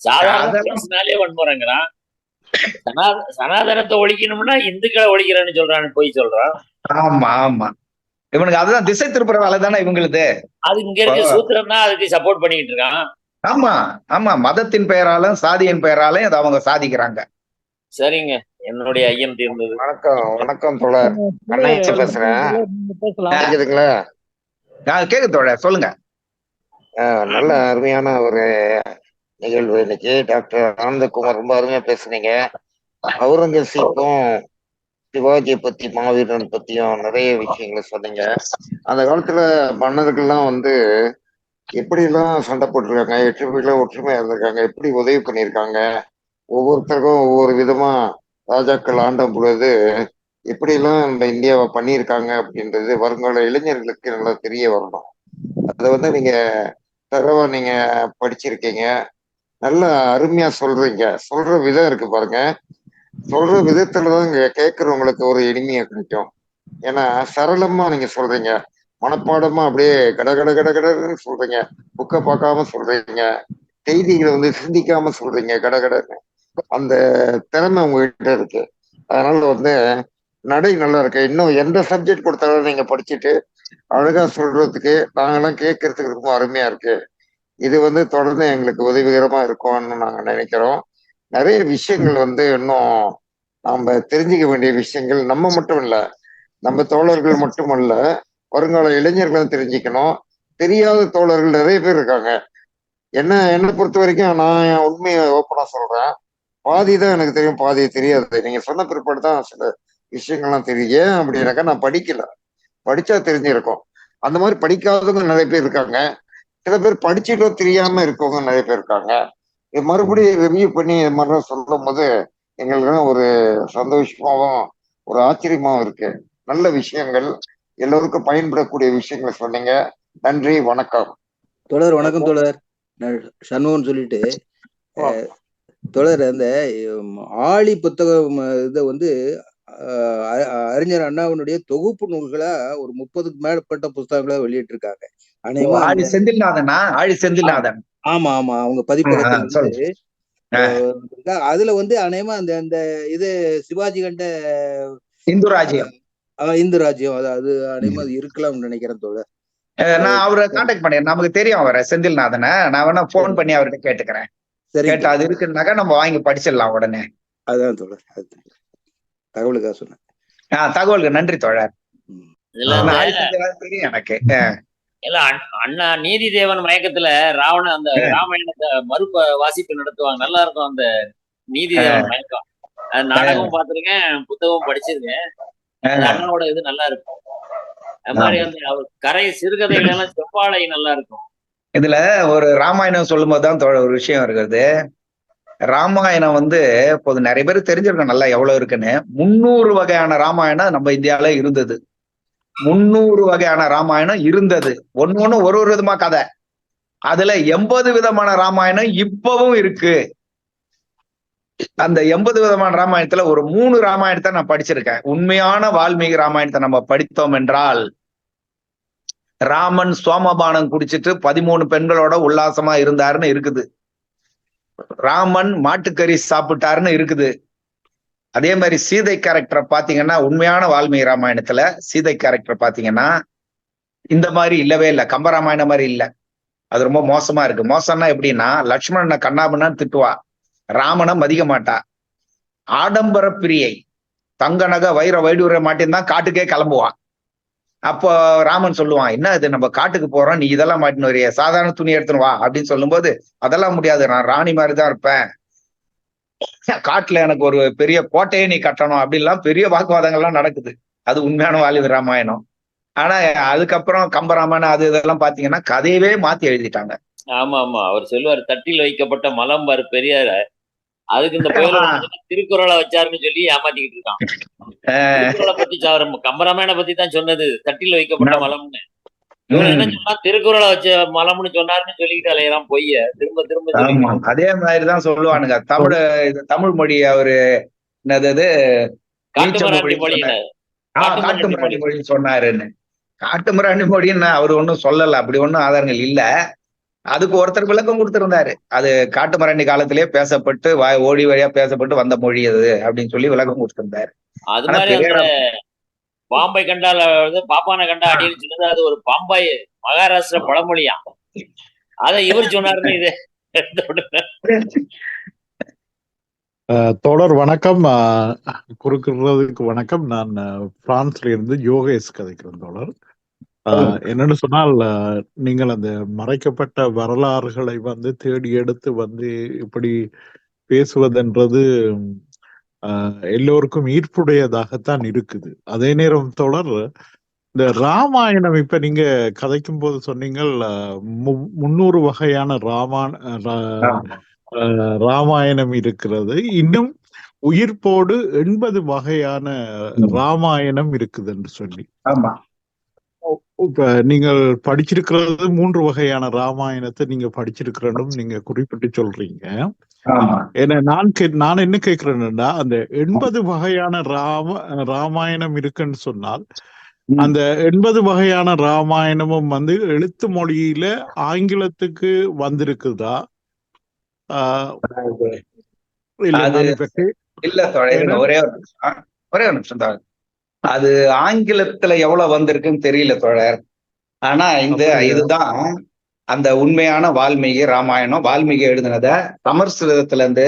சாதாரண வன்முறைங்கிறான். சனாதனத்தை ஒழிக்கணும்னா இந்துக்களை ஒழிக்கிறேன்னு சொல்றான்னு போய் சொல்றான். ஆமா ஆமா, இவனுக்கு அதுதான் திசை திருப்புற வேலை தானே இவங்களுது. அது இங்க இருக்க சூத்திரம் தான் அதுக்கு சப்போர்ட் பண்ணிட்டு இருக்கான். ஆமா ஆமா, மதத்தின் பெயராலும் சாதியின் பெயராலும் அதை அவங்க சாதிக்கிறாங்க. சரிங்க, என்னுடைய ஐயம் தீர்ந்தது. வணக்கம் தோழர், அண்ணாச்சி பேசுறேன். கேக்குதுங்களா? கேக்குது தோழர், சொல்லுங்க. நல்ல அருமையான ஒரு நிகழ்வு இன்னைக்கு. டாக்டர் ஆனந்தகுமார் ரொம்ப அருமையா பேசுனீங்க. அவுரங்கசீப்பும் சிவாஜியை பத்தி, மாவீரன் பத்தியும் நிறைய விஷயங்களை சொன்னீங்க. அந்த காலத்துல மன்னர்கள்லாம் எப்படி எல்லாம் சண்டை போட்டிருக்காங்க, எப்படி ஒற்றுமையா இருந்திருக்காங்க, எப்படி உதவி பண்ணியிருக்காங்க, ஒவ்வொருத்தருக்கும் ஒவ்வொரு விதமா ராஜாக்கள் ஆண்ட பொழுது எப்படி எல்லாம் இந்த இந்தியாவை பண்ணியிருக்காங்க அப்படின்றது வருங்கால இளைஞர்களுக்கு நல்லா தெரிய வரணும். அதை நீங்க தரவா நீங்க படிச்சிருக்கீங்க, நல்ல அருமையா சொல்றீங்க. சொல்ற விதம் இருக்கு பாருங்க, சொல்ற விதத்துலதான் இங்க கேட்கறவங்களுக்கு ஒரு இனிமையா கிடைக்கும். ஏன்னா சரளமா நீங்க சொல்றீங்க, மனப்பாடமா அப்படியே கடன்னு சொல்றீங்க, புக்கை பார்க்காம சொல்றீங்க, செய்திகளை சிந்திக்காம சொல்றீங்க, கடன்னு. அந்த திறமை உங்ககிட்ட இருக்கு. அதனால நடை நல்லா இருக்கு. இன்னும் எந்த சப்ஜெக்ட் கொடுத்தாலும் நீங்க படிச்சுட்டு அழகா சொல்றதுக்கு, நாங்கெல்லாம் கேட்கறதுக்கு ரொம்ப அருமையா இருக்கு. இது தொடர்ந்து எங்களுக்கு உதவிகரமா இருக்கும்னு நாங்க நினைக்கிறோம். நிறைய விஷயங்கள் இன்னும் நாம தெரிஞ்சுக்க வேண்டிய விஷயங்கள் நம்ம மட்டும் இல்ல, நம்ம தோழர்கள் மட்டுமல்ல, வருங்கால இளைஞர்களும் தெரிஞ்சுக்கணும். தெரியாத தோழர்கள் நிறைய பேர் இருக்காங்க. என்னை பொறுத்த வரைக்கும் நான் என் உண்மையை ஓப்பனா சொல்றேன், பாதி தான் எனக்கு தெரியும், பாதி தெரியாது. நீங்க சொன்ன பிற்பாடு தான் சில விஷயங்கள்லாம் தெரியும். ஏன் அப்படின்னாக்கா நான் படிக்கல, படிச்சா தெரிஞ்சிருக்கும். அந்த மாதிரி படிக்காதவங்க நிறைய பேர் இருக்காங்க. சில பேர் படிச்சுட்டும் தெரியாம இருக்கவங்க நிறைய பேர் இருக்காங்க. இது மறுபடியும் ரிவ்யூ பண்ணி இது மாதிரிலாம் சொல்லும் போது எங்களுக்கு ஒரு சந்தோஷமாவும் ஒரு ஆச்சரியமாவும் இருக்கு. நல்ல விஷயங்கள், எல்லோருக்கும் பயன்படக்கூடிய விஷயங்களை சொன்னீங்க. நன்றி, வணக்கம். தொடர் வணக்கம் தொடர். சண்முகன் சொல்லிட்டு தொடர் அந்த ஆழி புத்தகம் இதை அறிஞர் அண்ணாவினுடைய தொகுப்பு நூல்களா ஒரு 30க்கு மேற்பட்ட புத்தகங்களா வெளியிட்டு இருக்காங்க. ஆமா ஆமா, அவங்க பதிப்பகத்துல அதுல அநேகமா அந்த இது சிவாஜி கண்ட இந்து ராஜ்யம், அதாவது அநேகமா அது இருக்கலாம்னு நினைக்கிறேன் தோழர். நான் அவரை கான்டாக்ட் பண்ணேன், நமக்கு தெரியும் அவரை, செந்தில்நாதனை. நான் வேணா போன் பண்ணி அவர்கிட்ட கேட்டுக்கிறேன். கேட்டா அது இருக்குன்னாக்கா நம்ம வாங்கி படிச்சிடலாம் உடனே. அதுதான் தோழர், தகவலுக்காக சொன்னேன். தகவலுக்கு நன்றி தோழர். தெரியும் எனக்கு. இல்ல, அண்ணா நீதி தேவன் மயக்கத்துல அந்த ராமாயணத்தை மறுப வாசிப்பு நடத்துவாங்க, நல்லா இருக்கும் அந்த நீதி தேவன் மயக்கம். நாடகமும் பார்த்திருக்கேன், புத்தகமும் படிச்சிருக்கேன். அண்ணனோட இது நல்லா இருக்கும். அது மாதிரி அவர் கரை சிறுகதைகள் எல்லாம் செவ்வாழை நல்லா இருக்கும். இதுல ஒரு ராமாயணம் சொல்லும் போதுதான் ஒரு விஷயம் இருக்குது. ராமாயணம் இப்போது நிறைய பேர் தெரிஞ்சிருக்கோம் நல்லா எவ்வளவு இருக்குன்னு. 300 வகையான ராமாயணம் நம்ம இந்தியாவில இருந்தது. 300 வகையான ராமாயணம் இருந்தது. ஒண்ணு ஒரு விதமா கதை. அதுல 80 விதமான ராமாயணம் இப்பவும் இருக்கு. அந்த 80 விதமான ராமாயணத்துல ஒரு 3 ராமாயணத்தை நான் படிச்சிருக்கேன். உண்மையான வால்மீகி ராமாயணத்தை நம்ம படித்தோம் என்றால், ராமன் சோமபானம் குடிச்சிட்டு 13 பெண்களோட உல்லாசமா இருந்தாருன்னு இருக்குது. ராமன் மாட்டுக்கறி சாப்பிட்டாருன்னு இருக்குது. அதே மாதிரி சீதை கேரக்டரை பாத்தீங்கன்னா, உண்மையான வால்மீகி ராமாயணத்துல சீதை கேரக்டர் பாத்தீங்கன்னா இந்த மாதிரி இல்லவே இல்லை. கம்பராமாயணம் மாதிரி இல்லை. அது ரொம்ப மோசமா இருக்கு. மோசம்னா எப்படின்னா, லட்சுமணனை கண்ணாபண்ணான்னு திட்டுவா, ராமனை மதிக்க மாட்டா. ஆடம்பர பிரியை, தங்க நகை வைர வைடூர மாட்டின்தான் காட்டுக்கே கிளம்புவான். அப்போ ராமன் சொல்லுவான், என்ன இது நம்ம காட்டுக்கு போறோம், நீ இதெல்லாம் மாட்டின்னு வரிய, சாதாரண துணி எடுத்துன்னு வா அப்படின்னு சொல்லும் போது, அதெல்லாம் முடியாது, நான் ராணி மாதிரிதான் இருப்பேன், காட்டுல எனக்கு ஒரு பெரிய கோட்டையை நீ கட்டணும் அப்படிலாம் பெரிய வாக்குவாதங்கள்லாம் நடக்குது. அது உண்மையான வாலி ராமாயணம். ஆனா அதுக்கப்புறம் கம்பராமாயணம் அது இதெல்லாம் பாத்தீங்கன்னா கதையவே மாத்தி எழுதிட்டாங்க. ஆமா ஆமா, அவர் சொல்லுவார் தட்டில் வைக்கப்பட்ட மலம் பாரு பெரியார, அதுக்கு இந்த புயலோட திருக்குறளை வச்சாருன்னு சொல்லி ஏமாத்திக்கிட்டு இருக்கான். திருக்குறளை பத்தி கம்பராமாயண பத்தி தான் சொன்னது, தட்டில் வைக்கப்பட்ட மலம்னு. இவன் என்ன சொன்னா திருக்குறளை வச்ச மலம்னு சொன்னாருன்னு சொல்லிக்கிட்டு அலையெல்லாம் பொய்ய திரும்ப திரும்ப சொல்லி. அதே மாதிரிதான் சொல்லுவானுங்க. தமிழ் மொழி அவரு என்னது காட்டுமராண்டி மொழின்னு சொன்னாருன்னு. காட்டுமராண்டி மொழின்னு அவர் ஒன்னும் சொல்லல, அப்படி ஒன்னும் ஆதாரங்கள் இல்ல. அதுக்கு ஒருத்தர் விளக்கம் கொடுத்திருந்தாரு. அது காட்டுமராண்டி காலத்திலேயே பேசப்பட்டு ஓடி வழியா பேசப்பட்டு வந்த மொழி அது அப்படின்னு சொல்லி விளக்கம் கொடுத்திருந்தாரு. அது மாதிரி பாம்பை கண்டால பாப்பான கண்டா அப்படின்னு சொன்னது அது ஒரு பாம்பாய் மகாராஷ்டிர பழமொழியா, அதை இவர் சொன்னாருன்னு இது. தோழர் வணக்கம், குறுக்கிறதுக்கு வணக்கம். நான் பிரான்ஸ்ல இருந்து யோகேஷ் கதைக்கிறேன் தோழர். என்னன்னு சொன்னால், நீங்கள் அந்த மறைக்கப்பட்ட வரலாறுகளை தேடி எடுத்து இப்படி பேசுவதென்றது எல்லோருக்கும் ஈர்ப்புடையதாகத்தான் இருக்குது. அதே நேரம் தோழர், இந்த ராமாயணம் இப்ப நீங்க கதைக்கும் போது சொன்னீங்கள் 300 வகையான ராமாயணம் இருக்கிறது, இன்னும் உயிர்ப்போடு 80 வகையான ராமாயணம் இருக்குது என்று சொல்லி. இப்ப நீங்கள் படிச்சிருக்கிறது 3 வகையான ராமாயணத்தை நீங்க படிச்சிருக்கிறனும் நீங்க குறிப்பிட்டு சொல்றீங்க. ஏன்னா நான் என்ன கேட்கிறேன்னா, அந்த 80 வகையான ராமாயணம் இருக்குன்னு சொன்னால், அந்த 80 வகையான ராமாயணமும் எழுத்து மொழியில ஆங்கிலத்துக்கு வந்திருக்குதா? இல்ல, ஒரே நிமிஷம் தான். அது ஆங்கிலத்துல எவ்வளவு வந்திருக்குன்னு தெரியல தோழர். ஆனா இதுதான் அந்த உண்மையான வால்மீகி ராமாயணம். வால்மீகி எழுதினத சமஸ்கிருதத்துல இருந்து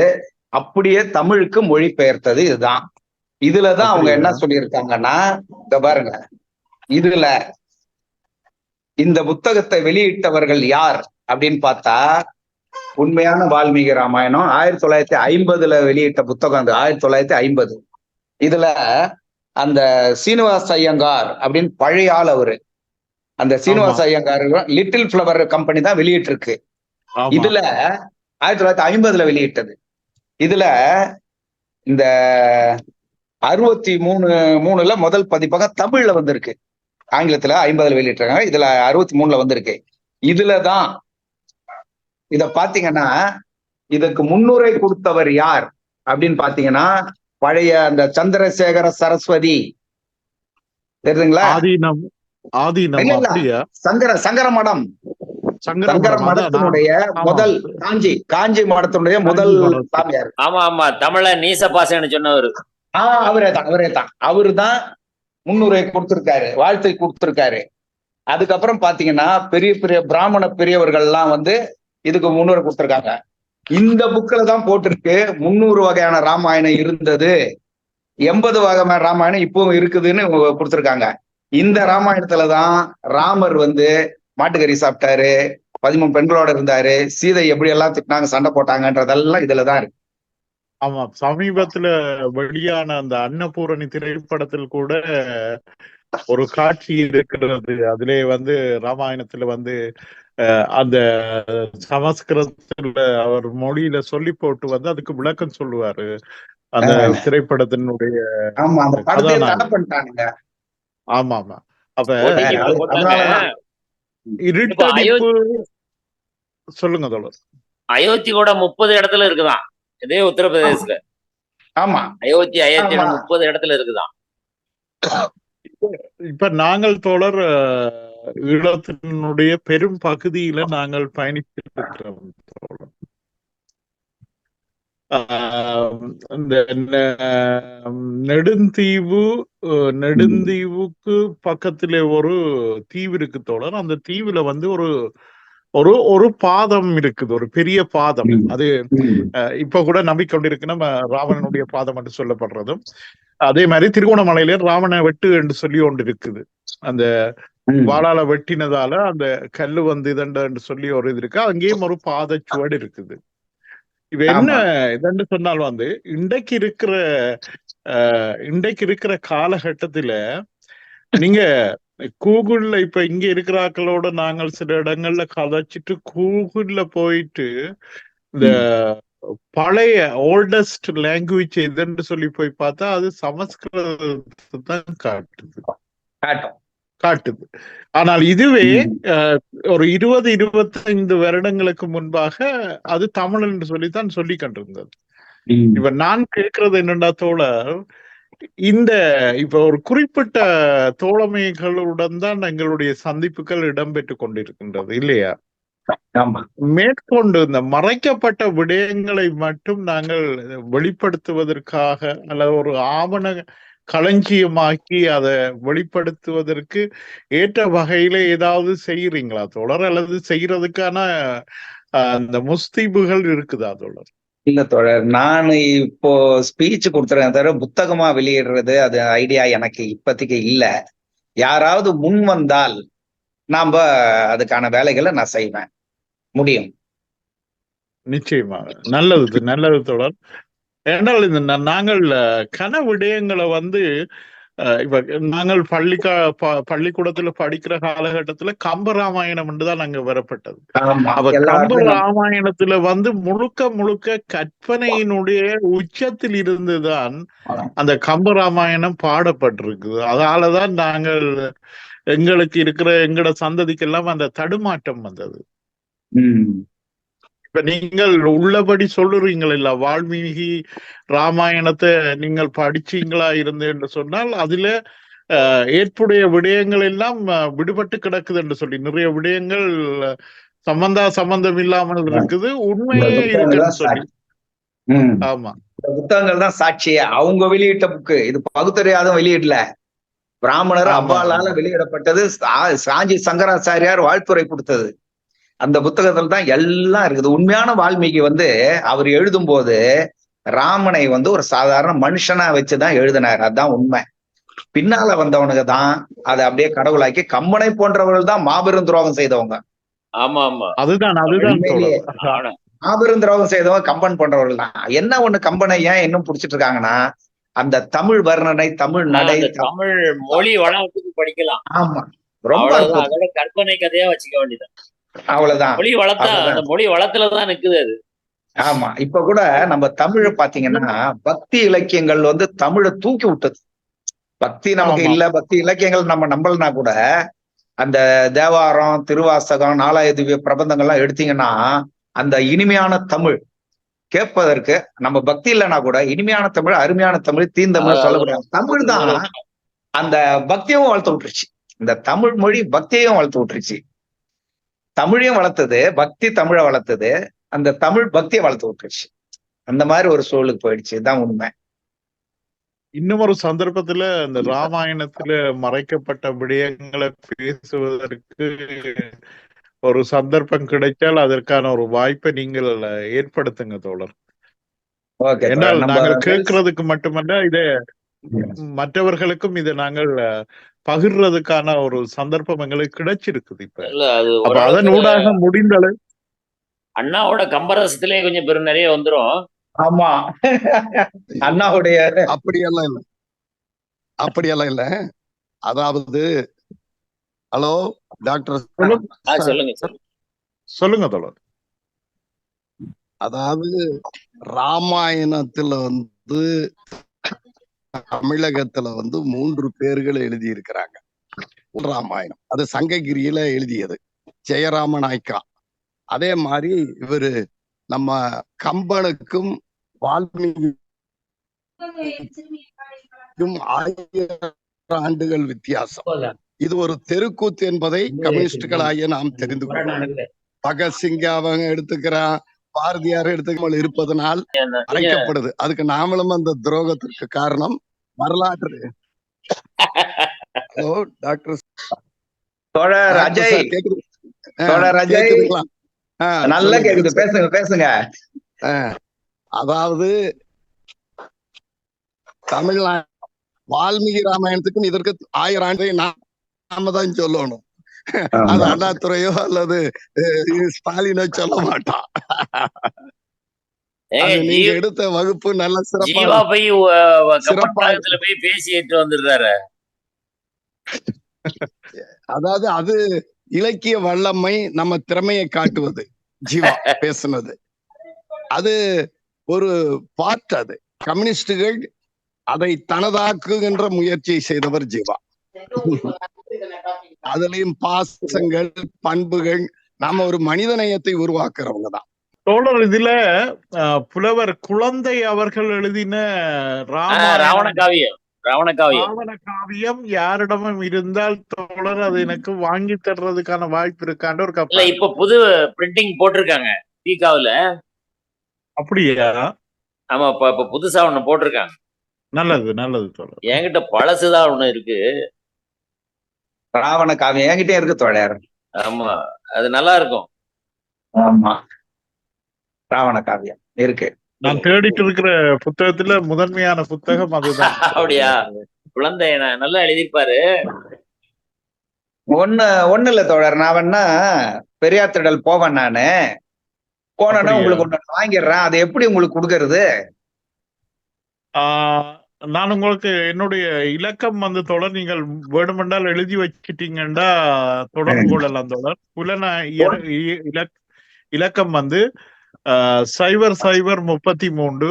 அப்படியே தமிழுக்கு மொழிபெயர்த்தது இதுதான். இதுலதான் அவங்க என்ன சொல்லியிருக்காங்கன்னா, இத பாருங்க, இதுல இந்த புத்தகத்தை வெளியிட்டவர்கள் யார் அப்படின்னு பார்த்தா, உண்மையான வால்மீகி ராமாயணம் 1950 வெளியிட்ட புத்தகம். அது 1950. இதுல அந்த சீனிவாச ஐயங்கார் அப்படின்னு பழைய ஆள் அவரு. அந்த Srinivasa Iyengar little flower company தான் வெளியிட்டு இருக்கு. இதுல 1950 வெளியிட்டது. இதுல இந்த 63 முதல் பதிப்பகம் தமிழ்ல வந்திருக்கு. ஆங்கிலத்துல 50 வெளியிட்டிருக்காங்க. இதுல 63 வந்திருக்கு. இதுலதான் இத பாத்தீங்கன்னா, இதுக்கு முன்னுரை கொடுத்தவர் யார் அப்படின்னு பாத்தீங்கன்னா, பழைய அந்த சந்திரசேகர சரஸ்வதி தெரியுதுங்களா? சங்கர மடம், சங்கர மடத்தினுடைய முதல் காஞ்சி மடத்தினுடைய முதல் சாமியார். ஆமா ஆமா, தமிழ நீசபாசன்னு சொன்னவர். அவரேதான். அவருதான் முன்னுரை கொடுத்திருக்காரு, வாழ்த்தை கொடுத்திருக்காரு. அதுக்கப்புறம் பாத்தீங்கன்னா பெரிய பெரிய பிராமண பெரியவர்கள்லாம் இதுக்கு முன்னுரை கொடுத்திருக்காங்க. இந்த புக்கில் தான் போட்டிருக்கு 300 வகையான ராமாயணம் இருந்தது, 80 வகையான ராமாயணம் இப்பவும் இருக்குதுன்னு கொடுத்திருக்காங்க. இந்த ராமாயணத்துலதான் ராமர் மாட்டுக்கறி சாப்பிட்டாரு, 13 பெண்களோட இருந்தாரு, சீதை எப்படி எல்லாம் திட்டினாங்க, சண்டை போட்டாங்கன்றதெல்லாம் இதுலதான் இருக்கு. ஆமா, சமீபத்துல வெளியான அந்த அன்னபூரணி திரைப்படத்தில் கூட ஒரு காட்சி இருக்கிறது. அதிலே ராமாயணத்துல அந்த சமஸ்கிருதத்துல அவர் மொழியில சொல்லி போட்டு அதுக்கு விளக்கம் சொல்லுவாரு அந்த திரைப்படத்தினுடைய. ஆமா அப்ப இருட்டடிப்பு சொல்லுங்க தோழர். அயோத்தி கூட 30 இடத்துல இருக்குதான், இதே உத்தரப்பிரதேசத்துல. ஆமா, அயோத்தி 30 இடத்துல இருக்குதான். இப்ப நாங்கள் தோழர் ஈழத்தினுடைய பெரும் பகுதியில நாங்கள் பயணித்திருக்கிறோம் தோழர். இந்த நெடுந்தீவுக்கு பக்கத்திலே ஒரு தீவு இருக்கு தோழர். அந்த தீவுல ஒரு பாதம் இருக்குது, ஒரு பெரிய பாதம். அது இப்ப கூட நம்பிக்கொண்டிருக்கு, நம்ம ராவணனுடைய பாதம் என்று சொல்லப்படுறதும். அதே மாதிரி திருகோணமலையில ராவண வெட்டு என்று சொல்லி ஒன்று இருக்குது. அந்த வாளால வெட்டினதால அந்த கல்லு இதண்டு சொல்லி ஒரு இது இருக்கு. அங்கேயும் ஒரு பாதச்சுவடு இருக்குது. இப்ப என்ன ஆமா. இதுன்னு சொன்னால் வந்து இன்றைக்கு இருக்கிற காலகட்டத்துல நீங்க கூகுள்ல இப்ப இங்க இருக்கிற ஆக்களோட நாங்கள் சில இடங்கள்ல கதைச்சிட்டு கூகுள்ல போயிட்டு இந்த பழைய ஓல்டஸ்ட் லாங்குவேஜ் எதுன்னு சொல்லி போய் பார்த்தா அது சமஸ்கிருதத்தை தான் காட்டுது. ஆனால் இதுவே ஒரு 20-25 வருடங்களுக்கு முன்பாக அது தமிழ் என்று சொல்லித்தான் சொல்லி கண்டிருந்தது. இப்ப நான் கேட்கறது என்னன்னா தோழர், இப்ப ஒரு குறிப்பிட்ட தோழமைகளுடன் தான் எங்களுடைய சந்திப்புகள் இடம்பெற்று கொண்டிருக்கின்றது இல்லையா? மேற்கொண்டு இந்த மறைக்கப்பட்ட விடயங்களை மட்டும் நாங்கள் வெளிப்படுத்துவதற்காக அல்லது ஒரு ஆவண களஞ்சியமாக்கி அதை வெளிப்படுத்துவதற்கு ஏற்ற வகையில ஏதாவது செய்யறீங்களா தோழர், அல்லது செய்யறதுக்கான அந்த முஸ்தீபுகள் இருக்குதா தோழர்? இல்ல தோழர், நான் இப்போ ஸ்பீச் கொடுத்துறேன் தவிர புத்தகமா வெளியிடுறது அது ஐடியா எனக்கு இப்போதைக்கு இல்ல. யாராவது முன் வந்தால் நாம அதுக்கான வேலைகளை நான் செய்வேன், முடியும். நிச்சயமாக நல்லது தோழர். ஏன்னால் இந்த நாங்கள் கன விடயங்களை வந்து இப்ப நாங்கள் பள்ளிக்கூடத்துல படிக்கிற காலகட்டத்துல கம்பராமாயணம் என்றுதான் நாங்க வரப்பட்டது. அப்ப கம்பராமாயணத்துல வந்து முழுக்க கற்பனையினுடைய உச்சத்தில் இருந்துதான் அந்த கம்பராமாயணம் பாடப்பட்டிருக்குது. அதனாலதான் நாங்கள் எங்களோட சந்ததிக்கெல்லாம் அந்த தடுமாற்றம் வந்தது. இப்ப நீங்கள் உள்ளபடி சொல்லுறீங்கள் இல்ல, வால்மீகி ராமாயணத்தை நீங்கள் படிச்சீங்களா இருந்து என்று சொன்னால் அதுல ஏற்புடைய விடயங்கள் எல்லாம் விடுபட்டு கிடக்குது என்று சொல்லி நிறைய விடயங்கள் சம்பந்தம் இல்லாமல் இருக்குது, உண்மையே இருக்குன்னு சொல்லி. ஆமா, புத்தகங்கள் தான் சாட்சியே. அவங்க வெளியிட்ட புக்கு இது பகுத்தறியாத வெளியிடல, பிராமணர் அவ்வாளால வெளியிடப்பட்டது. சாஞ்சி சங்கராச்சாரியார் வாழ்த்துரை கொடுத்தது. அந்த புத்தகத்துல தான் எல்லாம் இருக்குது. உண்மையான வால்மீகி வந்து அவர் எழுதும் போது ராமனை வந்து ஒரு சாதாரண மனுஷனா வச்சுதான் எழுதினார், அதுதான் உண்மை. பின்னால வந்தவனுக்கு தான் அதை அப்படியே கடவுளாக்கி கம்பனை போன்றவர்கள் தான் மாபெரும் துரோகம் செய்தவங்க. அதுதான் மாபெரும் துரோகம் செய்தவங்க கம்பன் போன்றவர்கள் தான். என்ன ஒண்ணு கம்பனை ஏன் இன்னும் புடிச்சிட்டு இருக்காங்கன்னா அந்த தமிழ் வர்ணனை, தமிழ் நடை, தமிழ் மொழி வளத்துக்கு படிக்கலாம். ஆமா, ரொம்ப கற்பனை கதையா வச்சுக்க வேண்டியது, அவ்வளவுதான். மொழி வளர்த்தா அந்த மொழி வளத்துலதான் நிக்குது அது. ஆமா, இப்ப கூட நம்ம தமிழ் பாத்தீங்கன்னா பக்தி இலக்கியங்கள் வந்து தமிழை தூக்கி விட்டது. பக்தி நமக்கு இல்ல, பக்தி இலக்கியங்கள் நம்ம நம்பலனா கூட அந்த தேவாரம், திருவாசகம், நாலாயிர திவ்ய பிரபந்தங்கள்லாம் எடுத்தீங்கன்னா அந்த இனிமையான தமிழ் கேட்பதற்கு, நம்ம பக்தி இல்லைன்னா கூட இனிமையான தமிழ், அருமையான தமிழ், தீந்தமிழ் சொல்லக்கூடிய தமிழ் தான் அந்த பக்தியும் வளர்த்து விட்டுருச்சு. இந்த தமிழ் மொழி பக்தியையும் வளர்த்து விட்டுருச்சு. தமிழையும் வளர்த்தது, பக்தி தமிழை வளர்த்தது, அந்த தமிழ் பக்தியை வளர்த்து விட்டுருச்சு. அந்த மாதிரி ஒரு சூழலுக்கு போயிடுச்சு, இதுதான் உண்மை. இன்னும் ஒரு சந்தர்ப்பத்துல இந்த ராமாயணத்துல மறைக்கப்பட்ட விடயங்களை பேசுவதற்கு ஒரு சந்தர்ப்பம் கிடைத்தால் அதற்கான ஒரு வாய்ப்பை நீங்கள் ஏற்படுத்துங்க தோழர். ஏன்னால் நாங்கள் கேட்கறதுக்கு மட்டுமல்ல, இதை மற்றவர்களுக்கும் இதை நாங்கள் பகிர்றதுக்கான ஒரு சந்தர்ப்பம் எங்களுக்கு கிடைச்சிருக்குது. இப்ப அதன் ஊடாக முடிந்தது அண்ணாவோட கம்பரசத்திலே கொஞ்சம் பெரும் நிறைய வந்துரும். ஆமா, அண்ணாவுடைய அப்படியெல்லாம் இல்ல. அதாவது ஹலோ டாக்டர், சொல்லுங்க தோழர். அதாவது ராமாயணத்துல வந்து தமிழகத்துல வந்து 3 பேர்கள் எழுதியிருக்கிறாங்க. ராமாயணம் அது சங்ககிரியில எழுதியது ஜெயராம நாய்க்கா. அதே மாதிரி இவரு நம்ம கம்பனுக்கும் வால்மீகிக்கும் 1000 ஆண்டுகள் வித்தியாசம். இது ஒரு தெருக்கூத்து என்பதை கம்யூனிஸ்டுகளாகிய நாம் தெரிந்து கொள்ளலாம். பகத்சிங் அவங்க எடுத்துக்கிறான், பாரதியார் எடுத்துக்காமல் இருப்பதனால் அழைக்கப்படுது. அதுக்கு நாமளும் அந்த துரோகத்திற்கு காரணம் வரலாற்று. ஹலோ டாக்டர் தோழர் அஜய், தோழர் அஜய் நல்லா கேக்குது, பேசுங்க. அதாவது தமிழ்நாடு வால்மீகி ராமாயணத்துக்கும் இதற்கு 1000 ஆண்டை நாம தான் சொல்லணும். அது அண்ணாதுரையோ அல்லது ஸ்டாலினோ சொல்ல மாட்டான். அது நீங்க எடுத்த வகுப்பு நல்ல ஜீவா போய் சிறப்பா கப்பல் போய் பேசிட்டு வந்துடுறாரு. அதாவது அது இலக்கிய வல்லமை, நம்ம திறமையை காட்டுவது. ஜீவா பேசுனது அது ஒரு பார்ட். அது கம்யூனிஸ்டுகள் அதை தனதாக்குகின்ற முயற்சியை செய்தவர் ஜீவா. அதுலயும் பாசங்கள், பண்புகள், நாம ஒரு மனிதநேயத்தை உருவாக்குறவங்க தான். தோழர், இதுல புலவர் குழந்தை அவர்கள் எழுதின ராவண காவியம் யாரிடமும் இருந்தால் தோழர் அது எனக்கு வாங்கி தர்றதுக்கான வாய்ப்பு இருக்கான்னு ஒரு இல்ல, இப்ப புது பிரிண்டிங் போட்டிருக்காங்க தீகாவுல. அப்படியா? ஆமா, இப்ப புதுசா ஒண்ணு போட்டிருக்காங்க. நல்லது தோழர். என்கிட்ட பழசுதான் ஒண்ணு இருக்கு, ராவண காவியம் என்கிட்ட இருக்கு தோழர். ஆமா, அது நல்லா இருக்கும். ஆமா, ராவண காவியம் இருக்கு. நான் தேடிட்டு இருக்கிற புத்தகத்துல முதன்மையான புத்தகம் அதுதான். அப்படியா? குழந்தை நல்லா எழுதியிருப்பாரு. ஒண்ணு இல்ல தோழர், நான் வேணா பெரியார் திடல் போவேன். நானு போனேன்னா உங்களுக்கு ஒண்ணு வாங்கிடுறேன். அது எப்படி உங்களுக்கு கொடுக்கறது? நான் உங்களுக்கு என்னுடைய இலக்கம் தோழர், நீங்கள் வேணுமென்றால் எழுதி வச்சிட்டீங்கன்னா தொடர்பு கொள்ளலாம் தோழர். புலன இலக்கம் 0033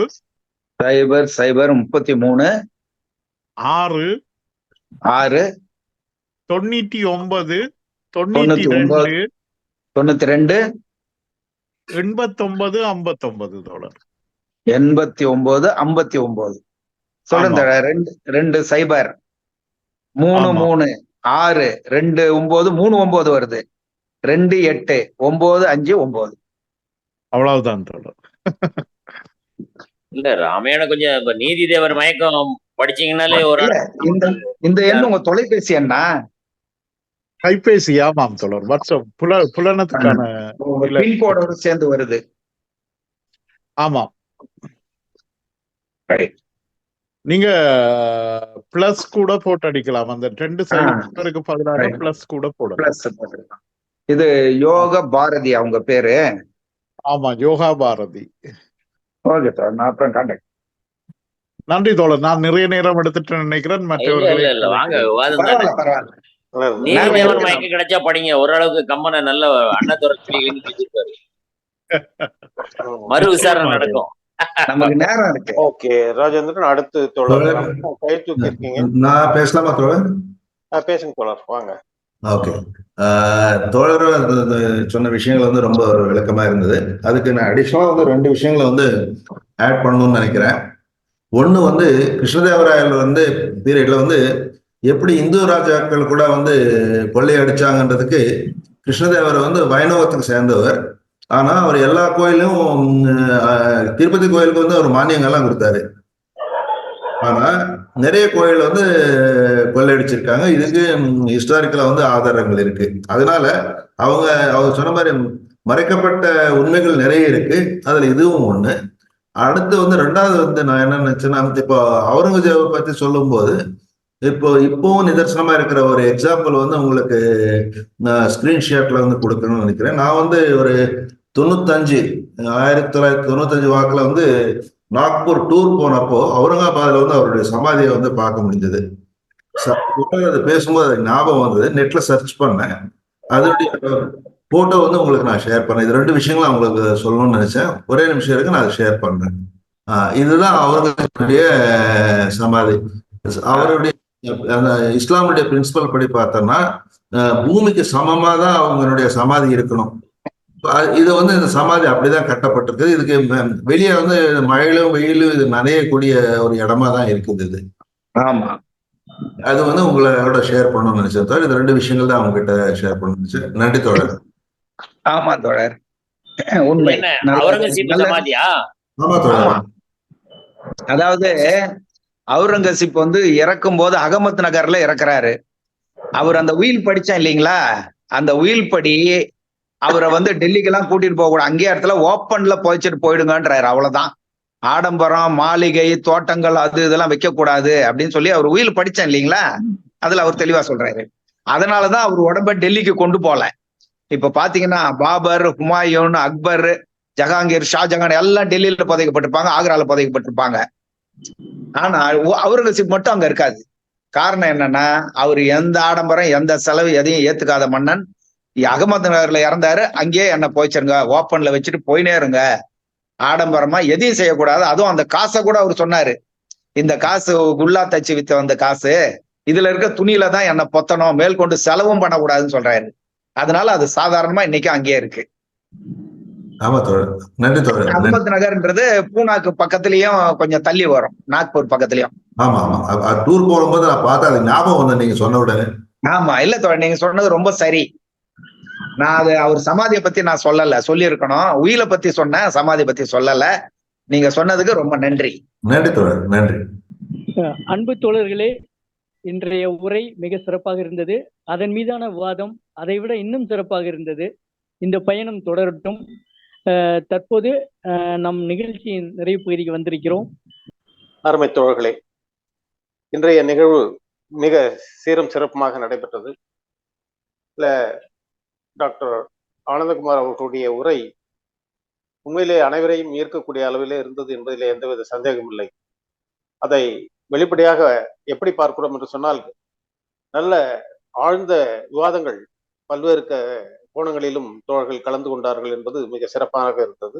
0033 6 6 99 92 89 59 தோழர். 89 59 சொல்லுங்க. 2-0-33-6-29-39 வருது. 28-9-5-9. அவ்வளவுதான் தோழர். இல்ல, ராமாயணம் கொஞ்சம் நீதி தேவர் மயக்கம் படிச்சீங்கன்னாலே ஒரு இந்த எண் உங்க தொலைபேசி எண்ணா? கைபேசி. ஆமாம் தோழர், வாட்ஸ்அப் புலனத்துக்கான பின்கோடோடு சேர்ந்து வருது. ஆமா, நீங்க பிளஸ் கூட போட்டு அடிக்கலாம். அந்த 2 சைடுக்கு பதிலாக பிளஸ் கூட போடலாம். இது யோக பாரதி அவங்க பேரு. ஆமா, யோகா பாரதி. ஓகே தோழர், நான் அப்புறம் கான்டாக்ட். நன்றி தோழர், நான் நிறைய நேரம் எடுத்துட்டு நினைக்கிறேன். மற்றவர்கள் வாங்க, நீதிதேவர் மயக்கம் கிடைச்சா படிங்க. ஓரளவுக்கு கம்மனை நல்ல அண்ணத்துறை மறு விசாரணை நடக்கும். நமக்கு நேரம் இருக்கு. ஓகே ராஜேந்திரன், அடுத்து தோழர் கை தூக்கி இருக்கீங்க. நான் பேசலாமா தோழர்? பேசுங்க தோழர், வாங்க. ஓகே, தோழர் சொன்ன விஷயங்கள் ரொம்ப விளக்கமா இருந்தது. அதுக்கு நான் அடிஷனலா 2 விஷயங்களை ஆட் பண்ணணும்னு நினைக்கிறேன். ஒண்ணு கிருஷ்ணதேவராயர் பீரியட்ல எப்படி இந்து ராஜாக்கள் கூட கொள்ளையடிச்சாங்கன்றதுக்கு கிருஷ்ணதேவர் வைணவத்துக்கு சேர்ந்தவர். ஆனா அவர் எல்லா கோயிலும் திருப்பதி கோயிலுக்கு அவர் மானியங்கள்லாம் கொடுத்தாரு. ஆனா நிறைய கோயில் கொள்ளையடிச்சிருக்காங்க. இதுக்கு ஹிஸ்டாரிக்கலா ஆதாரங்கள் இருக்கு. அதனால அவர் சொன்ன மாதிரி மறைக்கப்பட்ட உண்மைகள் நிறைய இருக்கு. அதுல இதுவும் ஒண்ணு. அடுத்து 2வது நான் என்ன நினைச்சேன்னா, இப்போ அவுரங்கசீபை பத்தி சொல்லும் போது இப்போவும் நிதர்சனமா இருக்கிற ஒரு எக்ஸாம்பிள் உங்களுக்கு நான் ஸ்கிரீன்ஷாட்ல கொடுக்கணும்னு நினைக்கிறேன். நான் ஒரு 1995 வாக்குல நாக்பூர் டூர் போனப்போ அவுரங்காபாத்ல அவருடைய சமாதியை பார்க்க முடிஞ்சது. அது பேசும்போது ஞாபகம் வந்தது. நெட்ல சர்ச் பண்ணேன், அதனுடைய போட்டோ உங்களுக்கு நான் ஷேர் பண்ணேன். இது 2 விஷயங்களும் உங்களுக்கு சொல்லணும்னு நினைச்சேன். ஒரே நிமிஷம் இருக்கு, நான் அதை ஷேர் பண்றேன். இதுதான் அவருடைய சமாதி. அவருடைய இஸ்லாமுடைய பிரின்சிபல் படி பார்த்தோம்னா பூமிக்கு சமமா தான் அவங்களுடைய சமாதி இருக்கணும். இது இந்த சமாதி அப்படிதான் கட்டப்பட்டிருக்கு. இதுக்கு வெளியே மழையிலும் வெயிலும் இது நனையக்கூடிய ஒரு இடமா தான் இருக்குது இது. ஆமா, அது உங்களோட ஷேர் பண்ணணும்னு நினைச்சேன் தோழர். இது 2 விஷயங்கள் தான் அவங்க கிட்ட ஷேர் பண்ணணும்னு நினைச்சேன். நன்றி தோழர். ஆமா தோழர், உண்மை. ஆமா தோழர். அதாவது அவுரங்கசீப் இறக்கும் போது அகமத் நகர்ல இறக்குறாரு. அவர் அந்த உயில் படிச்சா இல்லைங்களா, அந்த உயில் படி அவரை டெல்லிக்கெல்லாம் கூட்டிட்டு போக கூடாது, அங்கேயே இடத்துல ஓப்பன்ல போய்ச்சிட்டு போயிடுங்கன்றாரு. அவ்வளவுதான், ஆடம்பரம், மாளிகை, தோட்டங்கள் அது இதெல்லாம் வைக்க கூடாது அப்படின்னு சொல்லி அவர் உயில் படிச்சேன் இல்லைங்களா, அதுல அவர் தெளிவா சொல்றாரு. அதனாலதான் அவர் உடம்ப டெல்லிக்கு கொண்டு போல. இப்ப பாத்தீங்கன்னா பாபர், ஹுமாயூன், அக்பர் ஜஹாங்கீர், ஷாஜகான் எல்லாம் டெல்லியில புதைக்கப்பட்டிருப்பாங்க, ஆக்ரால புதைக்கப்பட்டிருப்பாங்க. ஆனா அவுரங்கசீப் மட்டும் அங்க இருக்காது. காரணம் என்னன்னா, அவர் எந்த ஆடம்பரம் எந்த செலவு எதையும் ஏத்துக்காத மன்னன். அகமது நகர்ல இறந்தாரு, அங்கேயே என்ன போயிச்சிருங்க, ஓப்பன்ல வச்சுட்டு போயினே இருங்க, ஆடம்பரமா எதையும் செய்யக்கூடாது. அதுவும் அந்த காசை கூட அவர் சொன்னாரு, இந்த காசு குல்லா தச்சு வித்த வந்த காசு, இதுல இருக்க துணியில தான் என்ன பொத்தணும், மேற்கொண்டு செலவும் பண்ணக்கூடாதுன்னு சொல்றாரு. அதனால அது சாதாரணமா இன்னைக்கு அங்கேயே இருக்கு. ஆமா தோழர், நன்றி தோழர். அகமது நகர்ன்றது பூனாக்கு பக்கத்துலயும் கொஞ்சம் தள்ளி வரும், நாக்பூர் பக்கத்துலயும். ஆமா ஆமா, டூர் போகும்போது நான் பார்த்தா அது ஞாபகம் வந்து நீங்க சொன்ன உடனே. ஆமா, இல்ல தோழர், நீங்க சொன்னது ரொம்ப சரி. நான் அது அவர் சமாதியை பத்தி நான் சொல்லல, சொல்லி இருக்கணும். உயிரை பத்தி சொன்னேன், சமாதி பத்தி சொல்லல. நீங்க சொன்னதுக்கு ரொம்ப நன்றி. நன்றி தோழர், நன்றி. அன்பு தோழர்களே, இன்றைய உரை மிக சிறப்பாக இருந்தது. அதன் மீதான விவாதம் அதை விட இன்னும் சிறப்பாக இருந்தது. இந்த பயணம் தொடரட்டும். தற்போது நம் நிகழ்ச்சியின் நிறைவு பகுதிக்கு வந்திருக்கிறோம். அருமை தோழர்களே, இன்றைய நிகழ்வு மிக சீரும் சிறப்புமாக நடைபெற்றது. டாக்டர் ஆனந்தகுமார் அவர்களுடைய உரை உண்மையிலே அனைவரையும் ஈர்க்கக்கூடிய அளவிலே இருந்தது என்பதிலே எந்தவித சந்தேகம் இல்லை. அதை வெளிப்படையாக எப்படி பார்க்கிறோம் என்று சொன்னால், நல்ல ஆழ்ந்த விவாதங்கள் பல்வேறு கோணங்களிலும் தோழர்கள் கலந்து கொண்டார்கள் என்பது மிக சிறப்பாக இருந்தது.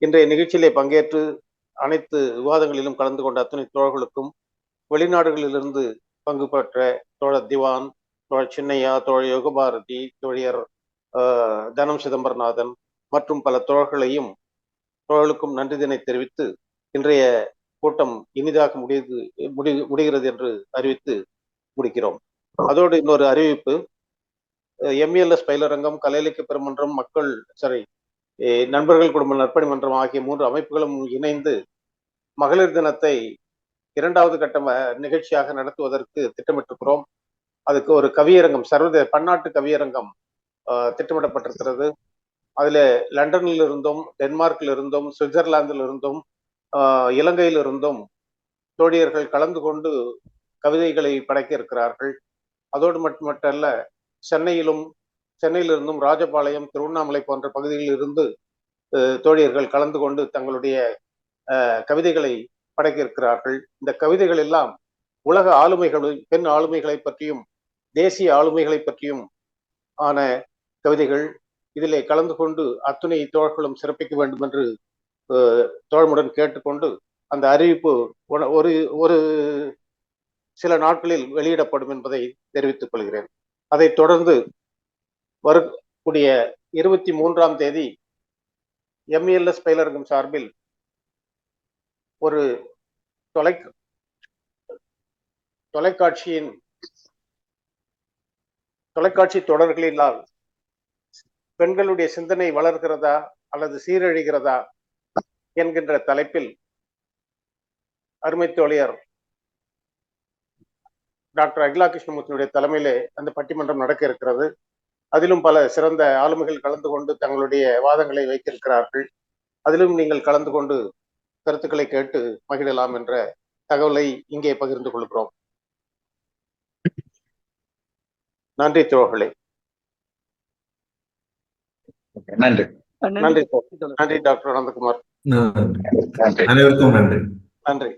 இன்றைய நிகழ்ச்சியிலே பங்கேற்று அனைத்து விவாதங்களிலும் கலந்து கொண்ட அத்தனை தோழர்களுக்கும், வெளிநாடுகளிலிருந்து பங்கு பெற்ற தோழர் திவான், தோழர் சின்னையா, தோழர் யோகபாரதி, தோழியர் தனம் சிதம்பரநாதன் மற்றும் பல தோழர்களுக்கும் நன்றிதினை தெரிவித்து இன்றைய கூட்டம் இனிதாக முடிகிறது என்று அறிவித்து முடிக்கிறோம். அதோடு இன்னொரு அறிவிப்பு, எம்இஎல்எஸ் பயிலரங்கம், கலை இலக்கிய பெருமன்றம், நண்பர்கள் குடும்ப நற்பணி மன்றம் ஆகிய 3 அமைப்புகளும் இணைந்து மகளிர் தினத்தை 2வது கட்ட நிகழ்ச்சியாக நடத்துவதற்கு திட்டமிட்டிருக்கிறோம். அதுக்கு ஒரு கவியரங்கம், சர்வதேச பன்னாட்டு கவியரங்கம் திட்டமிடப்பட்டிருக்கிறது. அதுல லண்டனில் இருந்தும், டென்மார்க்கில் இருந்தும், சுவிட்சர்லாந்தில் இருந்தும், இலங்கையில் இருந்தும் தோழியர்கள் கலந்து கொண்டு கவிதைகளை படைக்க இருக்கிறார்கள். அதோடு மட்டுமல்ல, சென்னையிலிருந்தும், ராஜபாளையம், திருவண்ணாமலை போன்ற பகுதிகளில் இருந்து தோழியர்கள் கலந்து கொண்டு தங்களுடைய கவிதைகளை படைக்க இருக்கிறார்கள். இந்த கவிதைகள் எல்லாம் உலக ஆளுமைகளும், பெண் ஆளுமைகளை பற்றியும் தேசிய ஆளுமைகளை பற்றியும் ஆன கவிதைகள். இதிலே கலந்து கொண்டு அத்துணை தோழர்களும் சிறப்பிக்க வேண்டும் என்று தோழமுடன் கேட்டுக்கொண்டு, அந்த அறிவிப்பு ஒரு சில நாட்களில் வெளியிடப்படும் என்பதை தெரிவித்துக் கொள்கிறேன். அதைத் தொடர்ந்து வரக்கூடிய 23ஆம் தேதி எம்இஎல்எஸ் பயிலரங்கம் சார்பில் ஒரு தொலைக்காட்சி தொடர்களினால் பெண்களுடைய சிந்தனை வளர்கிறதா அல்லது சீரழிகிறதா என்கின்ற தலைப்பில் அருமை தோழியர் டாக்டர் அகிலா கிருஷ்ணமூர்த்தியுடைய தலைமையிலே அந்த பட்டிமன்றம் நடக்க இருக்கிறது. அதிலும் பல சிறந்த ஆளுமைகள் கலந்து கொண்டு தங்களுடைய வாதங்களை வைத்திருக்கிறார்கள். அதிலும் நீங்கள் கலந்து கொண்டு கருத்துக்களை கேட்டு மகிழலாம் என்ற தகவலை இங்கே பகிர்ந்து கொள்கிறோம். நன்றி தோழர்களே. நன்றி. நன்றி டாக்டர் ஆனந்தகுமார். அனைவருக்கும் நன்றி. நன்றி.